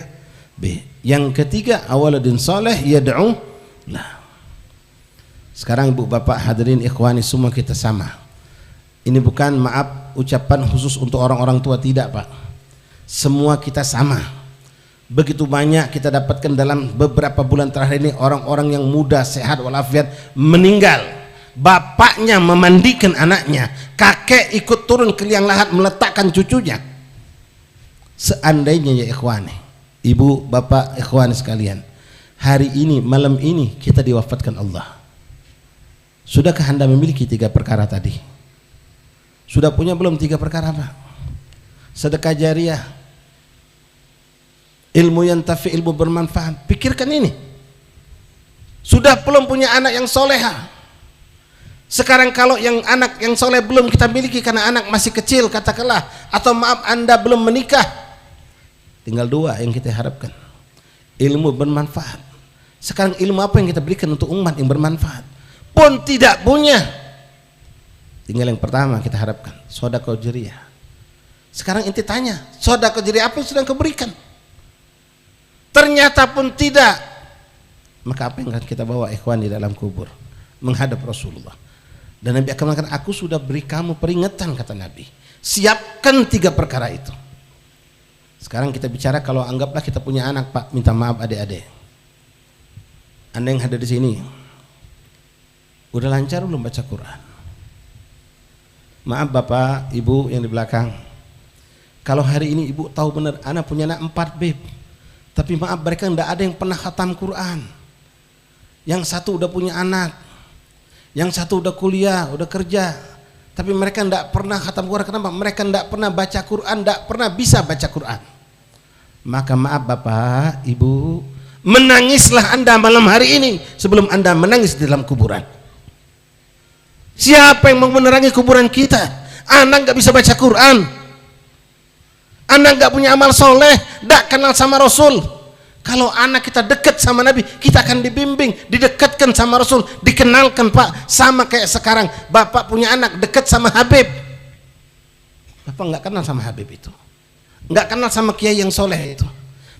Speaker 10: bih. Yang ketiga, awaladun saleh yad'u lah. Sekarang ibu bapak hadirin ikhwani semua kita sama. Ini bukan maaf ucapan khusus untuk orang-orang tua, tidak pak. Semua kita sama. Begitu banyak kita dapatkan dalam beberapa bulan terakhir ini orang-orang yang muda, sehat walafiat meninggal. Bapaknya memandikan anaknya, kakek ikut turun ke liang lahat meletakkan cucunya. Seandainya ya ikhwani, ibu bapak ikhwani sekalian, hari ini malam ini kita diwafatkan Allah, sudahkah anda memiliki 3 perkara tadi? Sudah punya belum 3 perkara pak? Sedekah jariyah, ilmu yang tafi, ilmu bermanfaat. Pikirkan ini. Sudah belum punya anak yang soleha? Sekarang kalau yang anak yang soleh belum kita miliki karena anak masih kecil katakanlah, atau maaf anda belum menikah, tinggal 2 yang kita harapkan, ilmu bermanfaat. Sekarang ilmu apa yang kita berikan untuk umat yang bermanfaat? Pun tidak punya. Tinggal yang pertama kita harapkan, shadaqah jariyah. Sekarang inti tanya, shadaqah jariyah apa yang sudah kau berikan? Ternyata pun tidak. Maka apa yang akan kita bawa ikhwan di dalam kubur? Menghadap Rasulullah. Dan Nabi akan mengatakan, aku sudah beri kamu peringatan, kata Nabi. Siapkan 3 perkara itu. Sekarang kita bicara kalau anggaplah kita punya anak pak, minta maaf adik-adik. Anda yang hadir di sini, udah lancar belum baca Quran? Maaf bapak, ibu yang di belakang. Kalau hari ini ibu tahu benar, anak punya anak 4 beb. Tapi maaf mereka tidak ada yang pernah khatam Quran. Yang satu udah punya anak, yang satu udah kuliah, udah kerja, tapi mereka tidak pernah khatam Quran. Kenapa? Mereka tidak pernah baca Quran, tidak pernah bisa baca Quran. Maka maaf bapak, ibu, menangislah anda malam hari ini sebelum anda menangis di dalam kuburan. Siapa yang mau menerangi kuburan kita? Anak nggak bisa baca Quran, anak nggak punya amal soleh, tidak kenal sama Rasul. Kalau anak kita dekat sama Nabi, kita akan dibimbing, didekatkan sama Rasul, dikenalkan pak. Sama kayak sekarang bapak punya anak dekat sama Habib, bapak nggak kenal sama Habib itu. nggak kenal sama kiai yang soleh itu,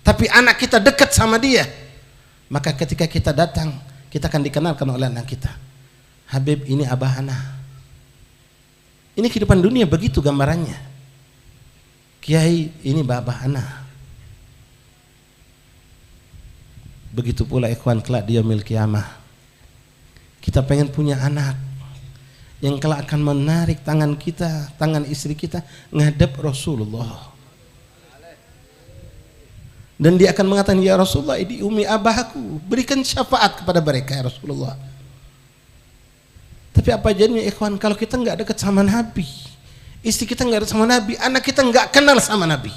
Speaker 10: tapi anak kita dekat sama dia, maka ketika kita datang, kita akan dikenalkan oleh anak kita. Habib, ini abah ana. Ini kehidupan dunia begitu gambarannya. Kiai, ini babah ana. Begitu pula ikhwan kelak di yaumil qiyamah. Kita pengen punya anak yang kelak akan menarik tangan kita, tangan istri kita ngadep Rasulullah. Dan dia akan mengatakan, ya Rasulullah, ini umi abahku, berikan syafaat kepada mereka ya Rasulullah. Tapi apa jadinya ikhwan kalau kita nggak dekat sama Nabi, istri kita nggak dekat sama Nabi, anak kita nggak kenal sama Nabi,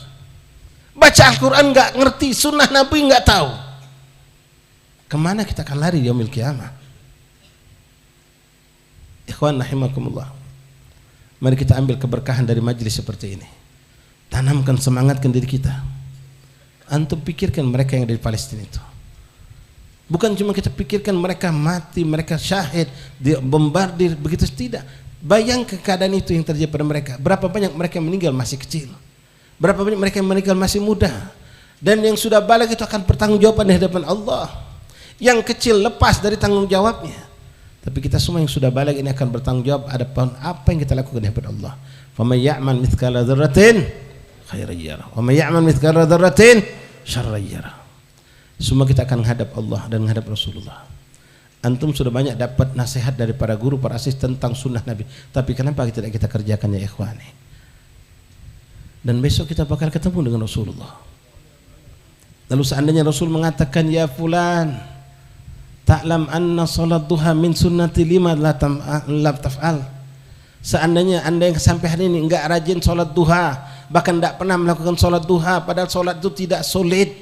Speaker 10: baca Al-Quran nggak ngerti, sunnah Nabi nggak tahu, kemana kita akan lari di yaumil qiyamah? Ikhwan rahimakumullah, mari kita ambil keberkahan dari majelis seperti ini, tanamkan, semangatkan diri kita. Antum pikirkan mereka yang dari Palestina itu, bukan cuma kita pikirkan mereka mati, mereka syahid, dibombardir begitu, tidak. Bayangkan keadaan itu yang terjadi pada mereka. Berapa banyak mereka yang meninggal masih kecil, berapa banyak mereka yang meninggal masih muda, dan yang sudah balik itu akan bertanggung jawab di hadapan Allah. Yang kecil lepas dari tanggung jawabnya, tapi kita semua yang sudah balik ini akan bertanggung jawab adapun apa yang kita lakukan di hadapan Allah. Faman ya'mal mithqala dzarratin khairan yarah wa may ya'mal mithqala dzarratin syarran yarah. Semua kita akan menghadap Allah dan menghadap Rasulullah. Antum sudah banyak dapat nasihat dari para guru, para asis tentang sunnah Nabi, tapi kenapa tidak kita kerjakan ya ikhwani? Dan besok kita bakal ketemu dengan Rasulullah. Lalu seandainya Rasul mengatakan, ya fulan, ta'lam anna salat duha min sunnati lima la taf'al. Seandainya anda yang sampai hari ini enggak rajin salat duha, bahkan tidak pernah melakukan salat duha, padahal salat itu tidak solid,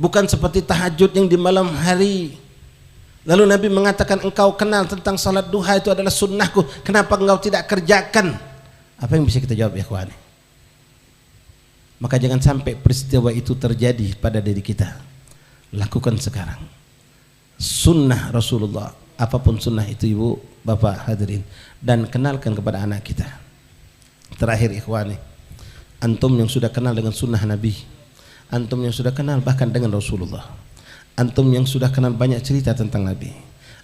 Speaker 10: bukan seperti tahajud yang di malam hari. Lalu Nabi mengatakan, engkau kenal tentang salat duha itu adalah sunnahku, kenapa engkau tidak kerjakan? Apa yang bisa kita jawab ya ikhwani? Maka jangan sampai peristiwa itu terjadi pada diri kita. Lakukan sekarang sunnah Rasulullah, apapun sunnah itu ibu, bapak hadirin, dan kenalkan kepada anak kita. Terakhir ikhwani, antum yang sudah kenal dengan sunnah Nabi, antum yang sudah kenal bahkan dengan Rasulullah, antum yang sudah kenal banyak cerita tentang Nabi,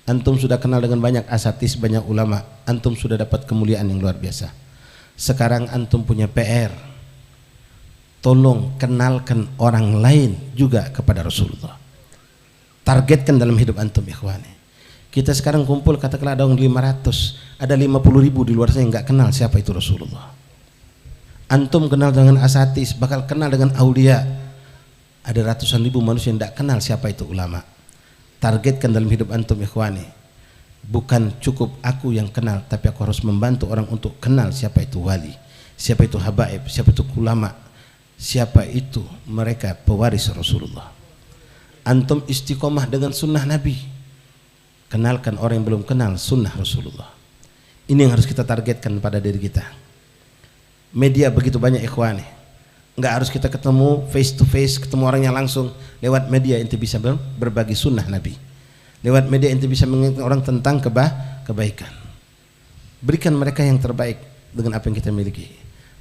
Speaker 10: antum sudah kenal dengan banyak asatis, banyak ulama, antum sudah dapat kemuliaan yang luar biasa. Sekarang antum punya PR, tolong kenalkan orang lain juga kepada Rasulullah. Targetkan dalam hidup antum ikhwani. Kita sekarang kumpul katakanlah ada 500, ada 50.000 di luar sana yang nggak kenal siapa itu Rasulullah. Antum kenal dengan asatis, bakal kenal dengan aulia. Ada ratusan ribu manusia yang tidak kenal siapa itu ulama. Targetkan dalam hidup antum ikhwani, bukan cukup aku yang kenal, tapi aku harus membantu orang untuk kenal siapa itu wali, siapa itu habaib, siapa itu ulama, siapa itu mereka pewaris Rasulullah. Antum istiqomah dengan sunnah Nabi, kenalkan orang yang belum kenal sunnah Rasulullah. Ini yang harus kita targetkan pada diri kita. Media begitu banyak ikhwani, nggak harus kita ketemu face to face, ketemu orangnya langsung. Lewat media ente bisa berbagi sunnah Nabi, lewat media ente bisa mengingatkan orang tentang kebaikan. Berikan mereka yang terbaik dengan apa yang kita miliki.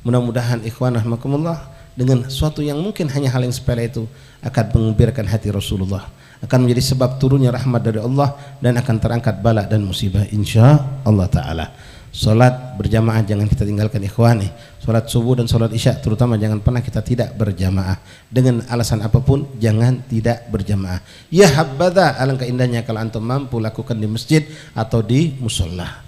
Speaker 10: Mudah-mudahan ikhwan rahmakumullah, dengan suatu yang mungkin hanya hal yang sepele itu akan mengembirakan hati Rasulullah, akan menjadi sebab turunnya rahmat dari Allah, dan akan terangkat bala dan musibah insya Allah ta'ala. Salat berjamaah jangan kita tinggalkan ikhwani. Salat subuh dan salat isya terutama jangan pernah kita tidak berjamaah. Dengan alasan apapun jangan tidak berjamaah. Ya habbadah, alangkah indahnya kalau antum mampu lakukan di masjid atau di musola.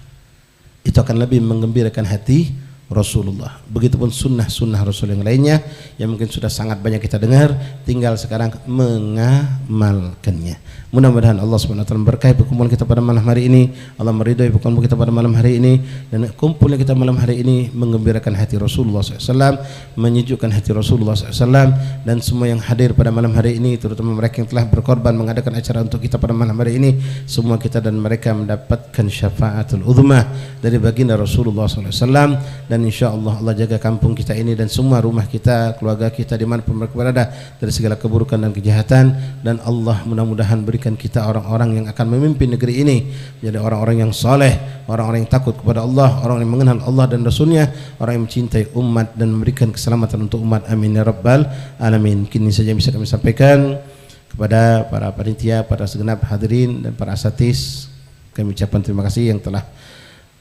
Speaker 10: Itu akan lebih menggembirakan hati Rasulullah. Begitupun sunnah-sunnah Rasul yang lainnya yang mungkin sudah sangat banyak kita dengar, tinggal sekarang mengamalkannya. Mudah-mudahan Allah SWT berkahi perkumpulan kita pada malam hari ini, Allah meridhai perkumpulan kita pada malam hari ini, dan kumpulnya kita malam hari ini menggembirakan hati Rasulullah SAW, menyejukkan hati Rasulullah SAW, dan semua yang hadir pada malam hari ini, terutama mereka yang telah berkorban mengadakan acara untuk kita pada malam hari ini, semua kita dan mereka mendapatkan syafaatul uzma dari baginda Rasulullah SAW, dan insyaallah Allah jaga kampung kita ini dan semua rumah kita, keluarga kita dimanapun mereka berada dari segala keburukan dan kejahatan, dan Allah mudah-mudahan berikan kita orang-orang yang akan memimpin negeri ini menjadi orang-orang yang saleh, orang-orang yang takut kepada Allah, orang yang mengenal Allah dan Rasulnya, orang yang mencintai umat dan memberikan keselamatan untuk umat. Amin ya rabbal alamin. Kini saja bisa kami sampaikan kepada para panitia, para segenap hadirin dan para asatidz. Kami ucapkan terima kasih yang telah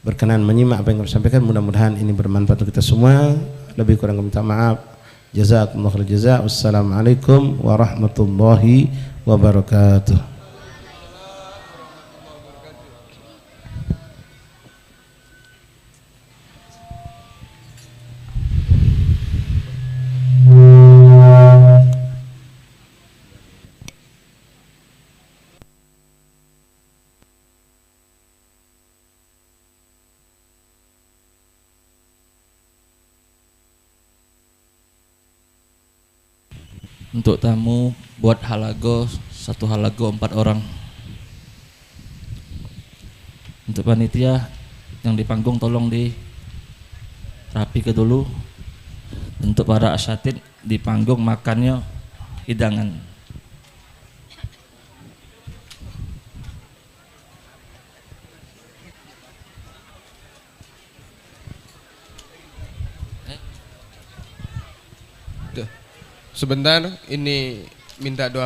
Speaker 10: berkenan menyimak apa yang kami sampaikan. Mudah-mudahan ini bermanfaat untuk kita semua. Lebih kurang kami minta maaf. Jazakumullahu khairal jazaa. Wassalamualaikum warahmatullahi wabarakatuh.
Speaker 3: Untuk tamu buat halago, 1 halago 4 orang. Untuk panitia yang di panggung tolong di rapi ke dulu. Untuk para asatidz di panggung makannya hidangan.
Speaker 7: Sebentar, ini minta doa